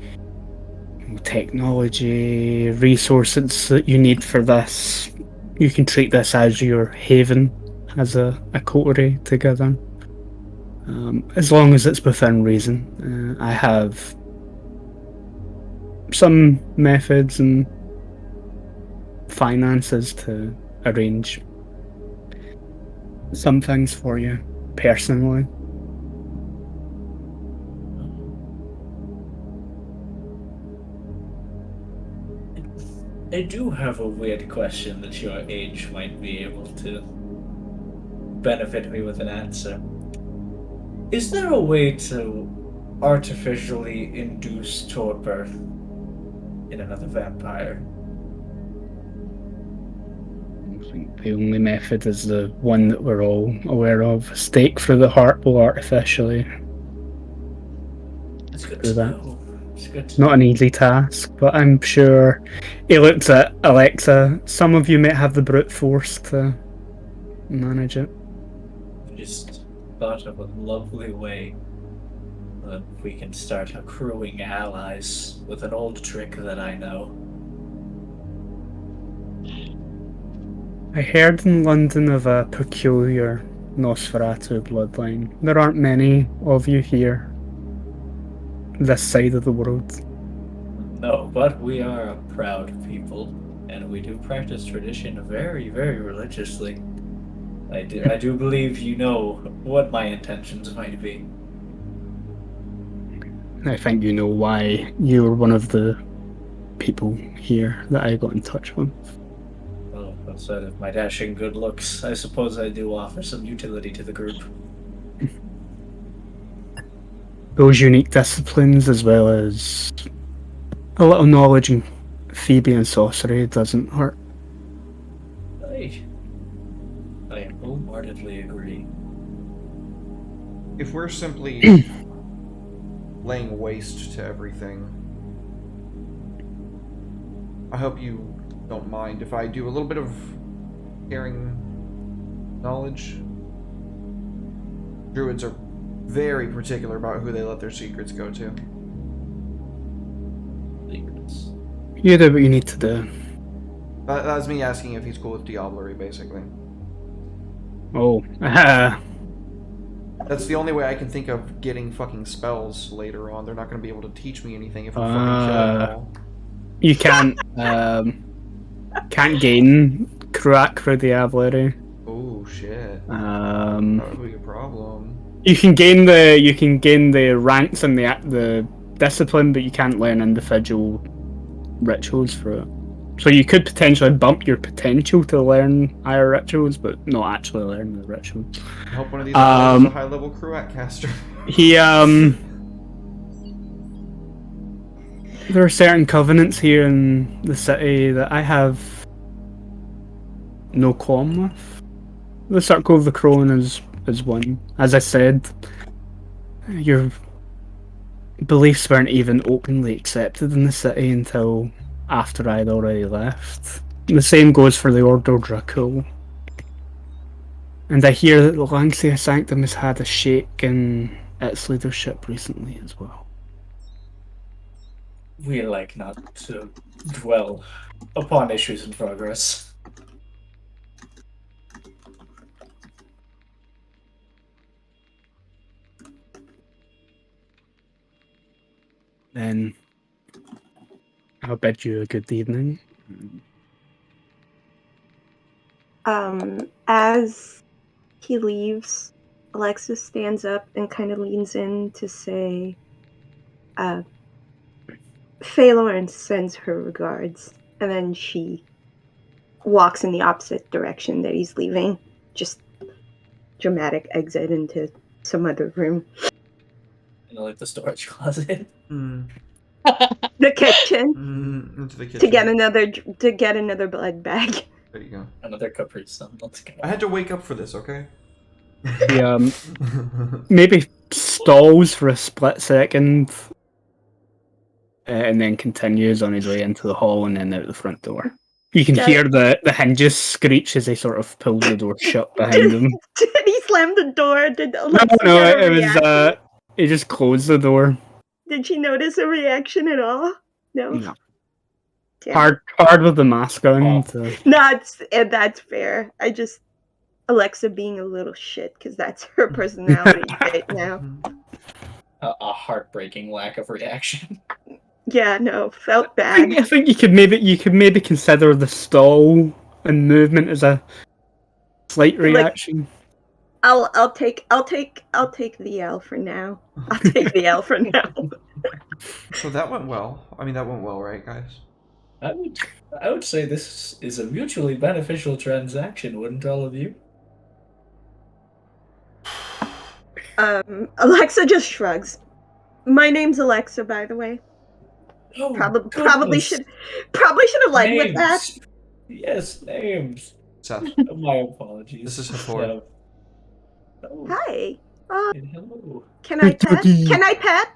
technology, resources that you need for this, you can treat this as your haven, as a coterie together. As long as it's within reason. I have some methods and finances to arrange some things for you personally. I do have a weird question that your age might be able to benefit me with an answer. Is there a way to artificially induce torpor in another vampire? I think the only method is the one that we're all aware of. A stake through the heart will artificially It's good do to that. know. It's good to Not know. an easy task, but I'm sure he looked at Alexa. Some of you might have the brute force to manage it. Just thought of a lovely way that we can start accruing allies with an old trick that I know. I heard in London of a peculiar Nosferatu bloodline. There aren't many of you here, this side of the world. No, but we are a proud people, and we do practice tradition very, very religiously. I do believe you know what my intentions might be. I think you know why you were one of the people here that I got in touch with. Well, outside of my dashing good looks, I suppose I do offer some utility to the group. Those unique disciplines, as well as a little knowledge in Phoebe sorcery, doesn't hurt. I wholeheartedly agree. If we're simply laying waste to everything, I hope you don't mind if I do a little bit of sharing knowledge. Druids are very particular about who they let their secrets go to. Secrets. You do what you need to do. That's me asking if he's cool with diablerie, basically. Oh, That's the only way I can think of getting fucking spells later on. They're not going to be able to teach me anything if we fucking kill them all. you can't gain Cracra Diablerie. Oh shit. Um, That'd be a problem. you can gain the ranks and the discipline, but you can't learn individual rituals for it. So you could potentially bump your potential to learn higher rituals, but not actually learn the rituals. I hope one of these allies is a Um, high-level Cruat caster. He there are certain covenants here in the city that I have no qualm with. The Circle of the Crone is one. As I said, your beliefs weren't even openly accepted in the city until after I'd already left. The same goes for the Ordo Dracul. And I hear that the Lancia Sanctum has had a shake in its leadership recently as well. We like not to dwell upon issues in progress. Then I'll bid you a good evening. As he leaves, Alexis stands up and kind of leans in to say, Faye Lawrence sends her regards. And then she walks in the opposite direction that he's leaving. Just dramatic exit into some other room. Like the storage closet. The kitchen. Into the kitchen. To get another blood bag. There you go. Another Capri Sun. Let's go. I had to wake up for this, okay? He maybe stalls for a split second, and then continues on his way into the hall and then out the front door. You can hear the hinges screech as he sort of pulls the door shut behind him. Did he slam the door? Did Alexis No, get a it was reaction? he just closed the door. Did she notice a reaction at all? No. No. Damn. Hard with the mask on. Oh. So. No, that's fair. I just Alexa being a little shit because that's her personality right now. A heartbreaking lack of reaction. Yeah, no, felt bad. I think you could maybe consider the stall and movement as a slight reaction. I'll take the L for now. I'll take the L for now. So that went well. I mean, that went well, right, guys? I would say this is a mutually beneficial transaction, wouldn't all of you? Alexa just shrugs. My name's Alexa, by the way. Oh, Probably should have led with that. Yes, names. Seth. My apologies. This is Hathor. Oh, Hi. hello. Can I pet? Can I pet?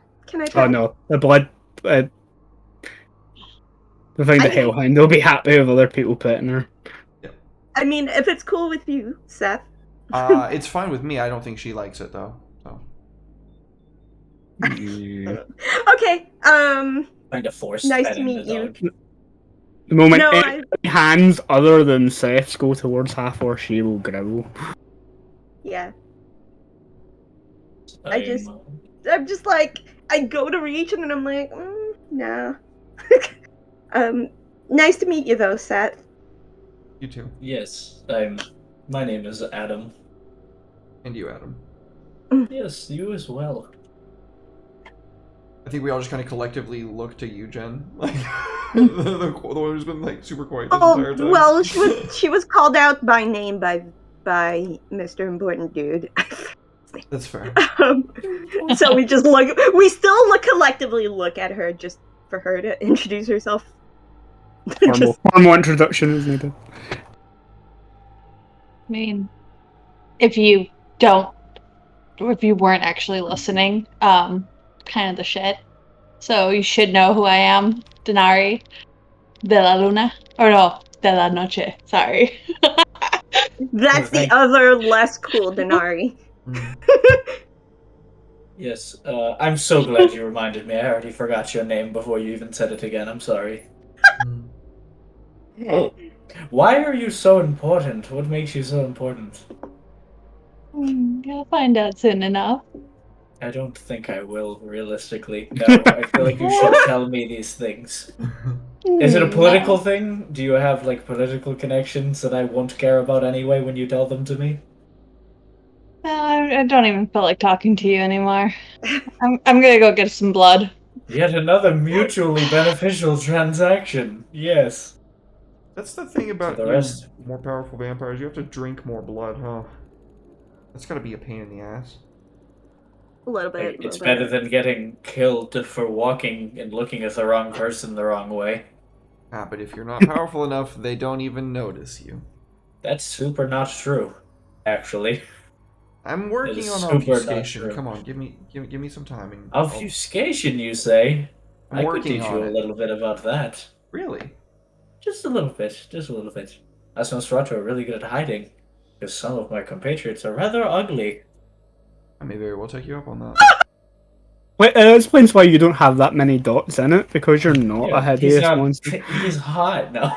Oh no, the blood. I think the Hellhound will be happy with other people petting her. I mean, if it's cool with you, Seth. It's fine with me. I don't think she likes it though. So. Okay. Kind of forced. Nice to meet you. The moment any hands other than Seth's go towards Hathor, she will growl. Yeah. I'm just like, I go to reach and then I'm like, no. Nice to meet you though, Seth. You too. Yes, my name is Adam. And you, Adam. Yes, you as well. I think we all just kind of collectively look to you, Jen. Like, the one who's been like super quiet this entire time. Well, she was called out by name by Mr. Important Dude. That's fair. So we still collectively look at her just for her to introduce herself. Formal introduction is needed. I mean, if you weren't actually listening, kind of the shit. So you should know who I am, Denari de la Luna. Or no, de la Noche, sorry. That's the other less cool Denari. Yes, I'm so glad you reminded me. I already forgot your name before you even said it again. I'm sorry. Why are you so important? What makes you so important? You'll find out soon enough. I don't think I will, realistically. No, I feel like you should tell me these things. Is it a political thing? Do you have, like, political connections that I won't care about anyway when you tell them to me? I don't even feel like talking to you anymore. I'm gonna go get some blood. Yet another mutually beneficial transaction. Yes. That's the thing about the you rest- more powerful vampires. You have to drink more blood, huh? That's gotta be a pain in the ass. A little bit. It's better than getting killed for walking and looking at the wrong person the wrong way. Ah, but if you're not powerful enough, they don't even notice you. That's super not true, actually. I'm It working is on super not obfuscation. true. Come on, give me some time. And Obfuscation, you say? I'm I could working teach on you a it. little bit about that. Really? Just a little bit. Just a little bit. Us Nosferatu are really good at hiding, because some of my compatriots are rather ugly. I may very well take you up on that. Wait, it explains why you don't have that many dots in it, because you're not a He's hideous not. monster. He's hot. No,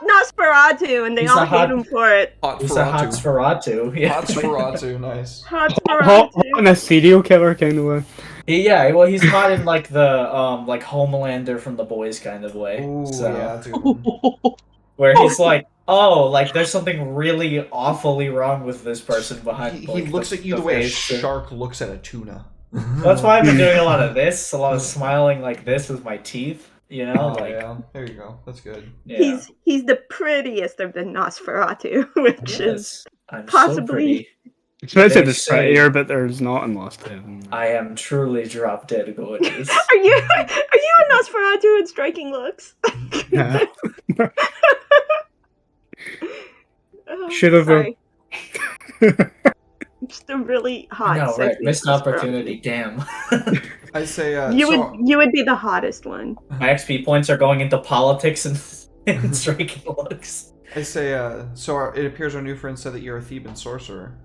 Nosferatu, and they He's all a hate hot- him for it. Hot he's a hot Feratu. Sferatu. Yeah. Hot Feratu, nice. Hot Hot Nosferatu. in a serial killer kind of way. Yeah, well, he's hot in like the like Homelander from The Boys kind of way. Ooh, So yeah, that's a good one. where he's like, oh, like there's something really awfully wrong with this person behind. He Like, looks at you the way a face. shark looks at a tuna. That's why I've been doing a lot of this, a lot of smiling like this with my teeth. You know, Oh, like yeah, there you go. That's good. yeah. He's the prettiest of the Nosferatu, which is Yes, I'm possibly- so pretty. Especially They there's say- prettier, but there's not in Lost Heaven. I am truly drop dead gorgeous. Are you a Nosferatu in striking looks? Yeah. Oh, Should have, sorry. Just a really hot. No, right? sexy Missed Nosferatu. opportunity. Damn. I say, You would be the hottest one. My XP points are going into politics and striking looks. I say, it appears our new friend said that you're a Theban sorcerer.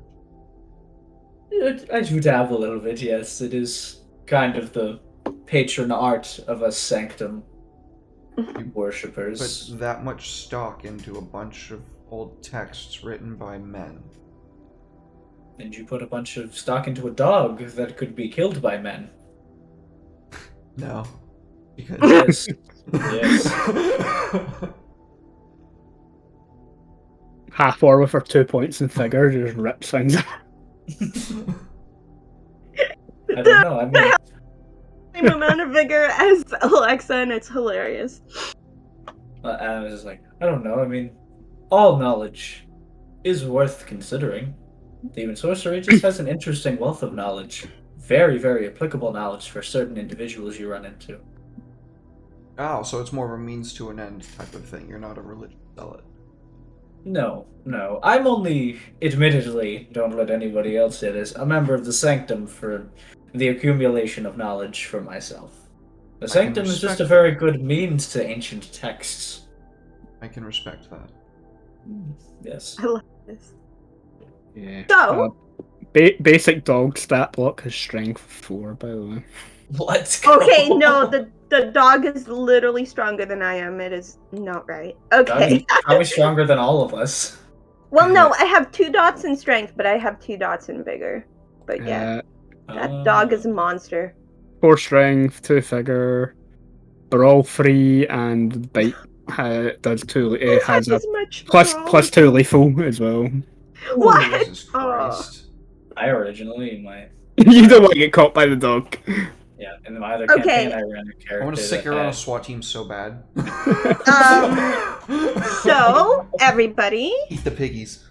I do dabble a little bit. Yes, it is kind of the patron art of us sanctum worshippers. Put that much stock into a bunch of old texts written by men. And you put a bunch of stock into a dog that could be killed by men. No. Because... Yes. Yes. Half orc with her 2 points in figure just rips things. I don't know. I mean, Same amount of vigor as Alexa, and it's hilarious. I was just like, I don't know. I mean, all knowledge is worth considering. Demon sorcery just has an interesting wealth of knowledge. Very, very applicable knowledge for certain individuals you run into. Oh, so it's more of a means to an end type of thing. You're not a religious zealot. No. I'm only, admittedly, don't let anybody else say this, a member of the Sanctum for the accumulation of knowledge for myself. The can Sanctum is just respect a very good means to ancient texts. I can respect that. Yes. I love this. Yeah. So- Basic dog stat block has strength 4, by the way. Let's go. Okay, no, the dog is literally stronger than I am. It is not right. Okay. Probably stronger than all of us. Well, no, I have 2 dots in strength, but I have 2 dots in vigor. But yeah, that dog is a monster. 4 strength, 2 figure, brawl 3, and bite does 2. It has a as much plus 2 lethal as well. What? Oh, Jesus Christ. I originally, You don't want to get caught by the dog. yeah, in my other Okay. campaign, I ran a character. I want to that sick her on a had- SWAT team so bad. So, everybody, Eat the piggies.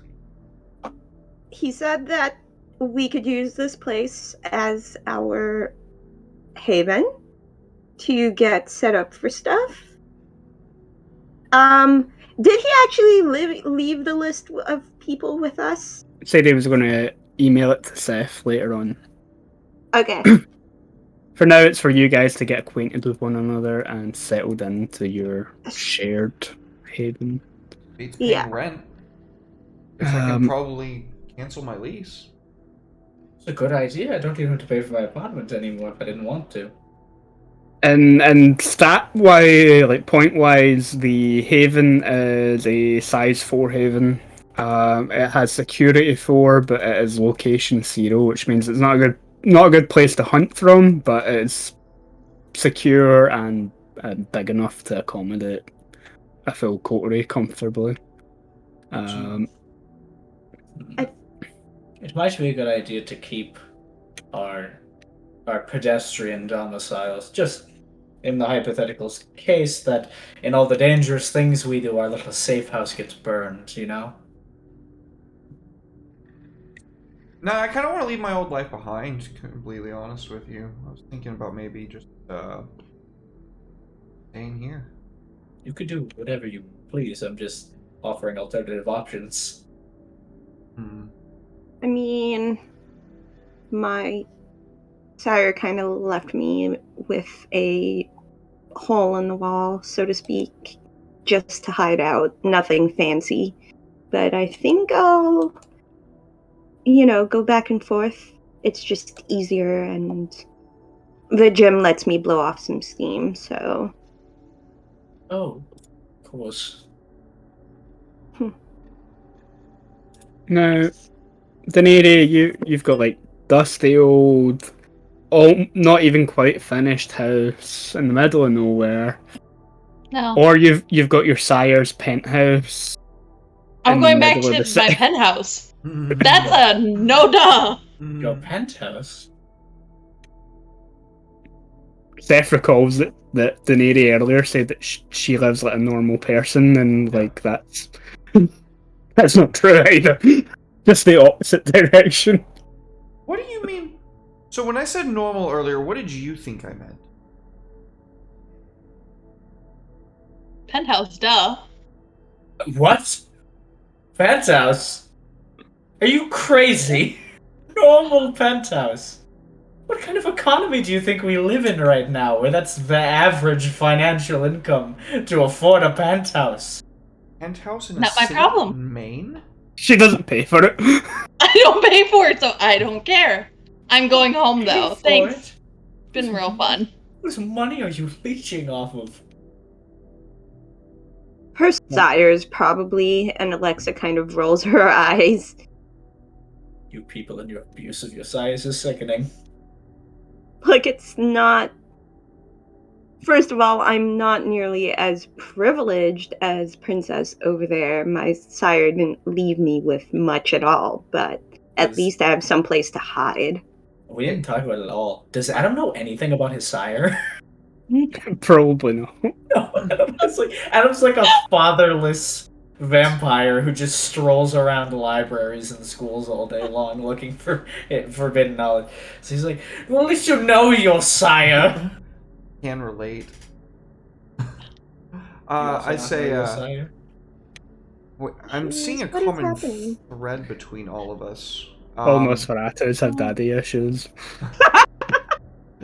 he said that we could use this place as our haven to get set up for stuff. Did he actually leave the list of people with us? Said he was going to email it to Seth later on. Okay. For now, it's for you guys to get acquainted with one another and settled into your shared haven. Beats paying Yeah. rent. Guess I can Um, probably cancel my lease. It's a good idea. I don't even have to pay for my apartment anymore if I didn't want to. And stat wise, like point wise, the haven is a size 4 haven. It has security 4, but it is location 0, which means it's not a good place to hunt from, but it's secure and big enough to accommodate a full coterie comfortably. It might be a good idea to keep our pedestrian domiciles just in the hypothetical case that in all the dangerous things we do, our little safe house gets burned, you know? Nah, I kind of want to leave my old life behind, to be completely honest with you. I was thinking about maybe just staying here. You could do whatever you please. I'm just offering alternative options. Hmm. I mean, my sire kind of left me with a hole in the wall, so to speak, just to hide out. Nothing fancy. But I think I'll, go back and forth. It's just easier, and the gym lets me blow off some steam, so. Oh, of course. Now, Daenerys, you've got like dusty old, not even quite finished house in the middle of nowhere, No. or you've got your sire's penthouse. I'm in the going back middle of to the my city. penthouse. That's a no duh. Your penthouse? Seth recalls that Daenerys earlier said that she lives like a normal person, and like that's not true either. Just the opposite direction. What do you mean? So when I said normal earlier, what did you think I meant? Penthouse, duh. What? Penthouse? Are you crazy? Normal penthouse? What kind of economy do you think we live in right now, where that's the average financial income to afford a penthouse? Penthouse in a Not my city problem. in Maine? She doesn't pay for it. I don't pay for it, so I don't care. I'm going home Pay though. for Thanks. it? It's been real fun. Whose money are you leeching off of? Her sire's probably, and Alexa kind of rolls her eyes. You people and your abuse of your size is sickening. Like, it's not. First of all, I'm not nearly as privileged as Princess over there. My sire didn't leave me with much at all, but at least I have some place to hide. We didn't talk about it at all. Does Adam know anything about his sire? Probably not. No, Adam's like a fatherless vampire who just strolls around libraries and schools all day long looking for forbidden knowledge. So he's like, well, at least you know your sire. Can relate. You also I not say, know your sire? I'm seeing a What is common happening? thread between all of us. All Nosferatus have daddy issues.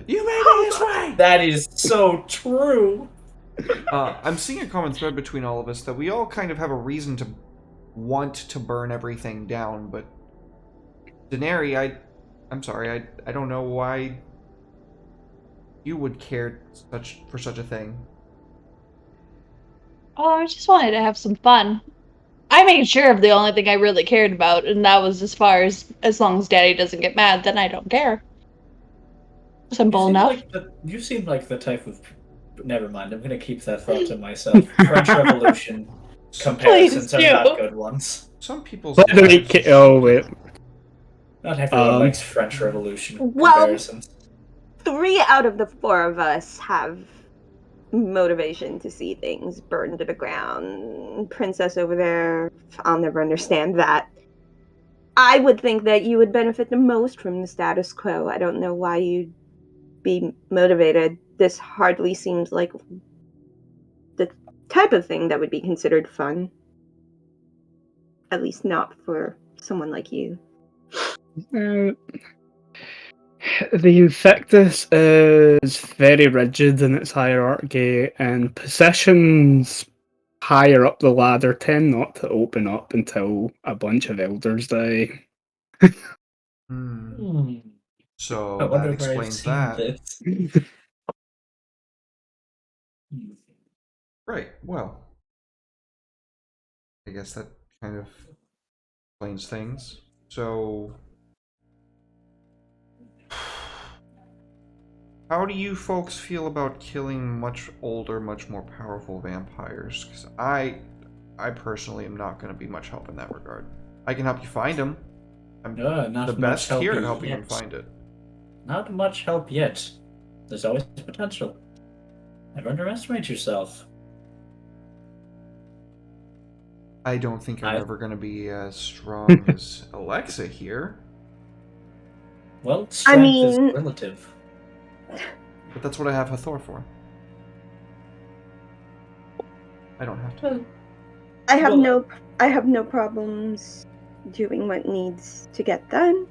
You made it this way! That is so true. I'm seeing a common thread between all of us that we all kind of have a reason to want to burn everything down, but Daenerys, I'm sorry, I don't know why you would care for such a thing. Oh, I just wanted to have some fun. I made sure of the only thing I really cared about, and that was as long as Daddy doesn't get mad, then I don't care. Simple enough. You seem like the type of. Never mind. I'm gonna keep that thought to myself. French Revolution comparisons are not good ones. Some people's Let me lives- oh wait. Not everyone likes French Revolution Well- comparisons. 3 out of the 4 of us have motivation to see things burned to the ground. Princess over there, I'll never understand that. I would think that you would benefit the most from the status quo. I don't know why you'd be motivated. This hardly seems like the type of thing that would be considered fun. At least not for someone like you. The Infectus is very rigid in its hierarchy, and positions higher up the ladder tend not to open up until a bunch of elders die. So I wonder that if I've explains seen that. this. Right, well. I guess that kind of explains things. So, how do you folks feel about killing much older, much more powerful vampires? Because I personally am not going to be much help in that regard. I can help you find them. I'm Not the much best help here at yet. helping them find it. Not much help yet. There's always potential. Never underestimate yourself. I don't think I'm I- ever going to be as strong as Alexa here, Well, strength is mean- relative. but that's what I have Hathor for. I don't have to. I have Well- no problems doing what needs to get done.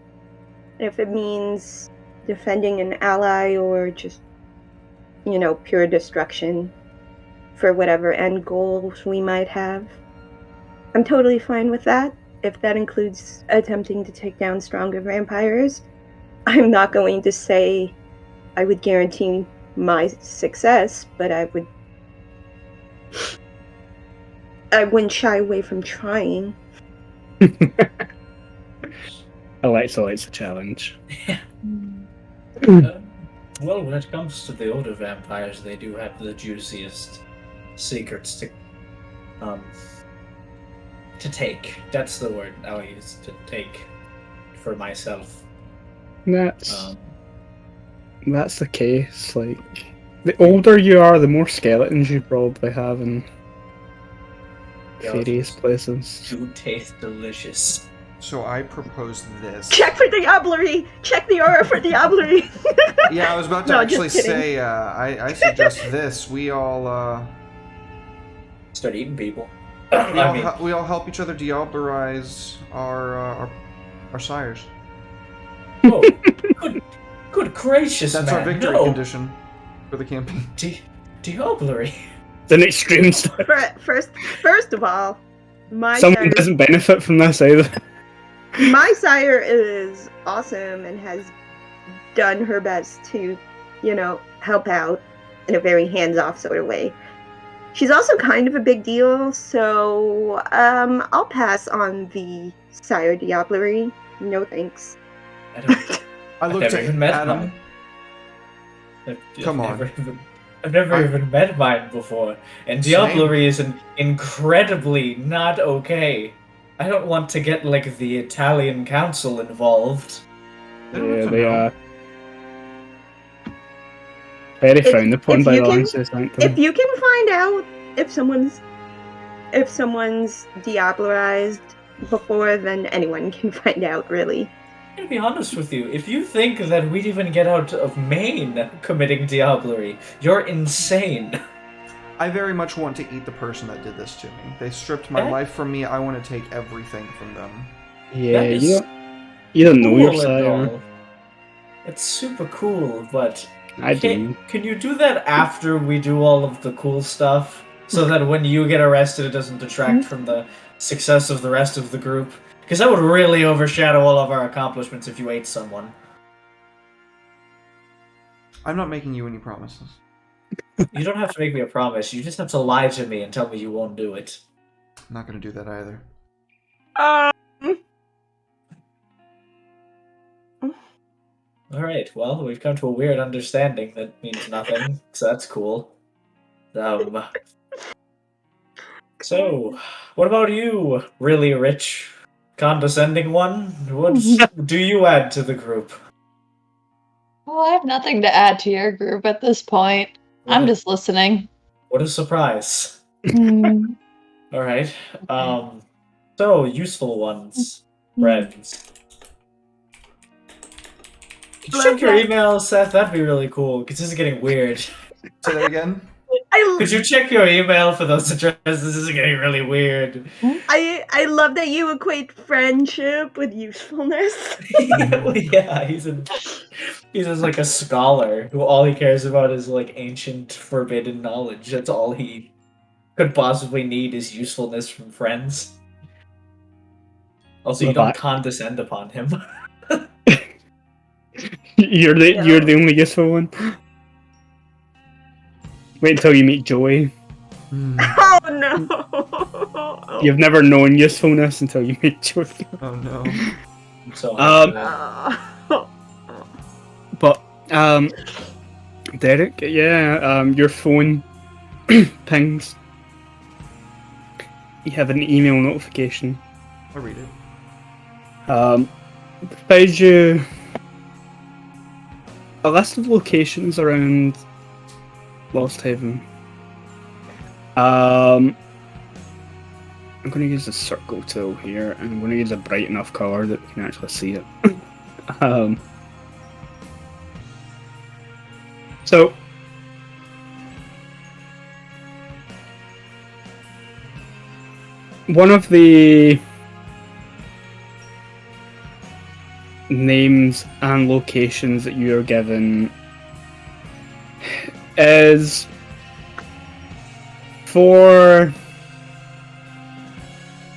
If it means defending an ally or just, pure destruction for whatever end goals we might have, I'm totally fine with that. If that includes attempting to take down stronger vampires, I'm not going to say I would guarantee my success, but I wouldn't shy away from trying. Alexa likes a challenge. Well, when it comes to the older vampires, they do have the juiciest secrets to take. That's the word I'll use, to take for myself. That's Um, that's the case. Like, the older you are, the more skeletons you probably have in various places. do taste delicious. So I propose this. Check for Diablerie! Check the aura for Diablerie! Yeah, I was about to No, actually just kidding. say, I suggest this. We all, Start eating people. we all help each other diablerize our sires. Whoa, good gracious, That's man! our victory no. condition for the campaign. Diablerie. It's an extreme style. First of all, my Someone sire, doesn't benefit from this either. my sire is awesome and has done her best to, help out in a very hands-off sort of way. She's also kind of a big deal, so I'll pass on the sire Diablerie. No thanks. I looked never at even met Adam. mine. Come on. I've never even met mine before, and Diablerie is incredibly not okay. I don't want to get like the Italian council involved. They don't have Yeah, to they know. are very frowned upon if by you the can- Lancers, aren't they? If you can find out if someone's Diablerized before, then anyone can find out, really. I'm gonna be honest with you. If you think that we'd even get out of Maine committing Diablerie, you're insane. I very much want to eat the person that did this to me. They stripped my That- life from me. I want to take everything from them. Yeah, That is you don't know your cool and sire. all. It's super cool, but I do. can you do that after we do all of the cool stuff? So that when you get arrested, it doesn't detract from the success of the rest of the group? Because that would really overshadow all of our accomplishments if you ate someone. I'm not making you any promises. You don't have to make me a promise, you just have to lie to me and tell me you won't do it. I'm not going to do that either. Alright, well, we've come to a weird understanding that means nothing, so that's cool. So, what about you, really rich, condescending one? What do you add to the group? Well, I have nothing to add to your group at this point. I'm just listening. What a surprise. Hmm. Alright, so, useful ones, friends. Could you check your email, Seth? That'd be really cool, because this is getting weird. Say that again? Could you check your email for those addresses? This is getting really weird. I love that you equate friendship with usefulness. Yeah, he's just like a scholar who all he cares about is like ancient forbidden knowledge. That's all he could possibly need is usefulness from friends. Also, you don't condescend upon him. You're the only useful one. Wait until you meet Joey. Oh no! You've never known usefulness until you meet Joey. Oh no. So, But Derek, yeah, your phone pings. You have an email notification. I'll read it. Provides you a list of locations around Lost Haven. I'm going to use the circle tool here, and I'm going to use a bright enough color that we can actually see it. So, one of the names and locations that you are given is for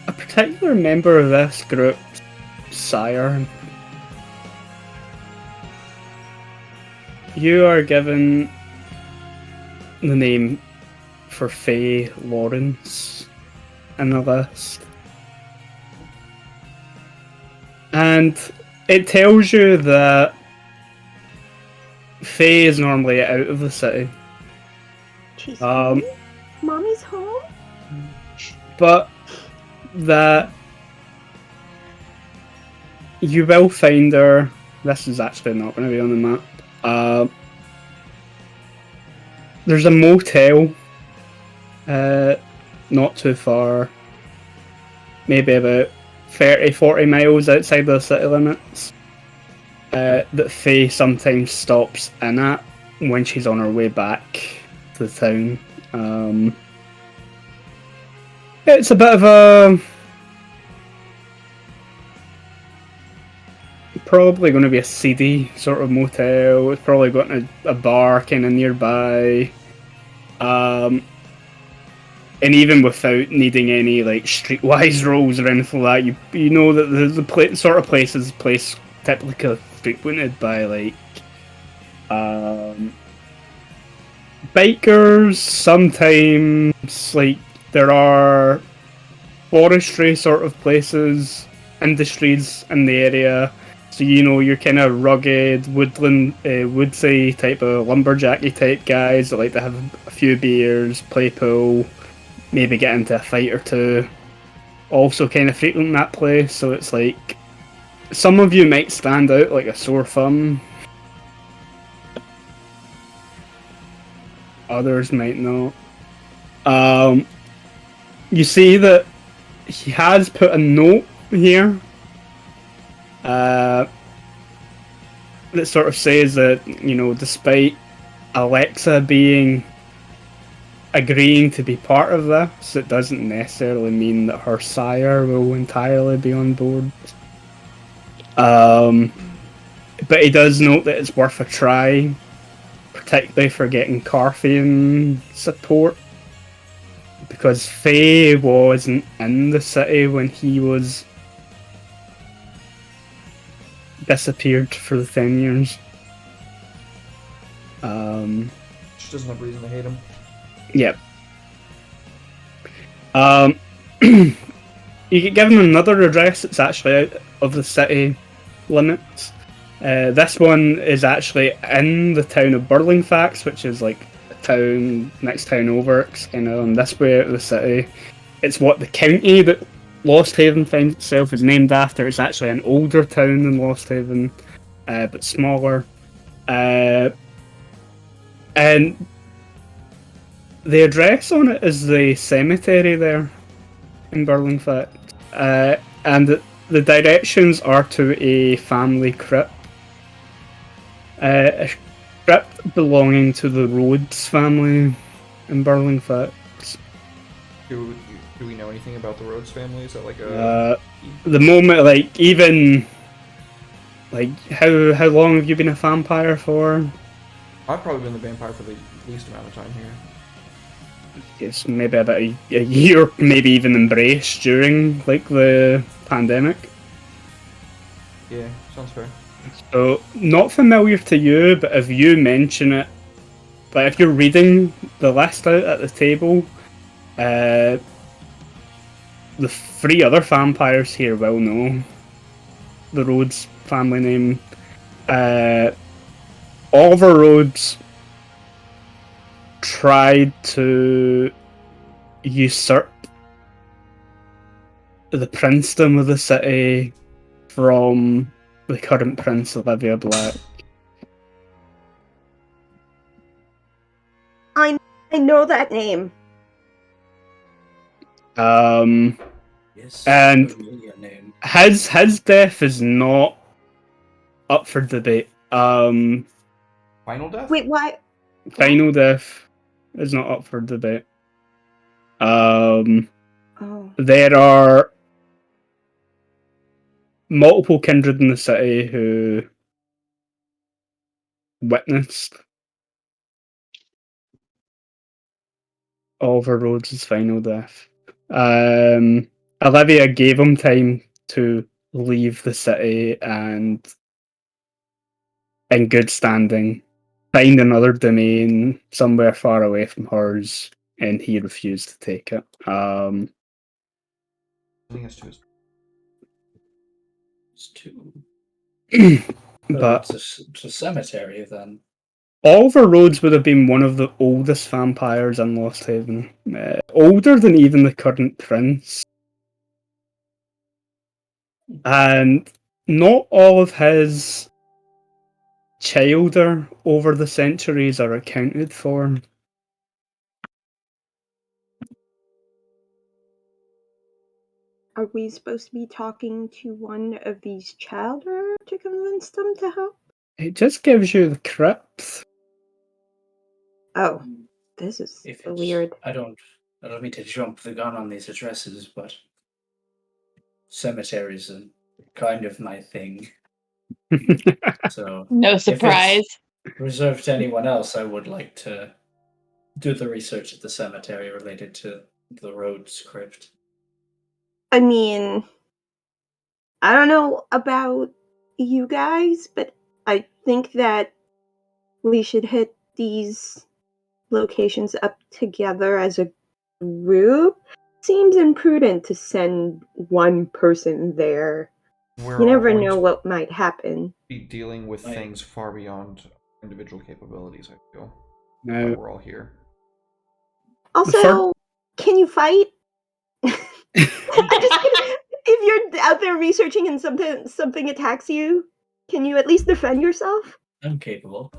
a particular member of this group's sire. You are given the name for Faye Lawrence in the list. And it tells you that Faye is normally out of the city. She's Um, home? Mommy's home? But that you will find her. This is actually not going to be on the map. There's a motel not too far, maybe about 30-40 miles outside the city limits, that Faye sometimes stops in at when she's on her way back to the town. It's a bit of a... probably going to be a seedy sort of motel. It's probably got a bar kind of nearby. And even without needing any like streetwise roles or anything like that, you know that the sort of place typically frequented by like bikers. Sometimes like there are forestry sort of places, industries in the area. So you know you're kind of rugged, woodland, woodsy type of lumberjacky type guys that like to have a few beers, play pool, maybe get into a fight or two. Also kind of frequent that place, so it's like some of you might stand out like a sore thumb. Others might not. You see that he has put a note here that sort of says that, you know, despite Alexa agreeing to be part of this, it doesn't necessarily mean that her sire will entirely be on board. But he does note that it's worth a try, particularly for getting Carthian support, because Faye wasn't in the city when he was disappeared for the 10 years. She doesn't have reason to hate him. Yep. You get given another address that's actually out of the city limits. This one is actually in the town of Burlingfax, which is like a town, next town over. It's kind of on this way out of the city. It's what the county that Lost Haven finds itself is named after. It's actually an older town than Lost Haven, but smaller. And the address on it is the cemetery there in Burlingfax. And the directions are to a family crypt. A crypt belonging to the Rhodes family in Burlingfax. Do we know anything about the Rhodes family? Is that like a... The moment, like, even... Like, how long have you been a vampire for? I've probably been the vampire for the least amount of time here. It's maybe about a year, maybe even embraced during, like, the pandemic. Yeah, sounds fair. So, not familiar to you, but if you mention it, like if you're reading the list out at the table, the 3 other vampires here will know the Rhodes family name. Oliver Rhodes tried to usurp the princedom of the city from the current Prince Olivia Black. I I know that name. Yes, And familiar name. his death is not up for debate. Final death? Wait, why? Final death is not up for debate. Um, Oh. there are multiple kindred in the city who witnessed Oliver Rhodes' final death. Olivia gave him time to leave the city and, in good standing, find another domain somewhere far away from hers, and he refused to take it. I think it's 2. It's two. But It's a cemetery then. Oliver Rhodes would have been one of the oldest vampires in Lost Haven. Older than even the current prince. And not all of his childer over the centuries are accounted for. Are we supposed to be talking to one of these childer to convince them to help? It just gives you the crypt. Oh, this is If it's, weird. I don't mean to jump the gun on these addresses, but cemeteries are kind of my thing. So No if surprise. it's reserved to anyone else, I would like to do the research at the cemetery related to the Rhodes crypt. I mean, I don't know about you guys, but I think that we should hit these locations up together as a group. Seems imprudent to send one person there. We're You all never going know to what might happen. be dealing with Right. things far beyond individual capabilities, I feel. Why Now, we're all here. Also, can you fight? I'm just kidding. If you're out there researching and something attacks you, can you at least defend yourself? I'm capable.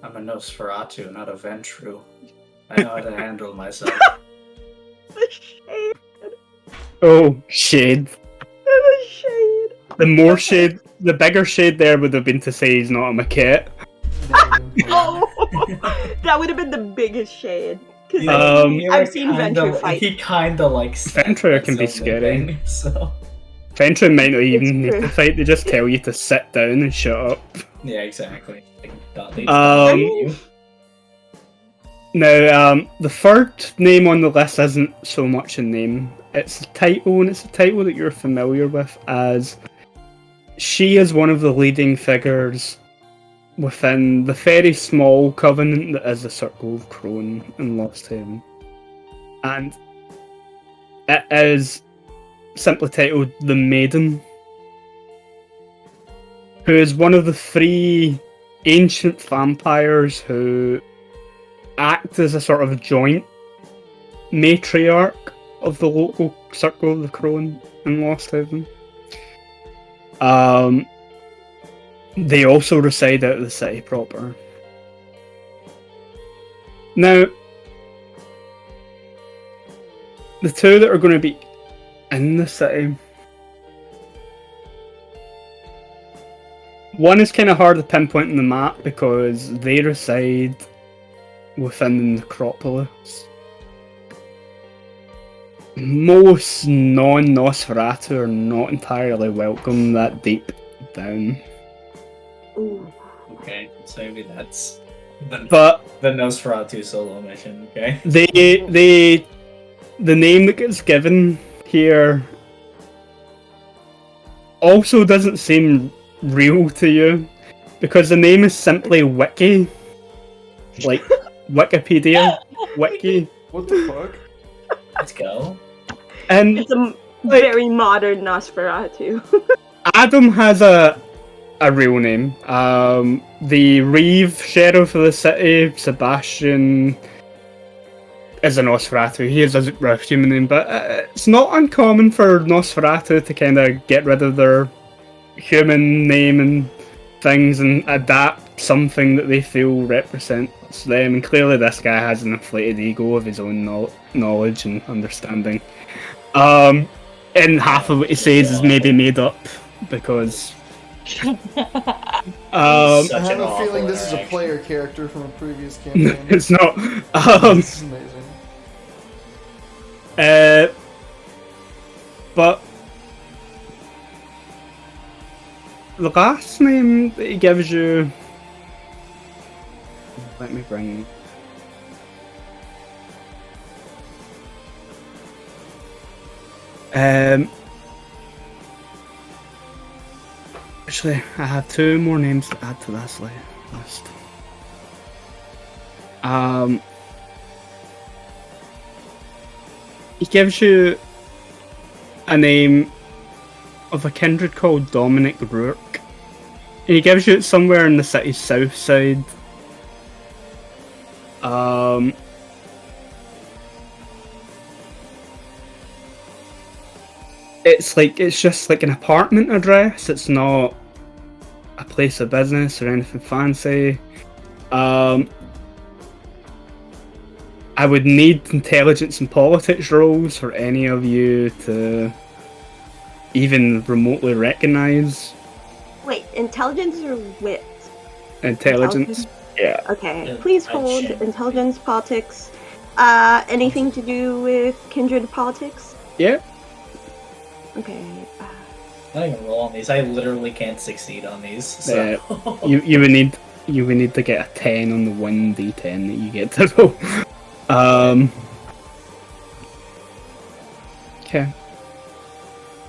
I'm a Nosferatu, not a Ventru. I know how to handle myself. The shade. oh, shade. The shade. The more shade, the bigger shade there would have been to say he's not a maquette. Oh, that would have been the biggest shade. Because I've seen Venture fight. He kinda likes Venture can be scary. thing, so Venture might not even need true. to fight, they just tell you to sit down and shut up. yeah, exactly. That leads Um, down to you. Now, the third name on the list isn't so much a name, it's a title, and it's a title that you're familiar with, as she is one of the leading figures within the very small covenant that is the Circle of Crone in Lost Haven. And it is simply titled The Maiden, who is one of the 3 ancient vampires who act as a sort of joint matriarch of the local Circle of the Crone in Lost Haven. They also reside out of the city proper. Now, the 2 that are going to be in the city, one is kind of hard to pinpoint on the map because they reside within the necropolis. Most non-Nosferatu are not entirely welcome that deep down. Ooh. Okay, so maybe that's But the Nosferatu solo mission, okay? the name that gets given here also doesn't seem real to you because the name is simply Wiki, like Wikipedia Wiki, What the fuck? Let's go. and It's a Like- very modern Nosferatu. Adam has a real name. The Reeve sheriff of the city, Sebastian, is a Nosferatu. He has a human name, but it's not uncommon for Nosferatu to kind of get rid of their human name and things and adapt something that they feel represents them. And clearly, this guy has an inflated ego of his own knowledge and understanding. And half of what he says is maybe made up because. Such I an have a awful feeling this is a interaction. player character from a previous campaign. It's not. This is amazing. But the last name that he gives you. Let me bring. Actually, I have 2 more names to add to this list. He gives you a name of a kindred called Dominic Rourke. And he gives you it somewhere in the city's south side. It's just like an apartment address. It's not a place of business or anything fancy. I would need intelligence and politics rolls for any of you to even remotely recognize. Wait, intelligence or wit? Intelligence. Yeah. Okay, Yeah, please I hold checked. intelligence, politics. Anything to do with kindred politics? Yeah. Okay. I don't even roll on these. I literally can't succeed on these. So. You would need to get a 10 on the 1d10 that you get to roll. Okay.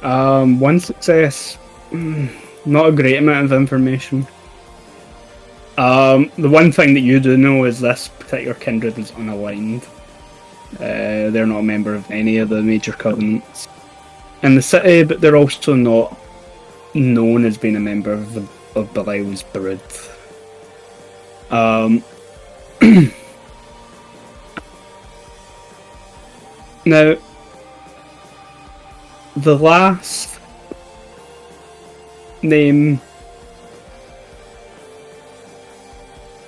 1 success. Not a great amount of information. The one thing that you do know is this particular kindred is unaligned. They're not a member of any of the major covenants in the city, but they're also not known as being a member of Belial's brood. Now, the last name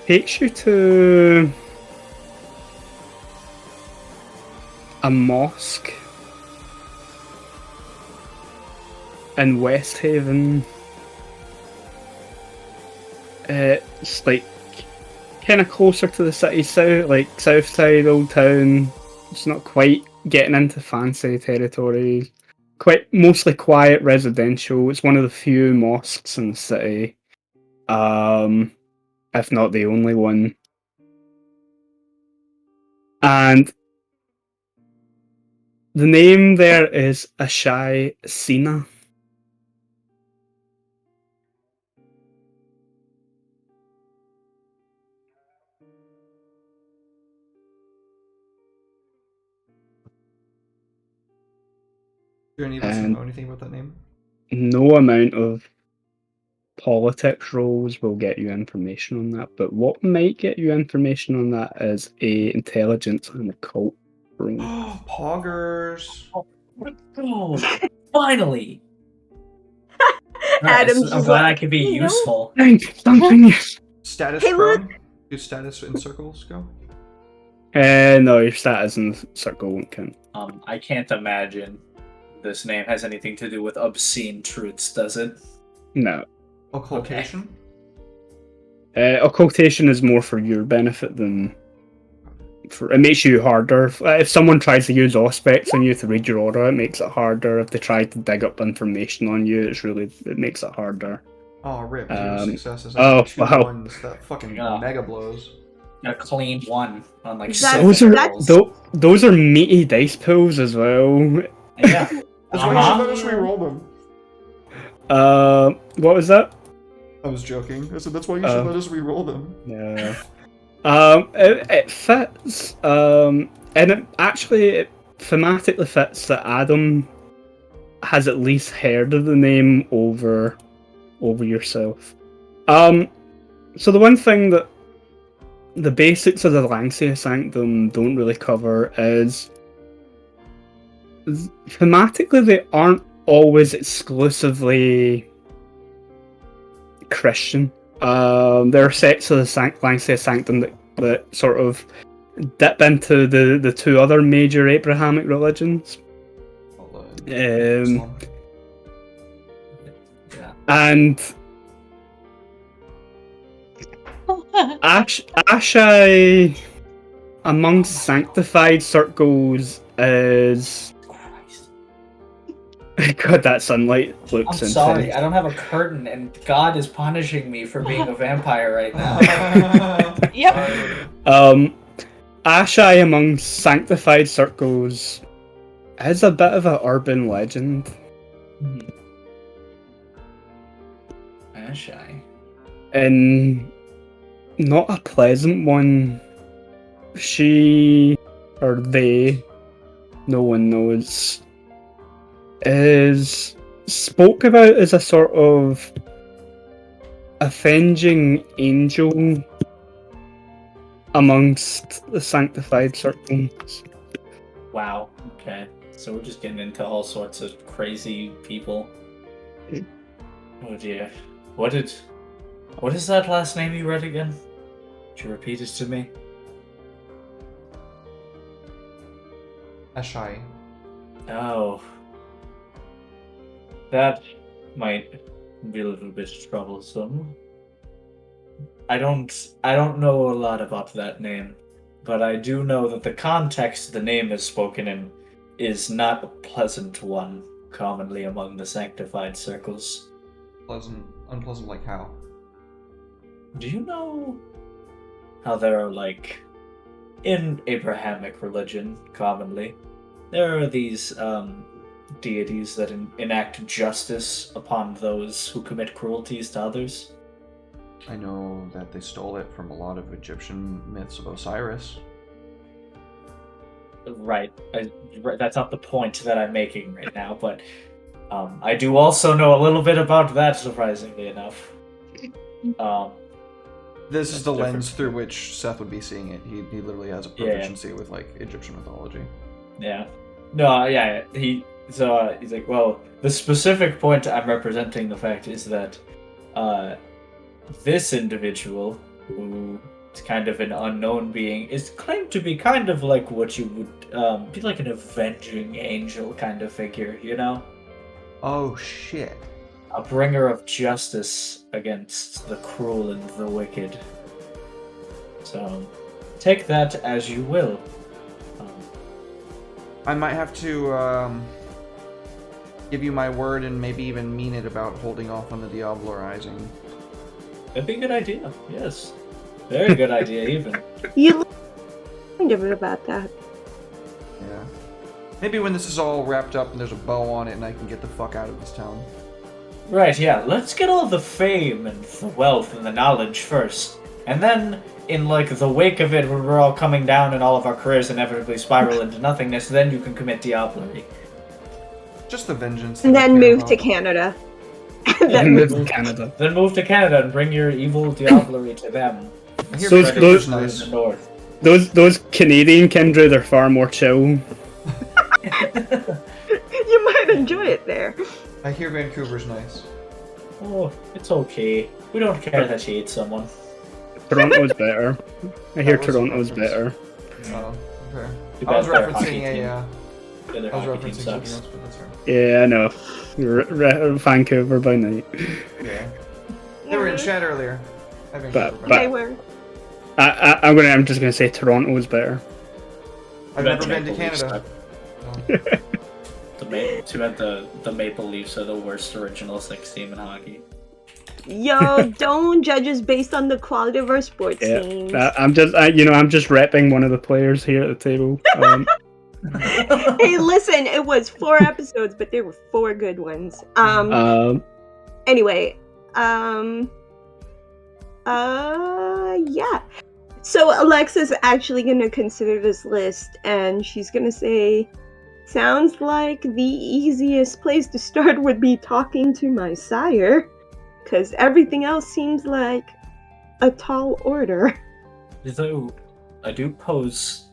takes you to a mosque in West Haven. It's like kind of closer to the city south, like south side, old town. It's not quite getting into fancy territory. Quite mostly quiet residential. It's one of the few mosques in the city, if not the only one. And the name there is Ashai Sina. Do any of us And- know anything about that name? No amount of politics roles will get you information on that, but what might get you information on that is a intelligence and occult roll. Poggers. Oh, finally! Adam's I'm just glad like, I could be you know? useful. Something. Status Hey, look. prone? Do status in circles go? No, your status in the circle won't count. I can't imagine this name has anything to do with obscene truths, does it? No. Occultation? Occultation is more for your benefit than for. It makes you harder. If someone tries to use aspects on you to read your aura, it makes it harder. If they try to dig up information on you, it makes it harder. Oh, rip. 0 successes. I oh, got 2 wow. ones. That fucking Yeah. mega blows. A clean 1 on like That's- 7 that's- rolls. Those are meaty dice pools as well. Yeah. That's why you should let us re-roll them. What was that? I was joking. I said that's why you should let us re-roll them. Yeah. It fits. And it thematically fits that Adam has at least heard of the name over yourself. So the one thing that the basics of the Lancia Sanctum don't really cover is thematically they aren't always exclusively Christian. There are sects of the Langsay Sanctum that sort of dip into the two other major Abrahamic religions. Islam. Yeah. And Ashai amongst sanctified circles is... Christ. God, that sunlight looks I'm intense. sorry, I don't have a curtain, and God is punishing me for being a vampire right now. Yep. Ashai among sanctified circles is a bit of an urban legend. Ashai. And not a pleasant one. She, or they, no one knows, is spoke about as a sort of avenging angel amongst the sanctified circles. Wow. Okay. So we're just getting into all sorts of crazy people. Oh dear. What is that last name you read again? Could you repeat it to me? Ashai. Oh. That might be a little bit troublesome. I don't know a lot about that name, but I do know that the context the name is spoken in is not a pleasant one commonly among the sanctified circles. Unpleasant like how? Do you know how there are, like, in Abrahamic religion, commonly, there are these deities that enact justice upon those who commit cruelties to others? I know that they stole it from a lot of Egyptian myths of Osiris. Right. That's not the point that I'm making right now, but I do also know a little bit about that, surprisingly enough. This is the different. lens through which Seth would be seeing it. He literally has a proficiency with like Egyptian mythology. Yeah. No, yeah. He's like, well, the specific point I'm representing the fact is that this individual, who is kind of an unknown being, is claimed to be kind of like what you would be like an avenging angel kind of figure, you know? Oh shit. A bringer of justice against the cruel and the wicked. So, take that as you will. I might have to give you my word and maybe even mean it about holding off on the Diablerizing. That'd be a good idea, yes. Very good idea, even. You kind of about that. Yeah. Maybe when this is all wrapped up and there's a bow on it and I can get the fuck out of this town. Right, yeah, let's get all the fame and the wealth and the knowledge first. And then, in like the wake of it, when we're all coming down and all of our careers inevitably spiral into nothingness, then you can commit diablerie. Just the vengeance. And that I then care move about. to Canada. Then move to Canada. Then move to Canada and bring your evil diablerie to them. I hear Those- Predator's In nice. the north. Those Canadian kindred are far more chill. You might enjoy it there. I hear Vancouver's nice. Oh, it's okay. We don't care that you hate someone. Toronto's better. I hear That was a Toronto's reference. better. Oh, okay. Too I was bad their hockey referencing team- a. their I was hockey team referencing something sucks. else, but that's right. Yeah, I know. Vancouver by night. Yeah. They were in chat earlier. I think But- Vancouver. but- They were. I'm just gonna say Toronto's better. I've never been to Canada. No. Too bad the Maple Leafs are the worst original six team in hockey. Yo, don't judge us based on the quality of our sports Yeah, teams. I'm just repping one of the players here at the table. Hey, listen, it was 4 episodes, but there were 4 good ones. Anyway, yeah. So Alexa's actually gonna consider this list, and she's gonna say, sounds like the easiest place to start would be talking to my sire, because everything else seems like a tall order. Though I do pose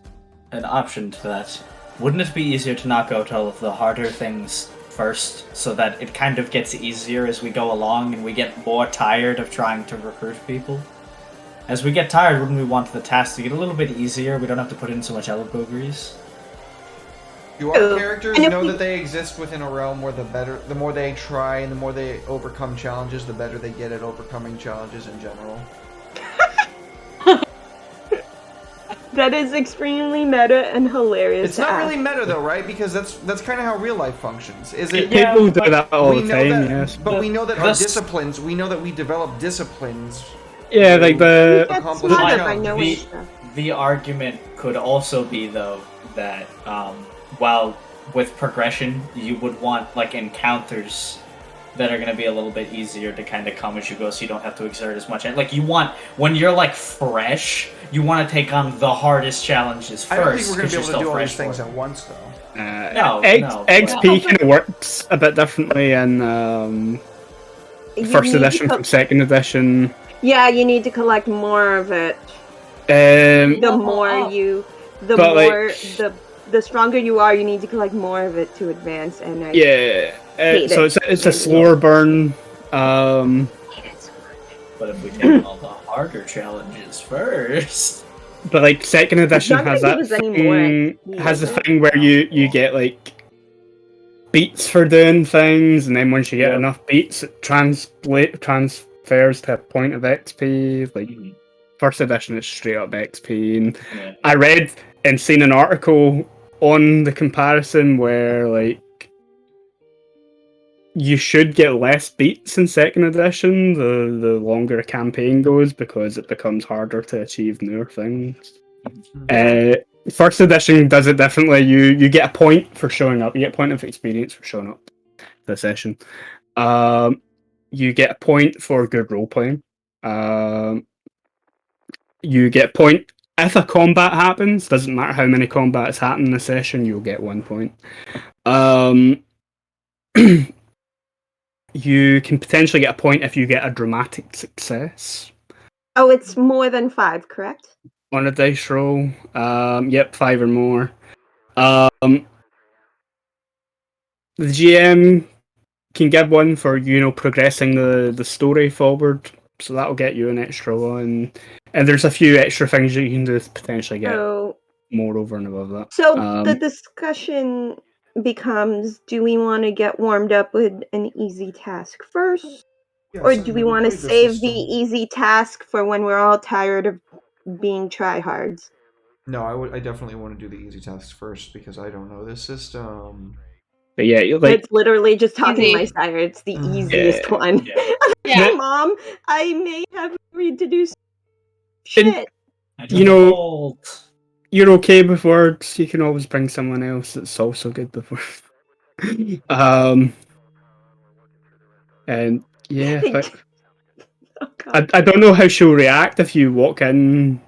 an option to that. Wouldn't it be easier to knock out all of the harder things first, so that it kind of gets easier as we go along, and we get more tired of trying to recruit people. As we get tired, wouldn't we want the task to get a little bit easier? We don't have to put in so much elbow grease. Do our Oh, characters and if know we- that they exist within a realm where the more they try and the more they overcome challenges, the better they get at overcoming challenges in general? That is extremely meta and hilarious. It's to not ask. really meta though, right? Because that's kind of how real life functions. Is it? Yeah, People do but that all we the know time, that, yes. but we know that our This- disciplines. We know that we develop disciplines. Yeah, like the Get accomplish smarter the by challenge. knowing stuff. The argument could also be, though, that while with progression, you would want like encounters that are going to be a little bit easier to kind of come as you go, so you don't have to exert as much. Like you want, when you're like fresh, you want to take on the hardest challenges first. I don't think we're going 'cause to be you're able to still do all fresh these things for it. at once, though. No, XP kind of works a bit differently in You first need to edition co- from second edition. Yeah, you need to collect more of it. Um, The Level more up. the But, like- more the stronger you are, you need to collect more of it to advance. And I yeah, hate so it. it's a slower burn. hate it so much. But if we take all the harder challenges first, But like second edition not has gonna that give us any more thing, XP, has the is it? thing where you get like beats for doing things, and then once you get Yep. enough beats, it transfers to a point of XP. Like first edition is straight up XP. And yeah. I read and seen an article on the comparison where like you should get less beats in second edition the longer a campaign goes, because it becomes harder to achieve newer things. First edition does it differently. You get a point for showing up. You get a point of experience for showing up to the session. You get a point for good role playing. You get a point if a combat happens. Doesn't matter how many combats happen in the session, you'll get 1 point. You can potentially get a point if you get a dramatic success Oh, it's more than 5, correct? on a dice roll. Yep, 5 or more. The GM can give one for progressing the story forward, so that'll get you an extra one. And there's a few extra things that you can do to potentially get So more over and above that. So the discussion becomes: do we want to get warmed up with an easy task first, or do we want to save the easy task for when we're all tired of being tryhards? No, I definitely want to do the easy tasks first because I don't know this system. But yeah, like It's literally just talking to my Easy. sire. It's the Mm. easiest Yeah. one. Yeah. Yeah. Mom, I may have agreed to do some shit. I You know- told. you're okay with words. You can always bring someone else that's also good with words. And yeah, Oh, God. I don't know how she'll react if you walk in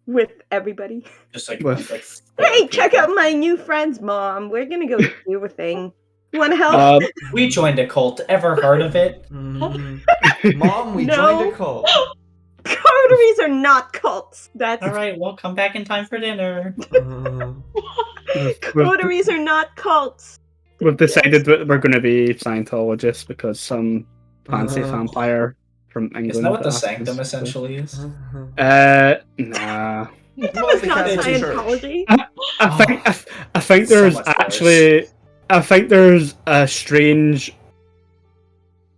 With everybody. Just like, with like Hey, four check people. out my new friends, Mom. We're gonna go do a thing. You want to help? We joined a cult. Ever heard of it? Mhm. Mom, we No. joined a cult. Coteries are not cults. That's All right, we'll come back in time for dinner. coteries are not cults. we've decided that we're going to be Scientologists because some fancy vampire from England. Isn't that what the asked sanctum us essentially is? Nah. It's not Catholic Church. Scientology. I think So there's much worse. actually I think there's a strange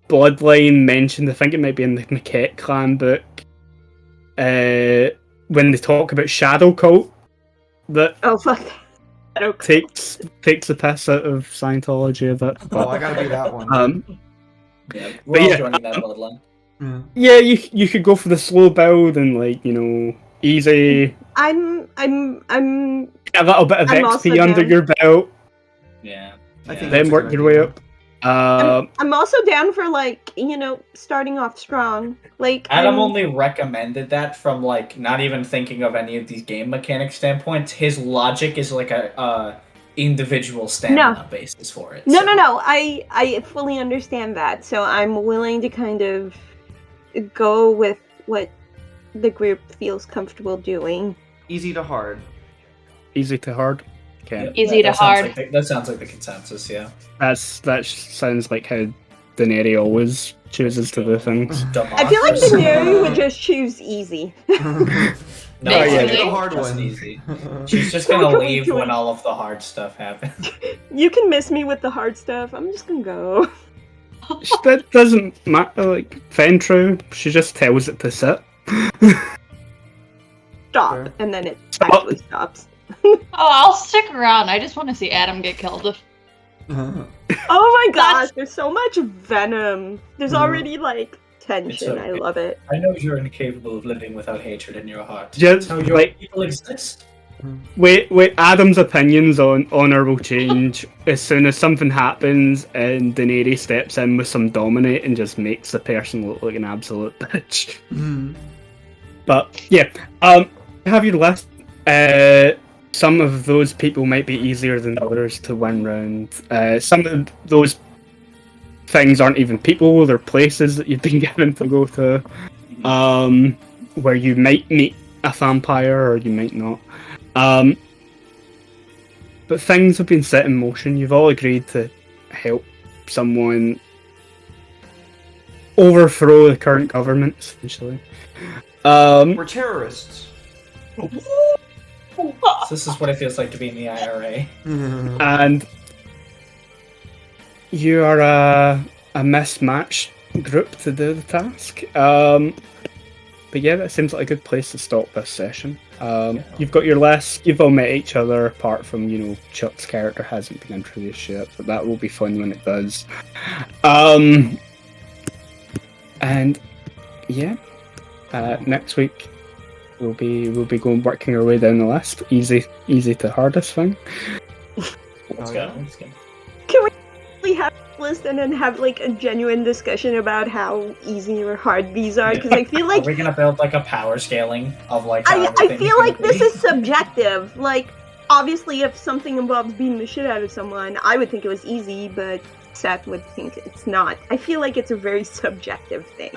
bloodline mentioned. I think it might be in the Maquette clan book. When they talk about shadow cult, that Oh fuck that. I don't- takes the piss out of Scientology a bit. Oh, I gotta be that one. Yeah, But we're all yeah, joining that bloodline. Yeah. Yeah, you could go for the slow build and easy, I'm get a little bit of I'm also XP under down. your belt, Yeah. I think then that's a work good your way idea. up. I'm also down for starting off strong. Like Adam I'm- only recommended that from not even thinking of any of these game mechanic standpoints. His logic is like a individual stamina basis for it. No, so- no. I fully understand that. So I'm willing to kind of go with what the group feels comfortable doing. Easy to hard. Easy to hard. Okay. Easy to hard. That sounds like the consensus, yeah. That sounds like how Daenerys always chooses to do things. I feel like Daenerys would just choose easy. No, Oh, yeah, the hard just one. easy. She's just So gonna can we leave do when it? all of the hard stuff happens. You can miss me with the hard stuff. I'm just gonna go. That doesn't matter. Like Fentru, she just tells it to sit. Stop, Fair. and then it actually stops. Oh, I'll stick around. I just want to see Adam get killed. Oh my gosh, That's- there's so much venom. There's already like tension. It's I okay. love it. I know you're incapable of living without hatred in your heart. Just That's how your like people exist. wait. Adam's opinions on honor will change as soon as something happens and Daenerys steps in with some dominate and just makes the person look like an absolute bitch. But yeah, have your list. Some of those people might be easier than others to win round. Some of those things aren't even people; they're places that you've been given to go to, where you might meet a vampire or you might not. But things have been set in motion. You've all agreed to help someone overthrow the current government, essentially. We're terrorists. This is what it feels like to be in the IRA. And you are a mismatched group to do the task. But yeah, that seems like a good place to stop this session. You've got your list. You've all met each other, apart from Chuck's character hasn't been introduced yet, but that will be fun when it does. And yeah, next week we'll be working our way down the list, easy to hardest thing. Let's go. Let's go. Can we really have a list and then have like a genuine discussion about how easy or hard these are? Because I feel like Are we gonna build like a power scaling of like? how I everything's feel gonna like this be? is subjective. Like, obviously, if something involves beating the shit out of someone, I would think it was easy, but Seth would think it's not. I feel like it's a very subjective thing.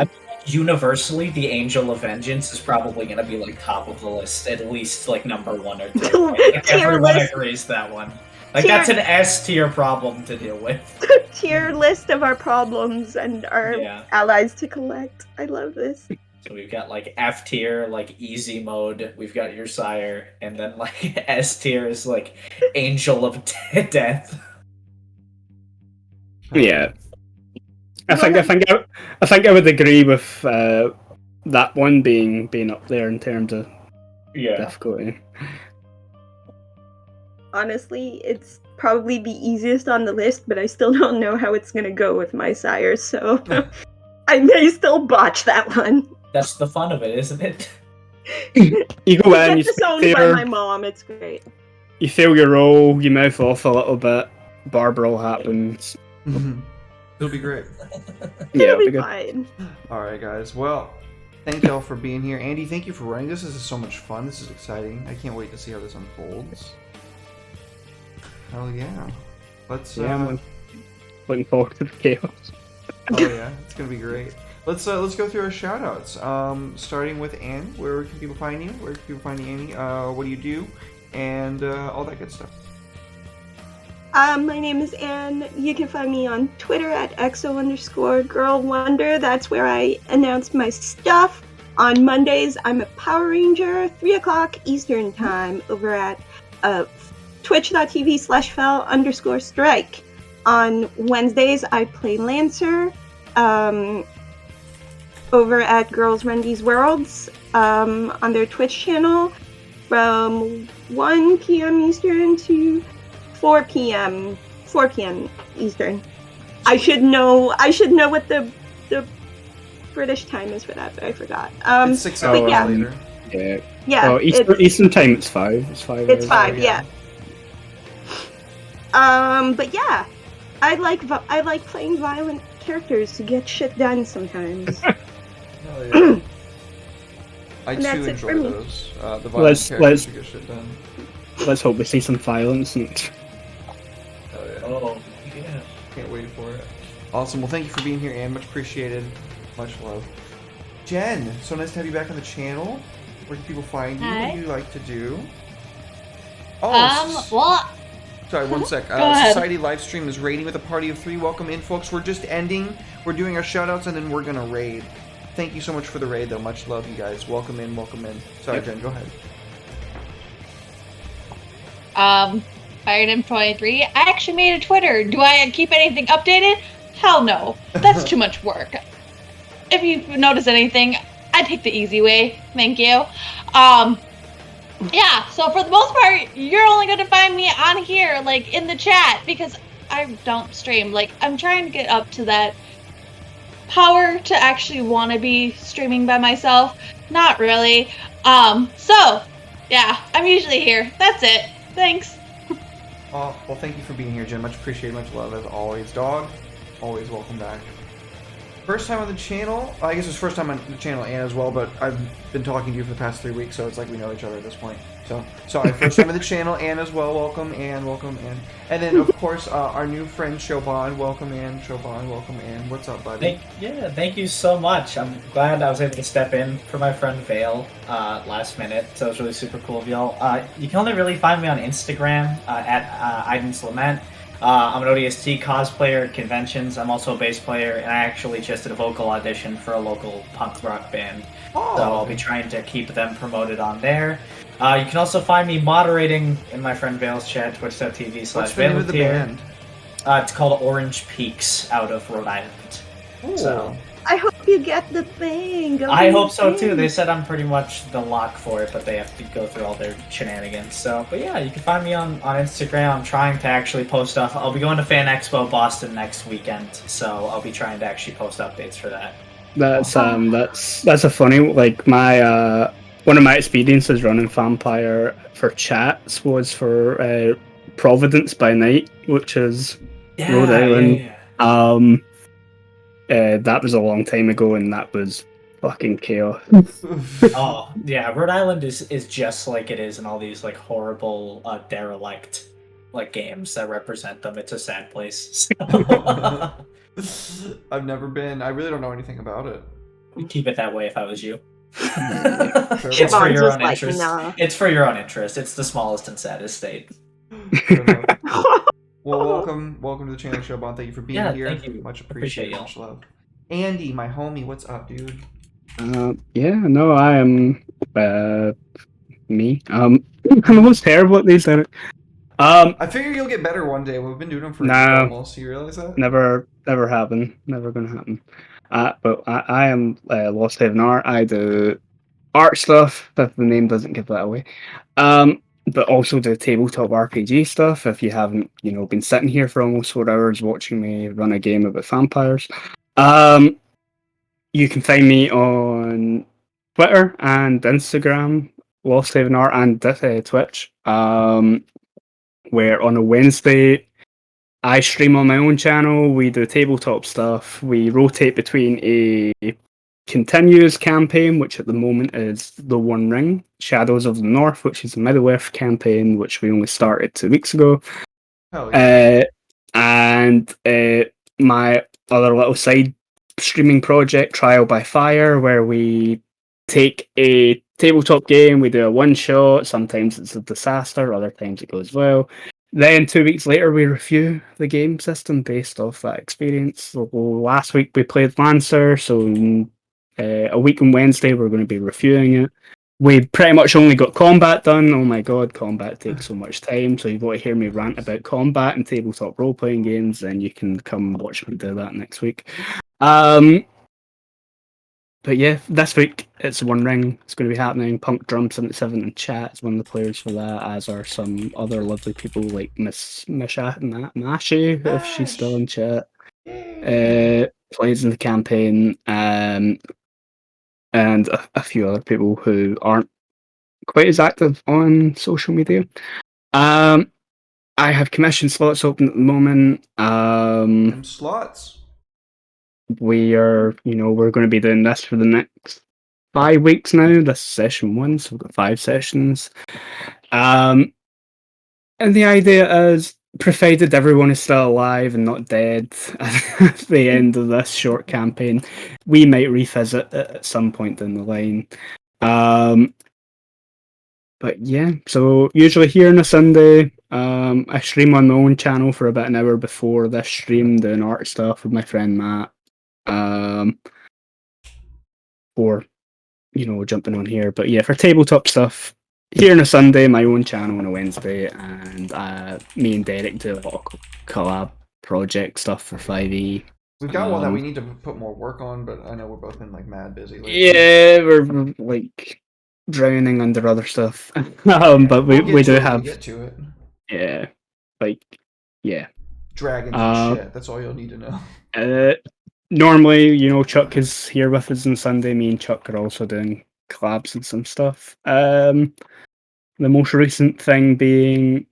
Universally, the Angel of Vengeance is probably gonna be like top of the list, at least like number 1 or 2. Like, Tier everyone list. agrees that one. Like Tier- that's an S tier problem to deal with. Tier list of our problems and our Yeah. allies to collect. I love this. So we've got like F tier, like easy mode. We've got your sire, and then like S tier is like Angel of Death. Yeah, I think I would agree with that one being up there in terms of Yeah. difficulty. Honestly, it's probably the easiest on the list, but I still don't know how it's gonna go with my sire, so I may still botch that one. That's the fun of it, isn't it? You go in, you Get disowned speak by there, my mom, it's great. you fail your roll, you mouth off a little bit, Barbara happens. It'll be great. Yeah, It'll be good. fine. Alright, guys. Well, thank y'all for being here. Andy, thank you for running this. This is so much fun. This is exciting. I can't wait to see how this unfolds. Hell yeah. Let's, Yeah, I'm looking forward to the chaos. oh yeah, it's gonna be great. Let's go through our shoutouts. Starting with Anne. Where can people find you? Where can people find you, Annie? What do you do? And all that good stuff. My name is Anne. You can find me on Twitter at exo_girlwonder. That's where I announce my stuff. On Mondays, I'm a Power Ranger, 3 o'clock Eastern Time, over at twitch.tv/fell_strike. On Wednesdays, I play Lancer, over at Girls Run These Worlds, on their Twitch channel, from 1 p.m. Eastern to 4 p.m. Eastern. I should know what the British time is for that, but I forgot. It's 6 but hours yeah. later. Yeah. Yeah, Oh, Eastern time it's 5. It's 5. it's hours. 5, Oh, yeah. But yeah, I like playing violent characters to get shit done sometimes. Hell yeah. I And too that's it for enjoy me. those. The violent characters to get shit done. Let's hope we see some violence next. Hell yeah. Oh, yeah. Can't wait for it. Awesome. Well, thank you for being here, Anne. Much appreciated. Much love. Jen, so nice to have you back on the channel. Where can people find you? What Hi. do you like to do? Oh, Well, sorry, one sec. Go ahead. Society live stream is raiding with a party of 3. Welcome in, folks. We're just ending. We're doing our shoutouts, and then we're gonna raid. Thank you so much for the raid, though. Much love, you guys. Welcome in, welcome in. Sorry, Jen, go ahead. FiredM23. I actually made a Twitter. Do I keep anything updated? Hell no. That's too much work. If you notice anything, I take the easy way. Thank you. Yeah, so for the most part, you're only going to find me on here, like, in the chat, because I don't stream. Like, I'm trying to get up to that power to actually want to be streaming by myself. Not really. So, yeah, I'm usually here. That's it. Thanks. Oh, well, thank you for being here, Jen. Much appreciated, much love, as always. Dog, always welcome back. First time on the channel. I guess it's first time on the channel and as well, but I've been talking to you for the past 3 weeks, so it's like we know each other at this point. So, sorry, first time on the channel and as well. Welcome, and welcome, and then, of course, our new friend, Shoban. Welcome, and Shoban, welcome, and what's up, buddy? Thank you so much. I'm glad I was able to step in for my friend Vale last minute, so it was really super cool of y'all. You can only really find me on Instagram at Iden's Lament. I'm an ODST cosplayer at conventions. I'm also a bass player, and I actually just did a vocal audition for a local punk rock band. Oh. So I'll be trying to keep them promoted on there. You can also find me moderating in my friend Vale's chat, twitch.tv/ValeTier. What's the name of the band? It's called Orange Peaks out of Rhode Island. Ooh. So I hope you get the thing. I hope so too. They said I'm pretty much the lock for it, but they have to go through all their shenanigans. So, but yeah, you can find me on Instagram. I'm trying to actually post stuff. I'll be going to Fan Expo Boston next weekend, so I'll be trying to actually post updates for that. That's a funny, like, my one of my experiences running Vampire for chats was for Providence by Night, which is Rhode Island. That was a long time ago, and that was fucking chaos. Oh yeah, Rhode Island is just like it is in all these like horrible derelict like games that represent them. It's a sad place. I've never been. I really don't know anything about it. Keep it that way if I was you. Fair It's for Siobhan's your just own like, interest. nah. It's for your own interest. It's the smallest and saddest state. Fair enough. Well, welcome to the channel, Shoban. Thank you for being here. Thank you. Much Appreciate appreciated. y'all. Much love. Andy, my homie, what's up, dude? I am me. I'm the most terrible at these. I figure you'll get better one day. We've been doing them for a year almost. You realize that? Never happen. Never gonna happen. But I am Lost Haven Art. I do art stuff, if the name doesn't give that away. But also do tabletop RPG stuff. If you haven't, been sitting here for almost 4 hours watching me run a game about vampires, you can find me on Twitter and Instagram, Lost Haven Art, and Twitch. Where on a Wednesday I stream on my own channel. We do tabletop stuff. We rotate between a continuous campaign, which at the moment is The One Ring, Shadows of the North, which is a Middle-earth campaign, which we only started 2 weeks ago. Hell yeah. And my other little side streaming project, Trial by Fire, where we take a tabletop game, we do a one-shot, sometimes it's a disaster, other times it goes well. Then 2 weeks later, we review the game system based off that experience. So last week we played Lancer, so a week on Wednesday we're going to be reviewing it. We pretty much only got combat done. Oh my god, combat takes so much time. So if you want to hear me rant about combat and tabletop role-playing games, then you can come watch me do that next week. But yeah, this week it's One Ring. It's going to be happening. Punk Drum 77 in chat is one of the players for that, as are some other lovely people like Miss Mashi, if she's still in chat. Plays in the campaign, and a few other people who aren't quite as active on social media. I have commission slots open at the moment. Them slots. We are, we're going to be doing this for the next 5 weeks now. This is session 1, so we've got 5 sessions. And the idea is, provided everyone is still alive and not dead at the end of this short campaign, we might revisit it at some point down the line. But yeah, so usually here on a Sunday, I stream on my own channel for about an hour before this stream, doing art stuff with my friend Matt. Or jumping on here. But yeah, for tabletop stuff, here on a Sunday, my own channel on a Wednesday, and me and Derek do a lot of collab project stuff for 5e. We've got one that we need to put more work on, but I know we're both been like mad busy lately. Yeah, we're like drowning under other stuff. But we do have. We'll get to it. Yeah, like yeah. Dragons and shit. That's all you'll need to know. Normally, Chuck is here with us on Sunday. Me and Chuck are also doing collabs and some stuff. The most recent thing being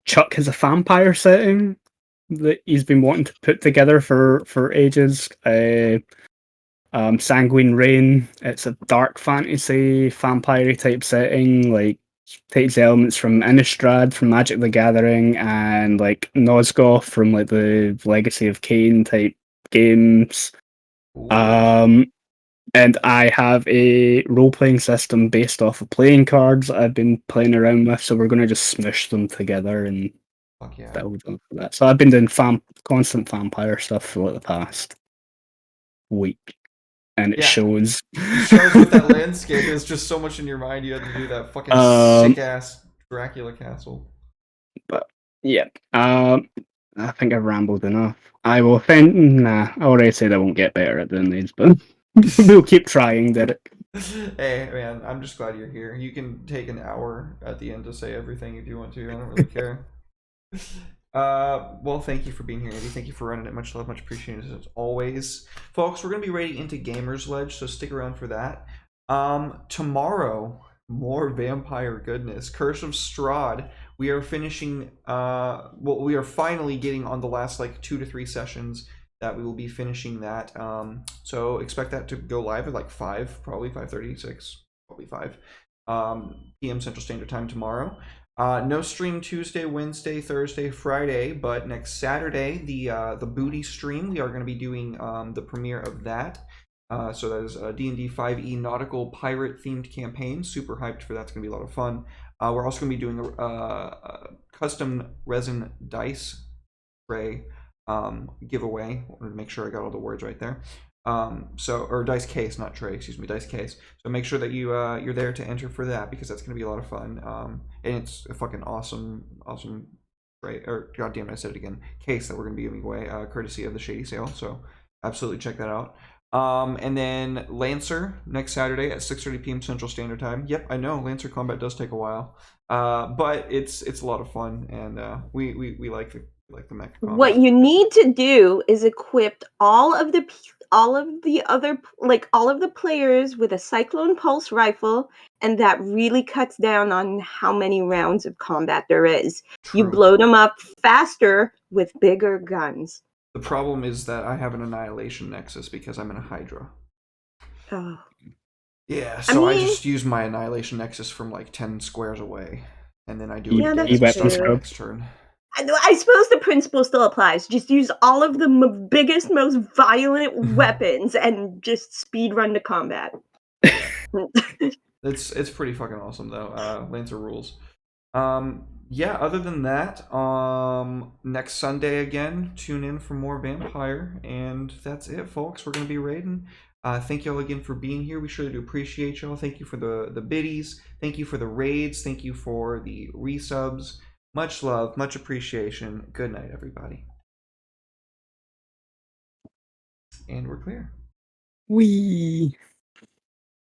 Chuck has a vampire setting that he's been wanting to put together for ages. Sanguine Rain. It's a dark fantasy vampire type setting, like takes elements from Innistrad, from Magic the Gathering, and like Nosgoth from like the Legacy of Kain type games. Ooh. And I have a role-playing system based off of playing cards that I've been playing around with, so we're going to just smush them together and Fuck yeah. build on for that. So I've been doing constant vampire stuff for like the past week, and it shows. It shows with that landscape. There's just so much in your mind. You had to do that fucking sick-ass Dracula castle. But yeah, I think I've rambled enough. I will think. Nah, I already said I won't get better at doing these, but we'll keep trying, Derek. Hey, man, I'm just glad you're here. You can take an hour at the end to say everything if you want to. I don't really care. Well, thank you for being here, Andy. Thank you for running it. Much love, much appreciated as always. Folks, we're going to be raiding into Gamer's Ledge, so stick around for that. Tomorrow, more vampire goodness. Curse of Strahd. We are finishing, we are finally getting on the last, 2 to 3 sessions that we will be finishing that. So expect that to go live at 5, probably 5:30, 6, probably 5 p.m. Central Standard Time tomorrow. No stream Tuesday, Wednesday, Thursday, Friday, but next Saturday, the booty stream, we are going to be doing the premiere of that. So that is a D&D 5e nautical pirate themed campaign. Super hyped for that. It's going to be a lot of fun. We're also going to be doing a custom resin dice tray giveaway. I wanted to make sure I got all the words right there. Or dice case, not tray, excuse me, dice case. So make sure that you're there to enter for that, because that's going to be a lot of fun. And it's a fucking awesome tray, or goddamn it, I said it again, case that we're going to be giving away, courtesy of the Shady Sale. So absolutely check that out. And then Lancer next Saturday at 6:30 p.m. Central Standard Time. Yep, I know Lancer combat does take a while, but it's a lot of fun, and we like the mech combat. What you need to do is equip all of the players with a Cyclone Pulse rifle, and that really cuts down on how many rounds of combat there is. True. You blow them up faster with bigger guns. The problem is that I have an Annihilation Nexus because I'm in a Hydra. Oh. Yeah, so I just use my Annihilation Nexus from 10 squares away, and then I do it again next turn. I suppose the principle still applies. Just use all of the biggest, most violent weapons and just speed run to combat. It's pretty fucking awesome though. Lancer rules. Yeah, other than that, next Sunday again, tune in for more Vampire, and that's it, folks. We're gonna be raiding. Thank y'all again for being here. We surely do appreciate y'all. Thank you for the biddies. Thank you for the raids. Thank you for the resubs. Much love, much appreciation. Good night, everybody. And we're clear. Wee.